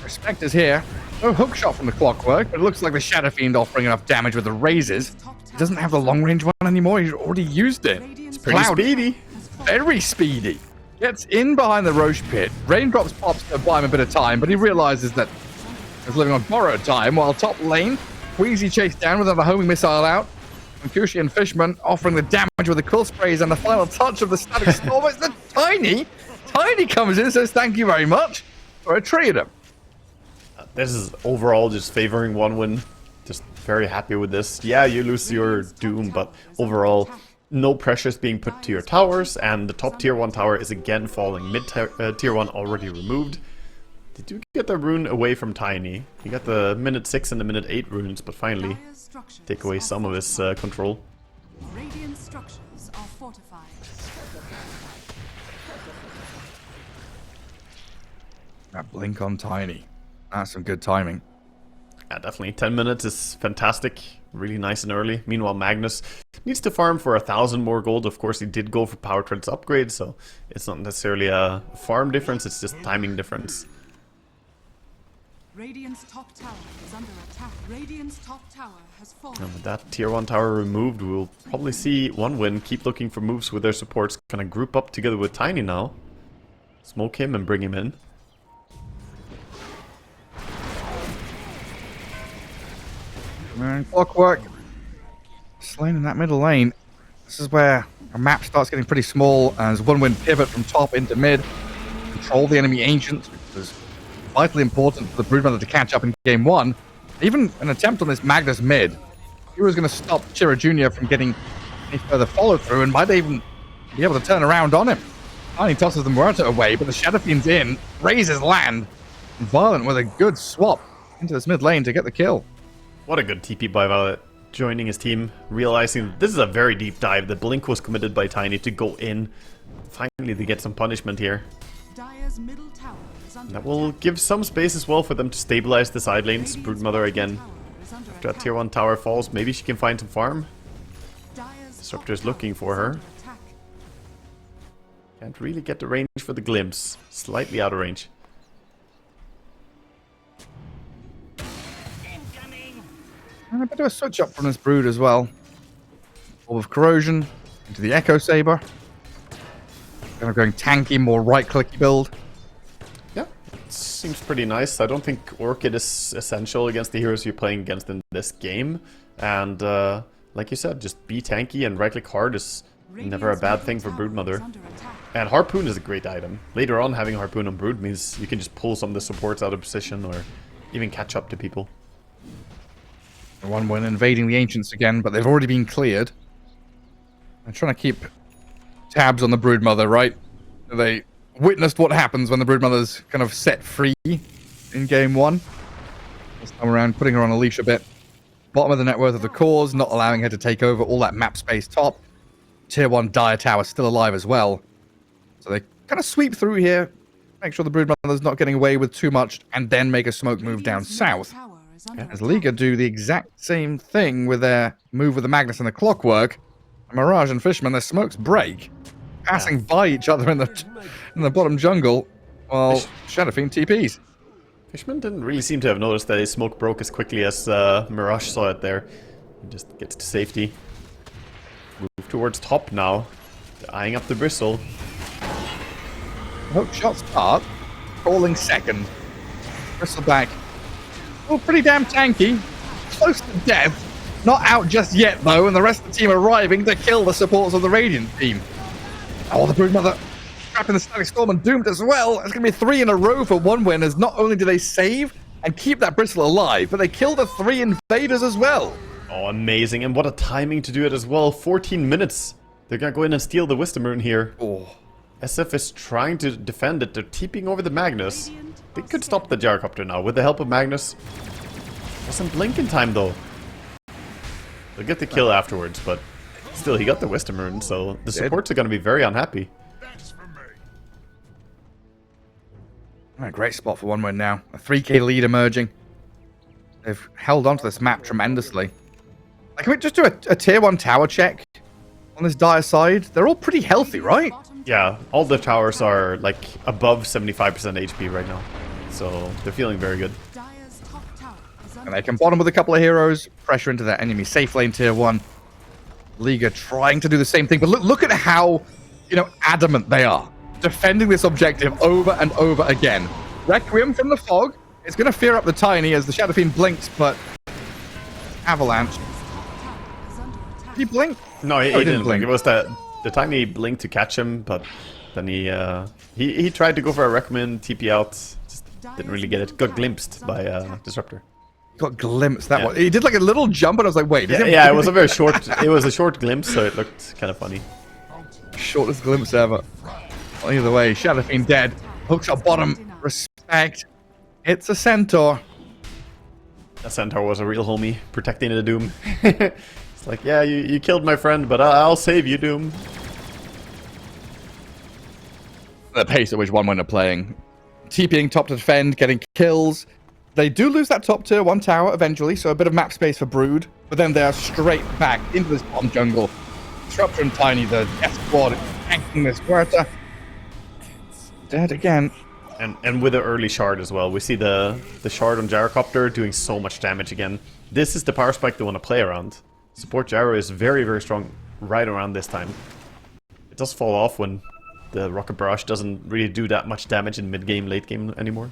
Respect is here. No hook shot from the Clockwork, but it looks like the Shadow Fiend offering enough damage with the raises. He doesn't have the long range one anymore, he's already used it. It's pretty speedy. Very speedy. Gets in behind the Roche pit. Raindrops pops to buy him a bit of time, but he realizes that he's living on borrowed time, while top lane, Queasy chased down with another homing missile out. Mancusi and Fishman offering the damage with the quill sprays and the final touch of the static storm. It's the Tiny. Tiny comes in and says thank you very much for a tree of them. This is overall just favoring one win. Just very happy with this. Yeah, you lose your Doom, but overall, no pressure is being put to your towers, and the top tier 1 tower is again falling. Mid tier 1 already removed. They do get the rune away from Tiny. He got the minute 6 and the minute 8 runes, but finally take away some of his control. Radiant structures are fortified. That blink on Tiny. That's some good timing. Yeah, definitely. 10 minutes is fantastic. Really nice and early. Meanwhile, Magnus needs to farm for 1,000 more gold. Of course, he did go for Power Treads upgrade, so it's not necessarily a farm difference, it's just timing difference. Radiant's top tower is under attack. Radiant's top tower has fallen. And with that tier 1 tower removed, we'll probably see one win. Keep looking for moves with their supports. Gonna group up together with Tiny now. Smoke him and bring him in. And Clockwork slain in that middle lane. This is where a map starts getting pretty small as one win pivot from top into mid. Control the enemy ancients, which was vitally important for the Broodmother to catch up in game 1. Even an attempt on this Magnus mid, he was going to stop Chira Jr. from getting any further follow through, and might even be able to turn around on him. Tiny tosses the Muerta away, but the Shadow Fiend's in, raises land, and Violent with a good swap into this mid lane to get the kill. What a good TP by Violet, joining his team, realizing that this is a very deep dive. The blink was committed by Tiny to go in. Finally, they get some punishment here. Dire's middle tower is under That will give some space as well for them to stabilize the side lanes. Broodmother again. After that tier 1 tower falls, maybe she can find some farm. Disruptor is looking for her. Can't really get the range for the glimpse. Slightly out of range. And a bit of a switch up from this Brood as well. Orb of Corrosion into the Echo Saber. Kind of going tanky, more right-clicky build. Yeah, it's seems pretty nice. I don't think Orchid is essential against the heroes you're playing against in this game. And like you said, just be tanky and right-click hard is never a bad thing for Broodmother. And Harpoon is a great item. Later on, having Harpoon on Brood means you can just pull some of the supports out of position or even catch up to people. One win invading the Ancients again, but they've already been cleared. I'm trying to keep tabs on the Broodmother, right? They witnessed what happens when the Broodmother's kind of set free in game 1. This time around, putting her on a leash a bit. Bottom of the net worth of the cause, not allowing her to take over all that map space top. Tier 1 Dire Tower still alive as well. So they kind of sweep through here, make sure the Broodmother's not getting away with too much, and then make a smoke move down south. As Liga do the exact same thing with their move with the Magnus and the Clockwork. And Mirage and Fishman, their smokes break, passing by each other in the bottom jungle, while Shadow Fiend TPs. Fishman didn't really seem to have noticed that his smoke broke as quickly as Mirage saw it there. He just gets to safety. Move towards top now, eyeing up the bristle. Hook shot start, falling second. Bristle back. Oh, pretty damn tanky. Close to death. Not out just yet, though, and the rest of the team arriving to kill the supports of the Radiant team. Oh, the Broodmother trapped in the Static Storm and doomed as well. It's going to be 3 in a row for one win, as not only do they save and keep that Bristle alive, but they kill the 3 invaders as well. Oh, amazing. And what a timing to do it as well. 14 minutes. They're going to go in and steal the Wisdom Rune here. Oh. SF is trying to defend it. They're TPing over the Magnus. They could stop the Gyrocopter now with the help of Magnus. Wasn't blink in time though. They'll get the kill afterwards, but still he got the Wisdom Rune, so the supports are going to be very unhappy. Alright, great spot for one win now. A 3k lead emerging. They've held onto this map tremendously. Can we just do a tier 1 tower check on this Dire side? They're all pretty healthy, right? Yeah, all the towers are like above 75% HP right now. So they're feeling very good. And they can bottom with a couple of heroes, pressure into that enemy safe lane tier 1. Liga trying to do the same thing, but look at how, adamant they are. Defending this objective over and over again. Requiem from the fog. It's going to fear up the Tiny as the Shadow Fiend blinks, but Avalanche. Did he blink? No, he didn't blink. It was the Tiny blink to catch him, but then he tried to go for a Requiem TP out. Just didn't really get it. Got glimpsed by Disruptor. Got glimpsed. That one. He did like a little jump, and I was like, wait. Yeah, it was a very short. It was a short glimpse, so it looked kind of funny. Shortest glimpse ever. Well, either way, Shadow Fiend dead. Hooks up bottom. Respect. It's a Centaur. That Centaur was a real homie, protecting the Doom. It's like, yeah, you killed my friend, but I'll save you, Doom. The pace at which one win are playing. TPing top to defend, getting kills. They do lose that top tier 1 tower eventually, so a bit of map space for Brood. But then they're straight back into this bottom jungle. Disruptor and Tiny, the Death Squad, tanking this Huerta. Dead again. And with the early shard as well. We see the shard on Gyrocopter doing so much damage again. This is the power spike they want to play around. Support Gyro is very, very strong right around this time. It does fall off when the Rocket Barrage doesn't really do that much damage in mid-game, late-game anymore.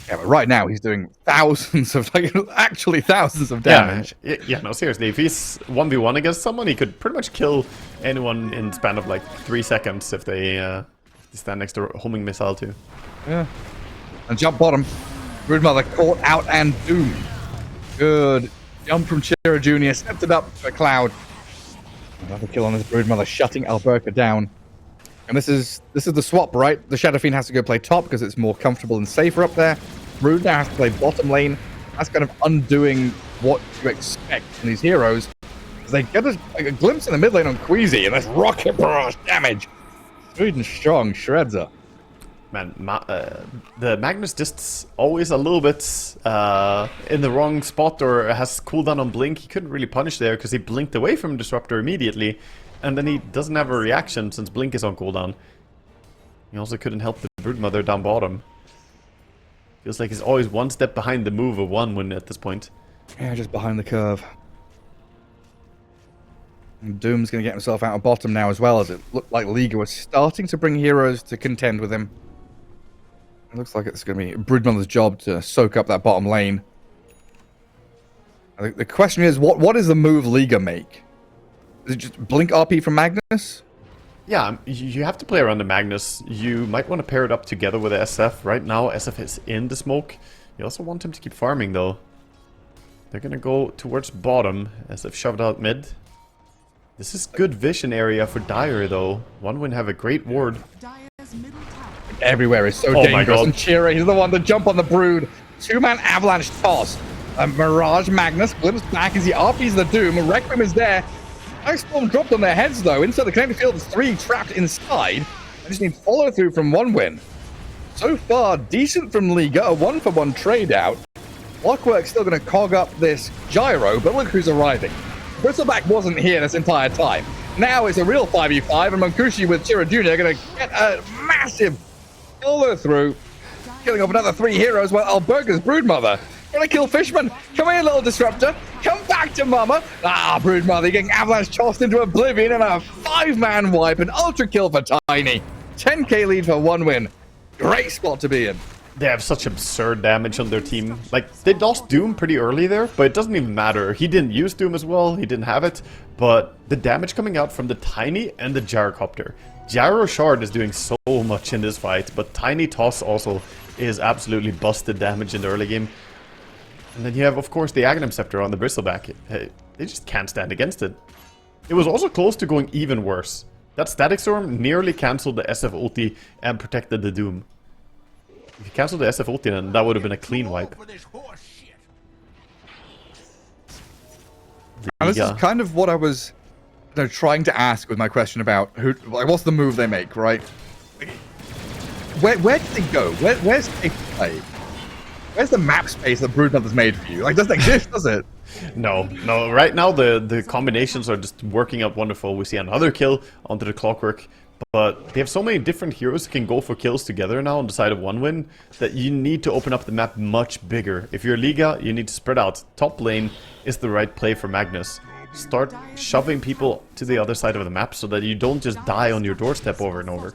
Yeah, but right now he's doing thousands of, actually thousands of damage. Yeah, no, seriously. If he's 1v1 against someone, he could pretty much kill anyone in the span of like 3 seconds if they stand next to a homing missile too. Yeah. And jump bottom. Broodmother caught out and doomed. Good. Jump from Chira Jr. Stepped it up to a cloud. Another kill on this Broodmother, shutting Alberca down. And this is the swap, right? The Shadow Fiend has to go play top because it's more comfortable and safer up there. Brood now has to play bottom lane. That's kind of undoing what you expect from these heroes. They get a glimpse in the mid lane on Queasy, and that's rocket barrage damage. Sweden strong, shreds her. Man, the Magnus just always a little bit in the wrong spot or has cooldown on Blink. He couldn't really punish there because he blinked away from Disruptor immediately. And then he doesn't have a reaction since Blink is on cooldown. He also couldn't help the Broodmother down bottom. Feels like he's always one step behind the move of one when at this point. Yeah, just behind the curve. And Doom's going to get himself out of bottom now as well, as it looked like Liga was starting to bring heroes to contend with him. looks like it's going to be Broodmother's job to soak up that bottom lane. I think the question is, what does the move Liga make? Is it just blink RP from Magnus? Yeah, you have to play around the Magnus. You might want to pair it up together with SF. Right now, SF is in the smoke. You also want him to keep farming, though. They're going to go towards bottom, SF shoved out mid. This is good vision area for Dire, though. OneWin have a great ward. Dire's middle tower. Everywhere is so Oh my dangerous. God. And Chira, he's the one to jump on the Brood. Two-man avalanche toss. Mirage Magnus glimpses back as he RPs the Doom. Requiem is there. Ice Storm dropped on their heads, though. Inside the connected field is 3 trapped inside. I just need follow-through from OneWin. So far, decent from Liga. A 1-for-1 trade-out. Clockwork's still going to cog up this Gyro, but look who's arriving. Bristleback wasn't here this entire time. Now it's a real 5v5, and Mankushi with Chira Jr. are going to get a massive follow-through. Killing off another 3 heroes while Alberga's Broodmother. Gonna kill Fishman. Come here, little disruptor. Come back to mama. Broodmother getting avalanche tossed into oblivion and a 5-man wipe. An ultra kill for Tiny. 10k lead for OneWin. Great spot to be in. They have such absurd damage on their team. Like, they lost Doom pretty early there, but it doesn't even matter. He didn't use Doom as well. He didn't have it. But the damage coming out from the Tiny and the Gyrocopter. Gyro Shard is doing so much in this fight, but Tiny Toss also is absolutely busted damage in the early game. And then you have, of course, the Aghanim Scepter on the Bristleback. They just can't stand against it. It was also close to going even worse. That Static Storm nearly cancelled the SF ulti and protected the Doom. If you cancelled the SF ulti, then that would have been a clean wipe. And this is kind of what I was trying to ask with my question about what's the move they make, right? Where did they go? Where's they play? Where's the map space that Broodmother's made for you? Like, doesn't exist, does it? No. Right now, the combinations are just working out wonderful. We see another kill onto the Clockwork. But they have so many different heroes that can go for kills together now on the side of OneWin that you need to open up the map much bigger. If you're Liga, you need to spread out. Top lane is the right play for Magnus. Start shoving people to the other side of the map so that you don't just die on your doorstep over and over.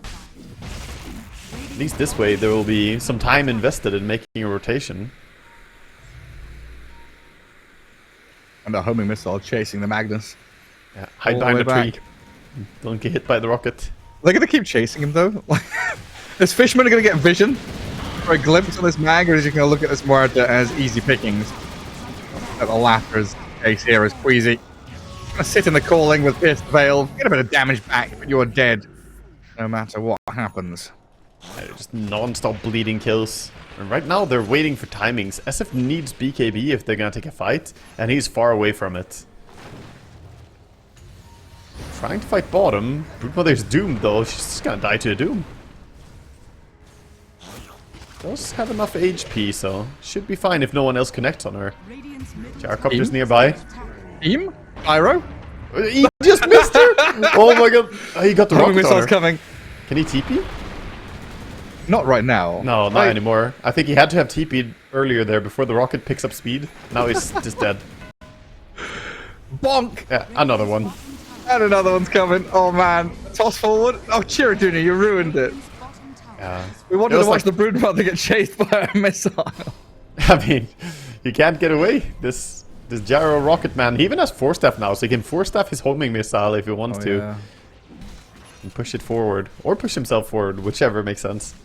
At least this way there will be some time invested in making a rotation. And a homing missile chasing the Magnus. Yeah, hide All behind the the way tree. Don't get hit by the rocket. They're going to keep chasing him, though. This Fishman are going to get vision for a glimpse of this mag, or is he going to look at this Muerta as easy pickings? At the latter's case here is Queasy. Going to sit in the calling with Pierced Veil, get a bit of damage back, but you're dead no matter what happens. Just non-stop bleeding kills. And right now they're waiting for timings. SF needs BKB if they're gonna take a fight, and he's far away from it. Trying to fight bottom. Broodmother's doomed though. She's just gonna die to a Doom. Does have enough HP, so should be fine if no one else connects on her. Gyrocopter's nearby. Team? Pyro? He just missed her! Oh my god. He got the Homing rocket on missile's her. coming. Can he TP? Not right now. No, not anymore. I think he had to have TP'd earlier there before the rocket picks up speed. Now he's just dead. Bonk! Yeah, another one. And another one's coming. Oh man. Toss forward. Oh, Chira Jr., you ruined it. Yeah. We wanted It to was watch like- the Broodmother get chased by a missile. I mean, you can't get away. This Gyro Rocket Man, he even has 4-staff now, so he can 4-staff his homing missile if he wants to. Yeah. And push it forward. Or push himself forward, whichever makes sense.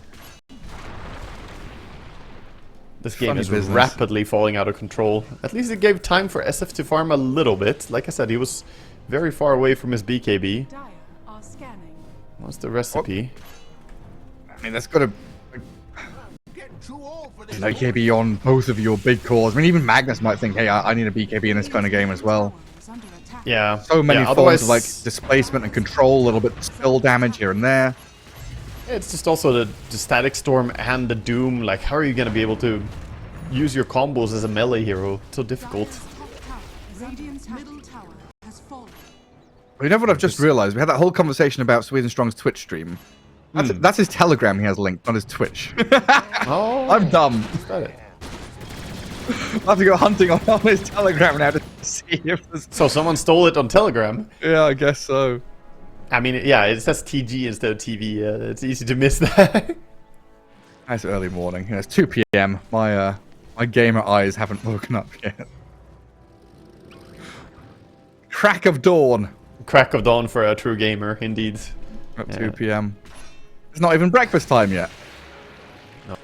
This game Funny is business. rapidly falling out of control. At least it gave time for SF to farm a little bit. Like I said, he was very far away from his BKB. Dire are scanning. What's the recipe? I mean, that's got to BKB on both of your big cores. I mean, even Magnus might think, hey, I need a BKB in this kind of game as well. Is under attack. Yeah. So many yeah, forms otherwise, of like displacement and control, a little bit of spill damage here and there. it's just also the Static Storm and the Doom. Like, how are you going to be able to use your combos as a melee hero? It's so difficult. Dire's top tower. Radiant's middle tower has fallen. Well, you know what I've just realized? We had that whole conversation about Sweden Strong's Twitch stream. That's his Telegram he has linked, not his Twitch. Oh, I'm dumb. is that it? I'll have to go hunting on his Telegram now to see if there's... So someone stole it on Telegram. Yeah, I guess so. I mean, yeah, it says TG instead of TV. It's easy to miss that. Nice early morning. You know, it's 2 p.m. My gamer eyes haven't woken up yet. Crack of dawn. Crack of dawn for a true gamer, indeed. At 2 p.m. It's not even breakfast time yet. No.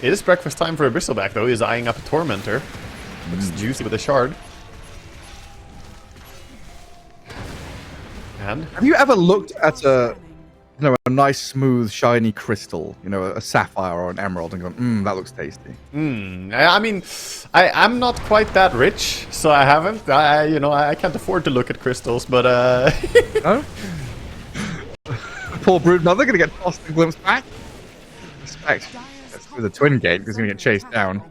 It is breakfast time for a bristleback, though. He's eyeing up a tormentor. Looks juicy with a shard. And Have you ever looked at a nice, smooth, shiny crystal, a sapphire or an emerald, and gone, that looks tasty? I mean, I'm not quite that rich, so I haven't. I can't afford to look at crystals, but No? Poor brood mother gonna get tossed and glimpsed back. Respect. That's through the twin gate because he's gonna get chased down.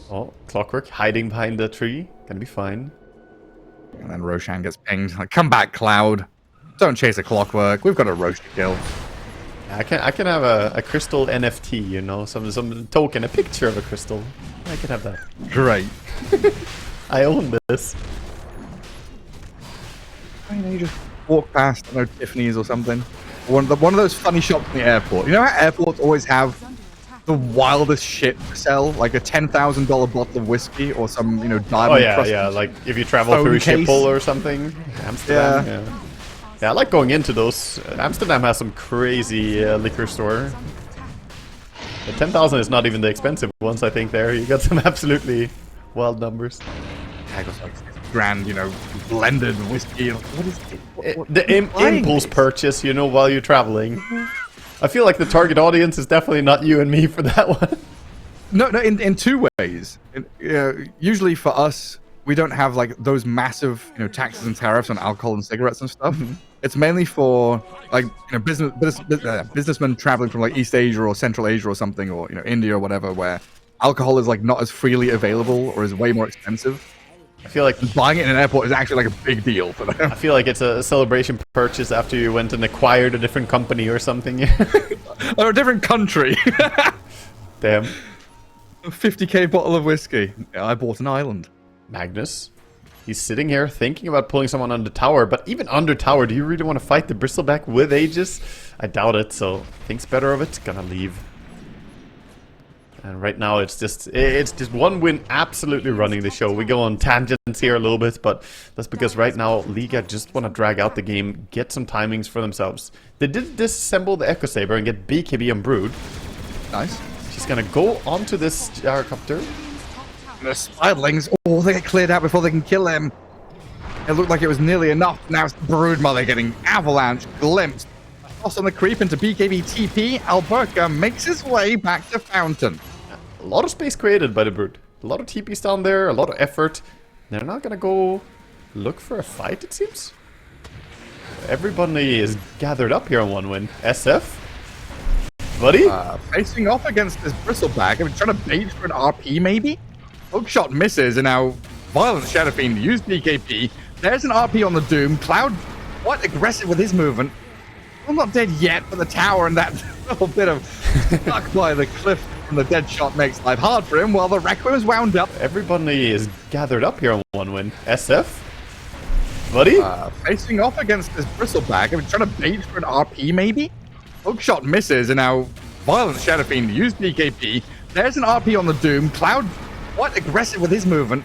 Oh, Clockwork hiding behind the tree. Gonna be fine. And then Roshan gets pinged. Like, come back, Cloud. Don't chase a Clockwork. We've got a Roche to kill. I can have a crystal NFT, some token, a picture of a crystal. I can have that. Great. I own this. You just walk past, Tiffany's or something. One of those funny shops in the airport. You know how airports always have the wildest shit to sell? Like a $10,000 bottle of whiskey or some, diamond. Oh yeah. Like if you travel phone through case. Schiphol or something. Amsterdam. Yeah, I like going into those. Amsterdam has some crazy liquor store. The 10,000 is not even the expensive ones, I think. There, you got some absolutely wild numbers. I got like $6 grand, blended whiskey. What is it? The impulse purchase, while you're traveling. I feel like the target audience is definitely not you and me for that one. No, in two ways. Usually for us, we don't have like those massive, taxes and tariffs on alcohol and cigarettes and stuff. It's mainly for like, businessmen traveling from like East Asia or Central Asia or something, or India or whatever, where alcohol is like not as freely available or is way more expensive. I feel like Buying it in an airport is actually like a big deal for them. I feel like it's a celebration purchase after you went and acquired a different company or something. Or a different country. Damn. A 50k bottle of whiskey. Yeah, I bought an island. Magnus. He's sitting here thinking about pulling someone under tower, but even under tower, do you really want to fight the bristleback with Aegis? I doubt it, so thinks better of it. Gonna leave. And right now it's just one win absolutely running the show. We go on tangents here a little bit, but that's because right now Liga just want to drag out the game, get some timings for themselves. They did disassemble the Echo Saber and get BKB and Brood. Nice. She's gonna go onto this gyrocopter. The Spiderlings, they get cleared out before they can kill him. It looked like it was nearly enough. Now it's Broodmother getting avalanche, glimpsed. Toss on the creep into BKB TP. L1ga makes his way back to Fountain. A lot of space created by the Brood. A lot of TPs down there, a lot of effort. They're not gonna go look for a fight, it seems. Everybody is gathered up here on one win. SF? Buddy? Facing off against this Bristleback. Trying to bait for an RP, maybe? Hookshot misses, and now Violent Shadow Fiend used BKB. There's an RP on the Doom. Cloud, quite aggressive with his movement. I'm not dead yet, but the tower and that little bit of stuck by the cliff from the dead shot makes life hard for him, while the Requiem is wound up. Everybody is gathered up here on one win. SF? Buddy? Facing off against this Bristleback. Trying to bait for an RP, maybe? Hookshot misses, and now Violent Shadow Fiend used BKB. There's an RP on the Doom. Cloud, quite aggressive with his movement.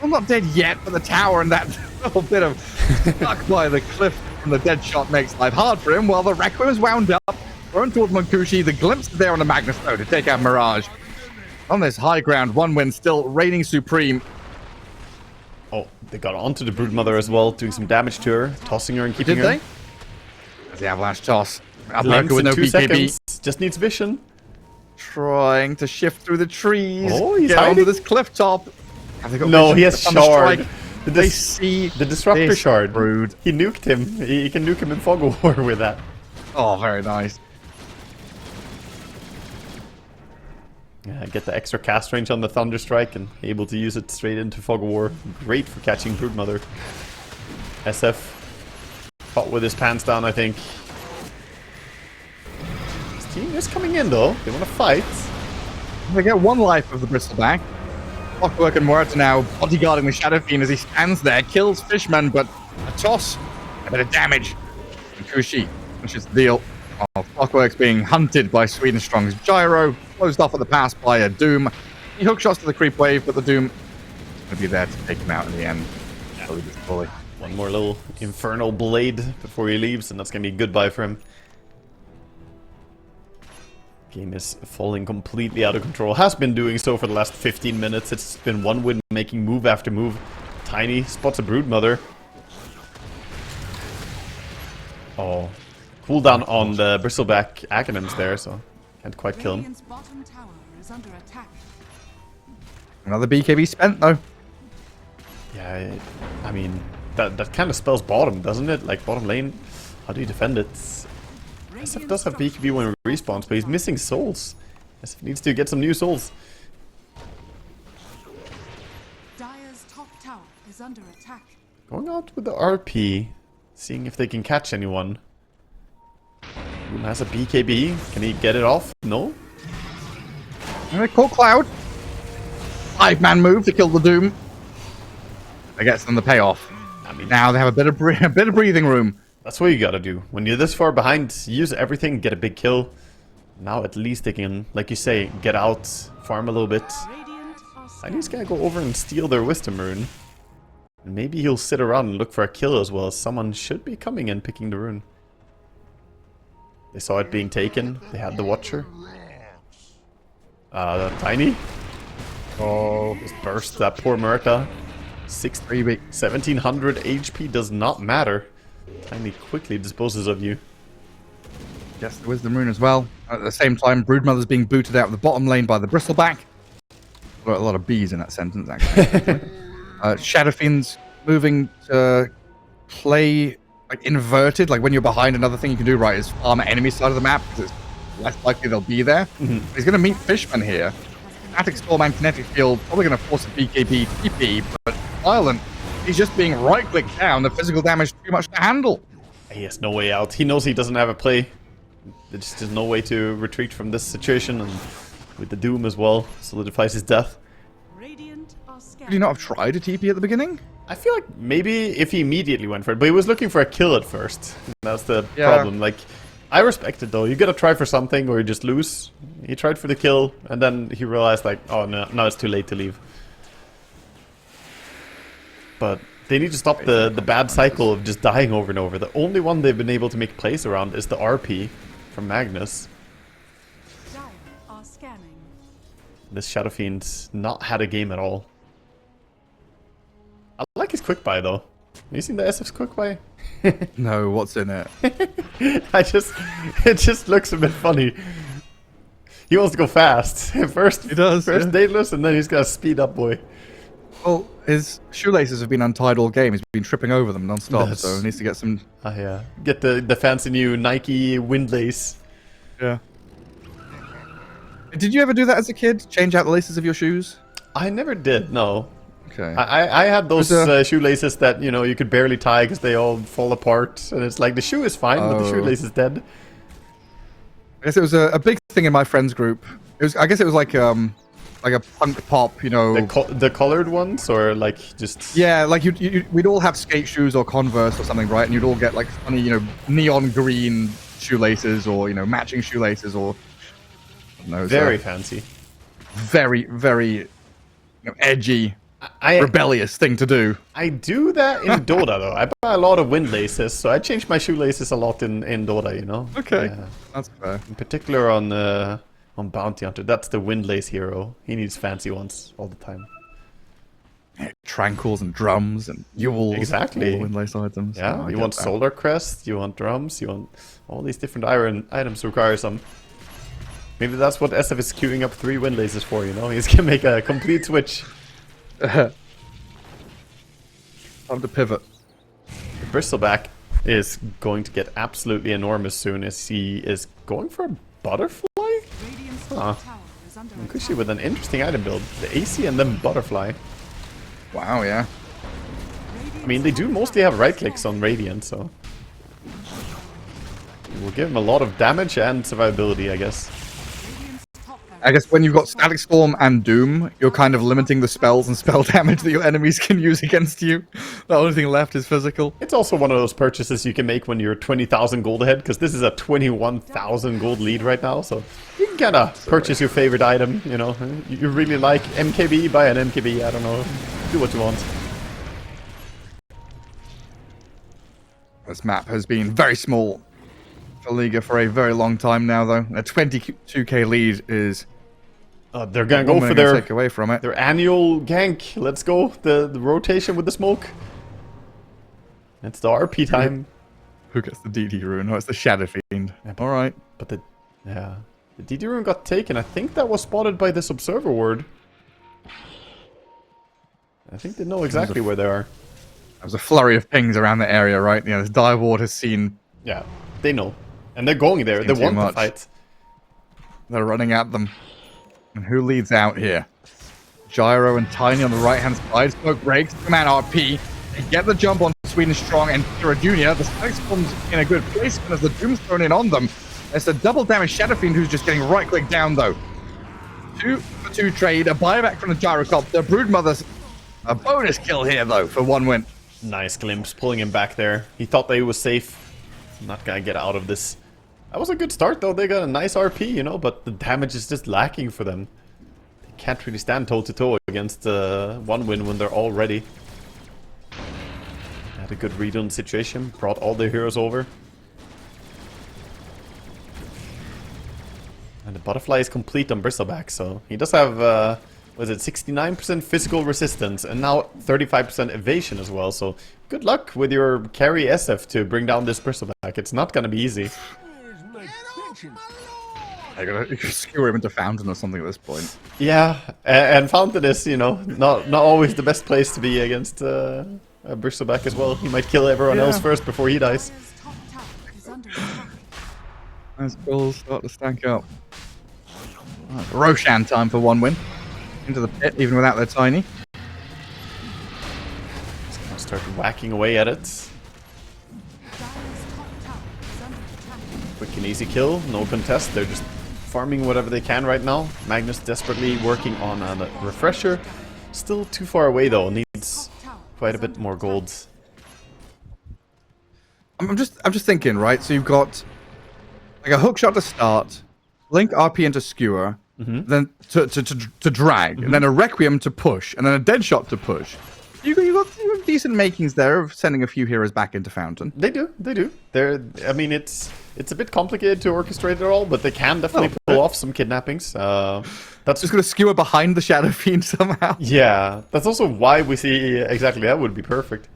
I'm not dead yet, but the tower and that little bit of stuck by the cliff from the dead shot makes life hard for him, while the Requiem is wound up. Thrown towards Munkushi. The glimpse is there on the Magnus, though, to take out Mirage. On this high ground, one win still reigning supreme. Oh, they got onto the Broodmother as well, doing some damage to her, tossing her and keeping Did her. they? There's the avalanche toss. Glimpse L1ga with in no 2 BKB. seconds. Just needs vision. Trying to shift through the trees. Oh, he's get onto hiding? this cliff top. Have they got No, vision? he has The Thunder shard. Strike. The They see the disruptor this shard. Brood. He nuked him. He can nuke him in Fog of War with that. Oh, very nice. Yeah, get the extra cast range on the Thunder Strike and able to use it straight into Fog of War. Great for catching Broodmother. SF fought with his pants down, I think. His team is coming in though. They want to fight. They get one life of the Bristleback. Clockwork and Muerta now bodyguarding the Shadow Fiend as he stands there, kills Fishman, but a toss, a bit of damage. And Kushi finishes the deal Oh, Clockwork's being hunted by Sweden Strong's Gyro, closed off at the pass by a Doom. He hook shots to the creep wave, but the Doom is going to be there to take him out in the end. Fully. One more little infernal blade before he leaves, and that's going to be goodbye for him. Game is falling completely out of control. Has been doing so for the last 15 minutes. It's been one win making move after move. Tiny spots a Broodmother. Oh. Cooldown on the Bristleback Acronyms there, so can't quite kill him. Radiant's bottom tower is under attack. Another BKB spent, though. Yeah, I mean, that kind of spells bottom, doesn't it? Like, bottom lane, how do you defend it? SF does have BKB when it respawns, but he's missing souls. SF needs to get some new souls. Dire's top tower is under attack. Going out with the RP, seeing if they can catch anyone. Who has a BKB? Can he get it off? No? And they call Cloud. 5-man move to kill the Doom. That gets them the payoff. I mean, Now they have a bit of breathing room. that's what you gotta do. When you're this far behind, use everything, get a big kill. Now at least they can, like you say, get out, farm a little bit. Radiant are Tiny's gonna go over and steal their Wisdom Rune. And maybe he'll sit around and look for a kill as well. Someone should be coming and picking the rune. They saw it being taken. They had the Watcher. Tiny. Oh, just burst that poor Murta. 1700 HP does not matter. Tiny quickly disposes of you. Yes, the Wisdom Rune as well. At the same time, Broodmother's being booted out of the bottom lane by the Bristleback. A lot of B's in that sentence, actually. Shadowfiend's moving to play like inverted. Like when you're behind, another thing you can do, right, is farm at enemy side of the map because it's less likely they'll be there. He's going to meet Fishman here. Static Storm and Kinetic Field probably going to force a BKB TP, but Violent, he's just being right-clicked down. The physical damage too much to handle. He has no way out. He knows he doesn't have a play. There's just no way to retreat from this situation, and with the Doom as well, solidifies his death. Radiant are Could he not have tried a TP at the beginning? I feel like maybe if he immediately went for it, but he was looking for a kill at first. That's the problem. Like, I respect it though. You gotta try for something or you just lose. He tried for the kill, and then he realized like, oh no, now it's too late to leave. But they need to stop the bad cycle of just dying over and over. The only one they've been able to make plays around is the RP from Magnus. Dire are scanning. This Shadow Fiend's not had a game at all. I like his quick buy though. Have you seen the SF's quick buy? No, what's in it? It just looks a bit funny. He wants to go fast. First, He does, First yeah. Daedalus, and then he's got a speed up boy. Well, his shoelaces have been untied all game. He's been tripping over them non-stop, That's- so he needs to get some... Ah yeah. Get the fancy new Nike windlace. Yeah. Did you ever do that as a kid? Change out the laces of your shoes? I never did, no. Okay. I had those There's shoelaces that, you know, you could barely tie because they all fall apart. And it's like, the shoe is fine, but the Oh. shoelace is dead. I guess it was a big thing in my friends group. It was, I guess it was like a punk pop, you know. The colored ones, or like just... Yeah, like we'd all have skate shoes or Converse or something, right? And you'd all get like funny, you know, neon green shoelaces or, you know, matching shoelaces or... I don't know, Very so fancy. very, very, you know, edgy, I rebellious thing to do. I do that in Dota though. I buy a lot of windlaces, so I change my shoelaces a lot in Dota, you know? Okay, Yeah. that's fair. In particular on Bounty Hunter. That's the windlace hero. He needs fancy ones all the time. Tranquils and drums and Yules. Exactly. All the windlace items. Yeah, Oh, I you get want that. Solar Crest, you want drums, you want all these different iron items require some. Maybe that's what SF is queuing up 3 windlaces for, you know? He's gonna make a complete switch. Time to pivot. The Bristleback is going to get absolutely enormous soon as he is going for a butterfly? Radiant's Huh. top tower is under Kushi attack. with an interesting item build. The AC and then butterfly. Wow, yeah. I mean, they do mostly have right clicks on Radiant, so we'll give him a lot of damage and survivability, I guess. Radiant's top barracks I guess when you've got Static Storm and Doom, you're kind of limiting the spells and spell damage that your enemies can use against you. The only thing left is physical. It's also one of those purchases you can make when you're 20,000 gold ahead, because this is a 21,000 gold lead right now, so you can kind of purchase your favorite item, you know. You really like MKB, buy an MKB, I don't know. Do what you want. This map has been very small for Liga for a very long time now, though. A 22k lead is... they're gonna go for their take away from it. Their annual gank. Let's go. The rotation with the smoke. It's the RP time. Who gets the DD rune? Oh, it's the Shadow Fiend. Yeah, All right. But the DD rune got taken. I think that was spotted by this observer ward. I think they know exactly where they are. There's a flurry of pings around the area, right? You know, this dire ward has seen... Yeah, they know. And they're going there. They want to fight. They're running at them. And who leads out here? Gyro and Tiny on the right-hand side. Smoke breaks. Come out RP. They get the jump on Sweden Strong and Kira Jr. The Static Storm's in a good place as the Doom's thrown in on them. It's a double damage Shadow Fiend who's just getting right-click down, though. 2-for-2 trade. A buyback from the Gyrocopter. Broodmother's a bonus kill here, though, for 1 win. Nice glimpse. Pulling him back there. He thought that he was safe. Not gonna get out of this. That was a good start, though. They got a nice RP, you know, but the damage is just lacking for them. They can't really stand toe-to-toe against 1 win when they're all ready. Had a good read on the situation. Brought all their heroes over. And the butterfly is complete on Bristleback, so he does have, was it 69% physical resistance and now 35% evasion as well. So good luck with your carry SF to bring down this Bristleback. It's not gonna be easy. I gotta skewer him into Fountain or something at this point. Yeah, and Fountain is, you know, not always the best place to be against Bristleback as well. He might kill everyone else first before he dies. Dire's top tower is under attack. As goals start to stack up. Right, Roshan time for 1 win. Into the pit, even without their Tiny. Just gonna start whacking away at it. Dire's top tower is under attack. Quick and easy kill, no contest. They're just farming whatever they can right now. Magnus desperately working on a refresher. Still too far away though, needs quite a bit more gold. I'm just thinking, right? So you've got like a hook shot to start, Link RP into skewer, then to drag, and then a Requiem to push, and then a dead shot to push. You got decent makings there of sending a few heroes back into Fountain. They do. I mean, it's a bit complicated to orchestrate it all, but they can definitely pull off some kidnappings. That's Just gonna skewer behind the Shadow Fiend somehow. Yeah, that's also why we see exactly that would be perfect.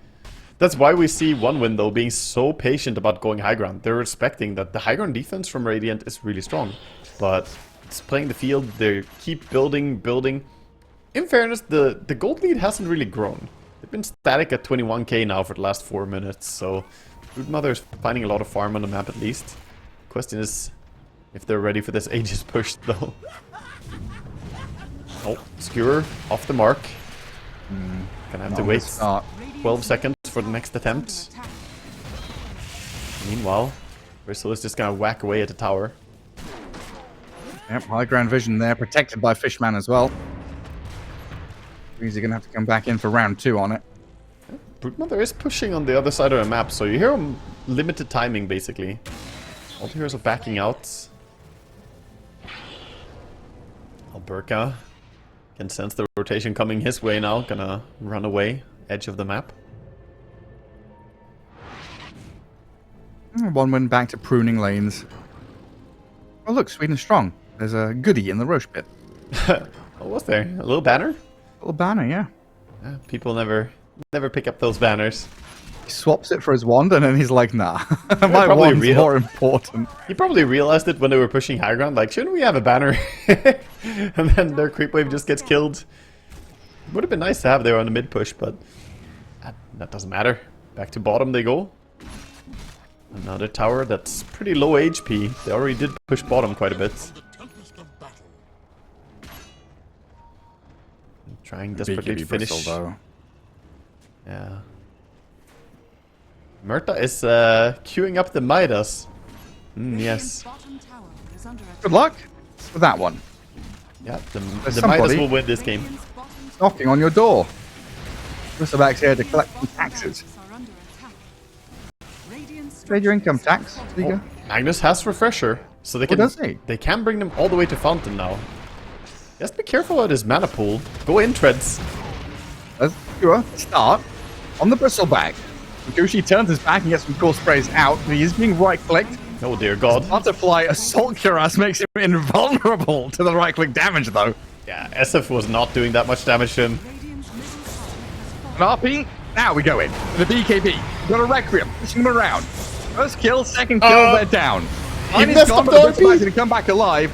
That's why we see 1 win though being so patient about going high ground. They're respecting that the high ground defense from Radiant is really strong, but it's playing the field. They keep building. In fairness, the gold lead hasn't really grown. They've been static at 21k now for the last 4 minutes, so Broodmother is finding a lot of farm on the map at least. Question is if they're ready for this Aegis push though. Oh, Skewer off the mark. Gonna have to wait 12 seconds for the next attempt. Meanwhile, Bristle is just gonna whack away at the tower. Yep, high ground vision there, protected by Fishman as well. Means you're gonna have to come back in for round 2 on it. Broodmother is pushing on the other side of the map, so you hear him limited timing basically. All the heroes are backing out. L1ga can sense the rotation coming his way now, gonna run away, edge of the map. 1 win back to pruning lanes. Oh look, Sweden Strong. There's a goodie in the Roche pit. What was there? A little banner? A little banner, yeah. People never pick up those banners. He swaps it for his wand and then he's like, nah. My wand's more important. He probably realized it when they were pushing high ground, like, shouldn't we have a banner? And then their creep wave just gets killed. Would have been nice to have there on the mid push, but that doesn't matter. Back to bottom they go. Another tower that's pretty low HP. They already did push bottom quite a bit. Trying desperately to finish. Bristle, yeah. Murta is queuing up the Midas. Yes. Bottom tower is under attack. Good luck with that one. Yeah, the There's Midas somebody- will win this game. Radiant's bottom tower Knocking on your door. Bristleback's here to collect some taxes. are under attack. Radiant's Trade your income tax. structures There you go. Magnus has Refresher, so they can does he? they can bring them all the way to Fountain now. Just be careful at his mana pool. Go in, Treads. Let's do a start on the Bristleback. Gucci turns his back and gets some core sprays out. He is being right-clicked. Oh dear God. Butterfly Assault Cuirass makes him invulnerable to the right-click damage, though. Yeah, SF was not doing that much damage to him. Radiant's middle tower An RP. Now we go in. The BKB. We've got a Requiem. Pushing them around. First kill, second kill, they're down. He Tiny's messed gone, up but the the Bristleback's RP. going to come back alive.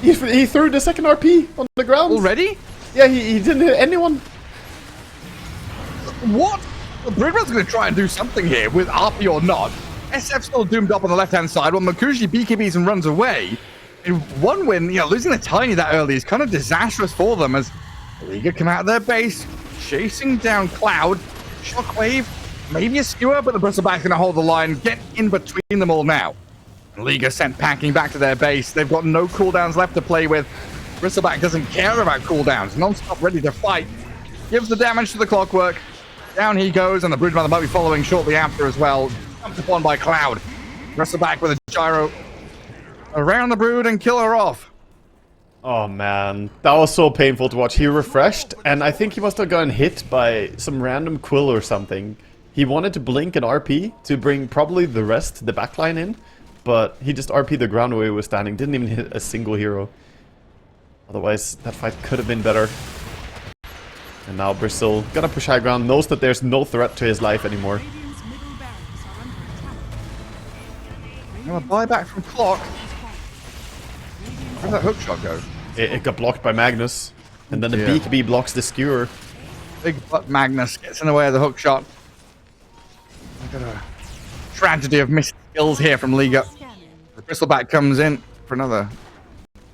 He threw the second RP on the ground. Already? Yeah, he didn't hit anyone. What? The Brigman's going to try and do something here with RP or not. SF still doomed up on the left-hand side while Makushi BKBs and runs away. In one win, losing the Tiny that early is kind of disastrous for them as Liga come out of their base, chasing down Cloud, Shockwave, maybe a Skewer, but the Bristleback's going to hold the line, get in between them all now. Liga sent packing back to their base. They've got no cooldowns left to play with. Bristleback doesn't care about cooldowns. Non-stop ready to fight. Gives the damage to the Clockwork. Down he goes, and the Broodmother might be following shortly after as well. Jumped upon by Cloud. Bristleback with a gyro around the Brood and kill her off. Oh man, that was so painful to watch. He refreshed, and I think he must have gotten hit by some random quill or something. He wanted to blink an RP to bring probably the rest, the backline in, but he just RP'd the ground where he was standing. Didn't even hit a single hero. Otherwise, that fight could have been better. And now Bristol, gonna push high ground, knows that there's no threat to his life anymore. Radiant's middle barracks are under attack. Now a buyback from Clock. Where'd that hook shot go? It got blocked by Magnus, and then the Yeah. BKB blocks the skewer. Big butt Magnus gets in the way of the hook shot. I've got a tragedy of missed skills here from Liga. Scanning. The Bristleback comes in for another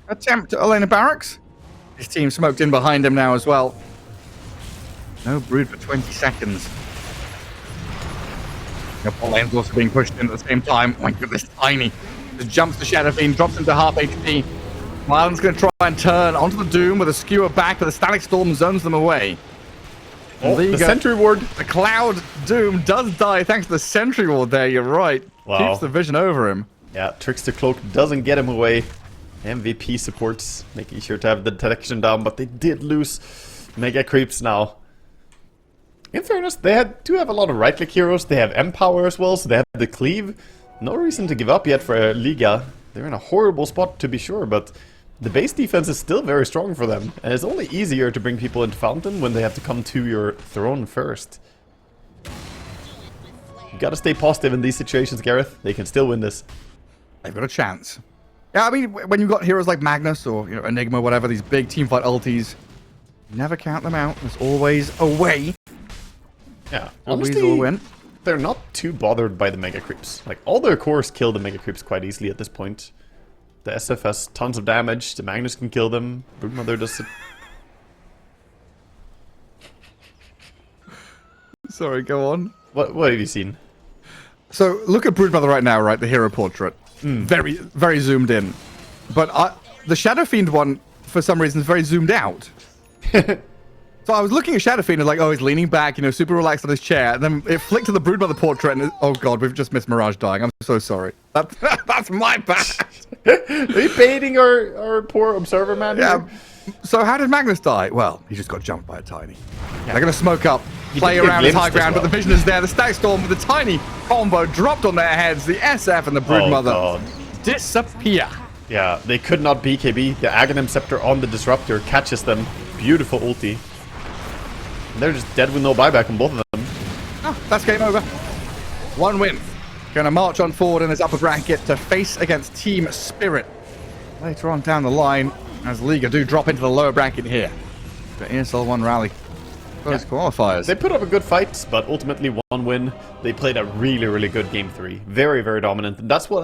attempt at Elena Barracks. His team smoked in behind him now as well. No Brood for 20 seconds. The bot lane's also being pushed in at the same time. Oh my goodness, Tiny. Just jumps the Shadow Fiend, drops into half HP. Mylan's going to try and turn onto the Doom with a skewer back, but the Static Storm zones them away. Oh, the Liga- Sentry Ward. The Cloud Doom does die thanks to the Sentry Ward there, you're right. Wow. Keeps the vision over him. Yeah, Trickster Cloak doesn't get him away. MVP supports, making sure to have the detection down, but they did lose Mega Creeps now. In fairness, they do have a lot of right-click heroes. They have Empower as well, so they have the Cleave. No reason to give up yet for Liga. They're in a horrible spot to be sure, but the base defense is still very strong for them. And it's only easier to bring people into Fountain when they have to come to your throne first. You gotta stay positive in these situations, Gareth. They can still win this. They've got a chance. Yeah, I mean, when you've got heroes like Magnus or Enigma, whatever, these big teamfight ultis, never count them out. There's always a way. Yeah, Always honestly, will win. they're not too bothered by the Mega Creeps. Like, all their cores kill the Mega Creeps quite easily at this point. The SF has tons of damage, the Magnus can kill them, Broodmother does it. Sorry, go on. What have you seen? So look at Broodmother right now, right? The hero portrait. Very, very zoomed in. But the Shadow Fiend one, for some reason, is very zoomed out. So I was looking at Shadow Fiend and like, oh, he's leaning back, super relaxed on his chair. And then it flicked to the Broodmother portrait and oh god, we've just missed Mirage dying. I'm so sorry. That's my bad. Are you baiting our poor observer man Yeah. here? So how did Magnus die? Well, he just got jumped by a Tiny. They're going to smoke up, play did get around his high glimpsed as ground, but the well. vision is there. The Stack Storm with the Tiny combo dropped on their heads. The SF and the Broodmother God. disappear. Yeah, they could not BKB. The Aghanim Scepter on the Disruptor catches them. Beautiful ulti. And they're just dead with no buyback on both of them. Oh, that's game over. One win. Going to march on forward in this upper bracket to face against Team Spirit. Later on down the line, as Liga do drop into the lower bracket here. The ESL One Raleigh. Those qualifiers. They put up a good fight, but ultimately one win. They played a really, really good game 3. Very, very dominant. And that's what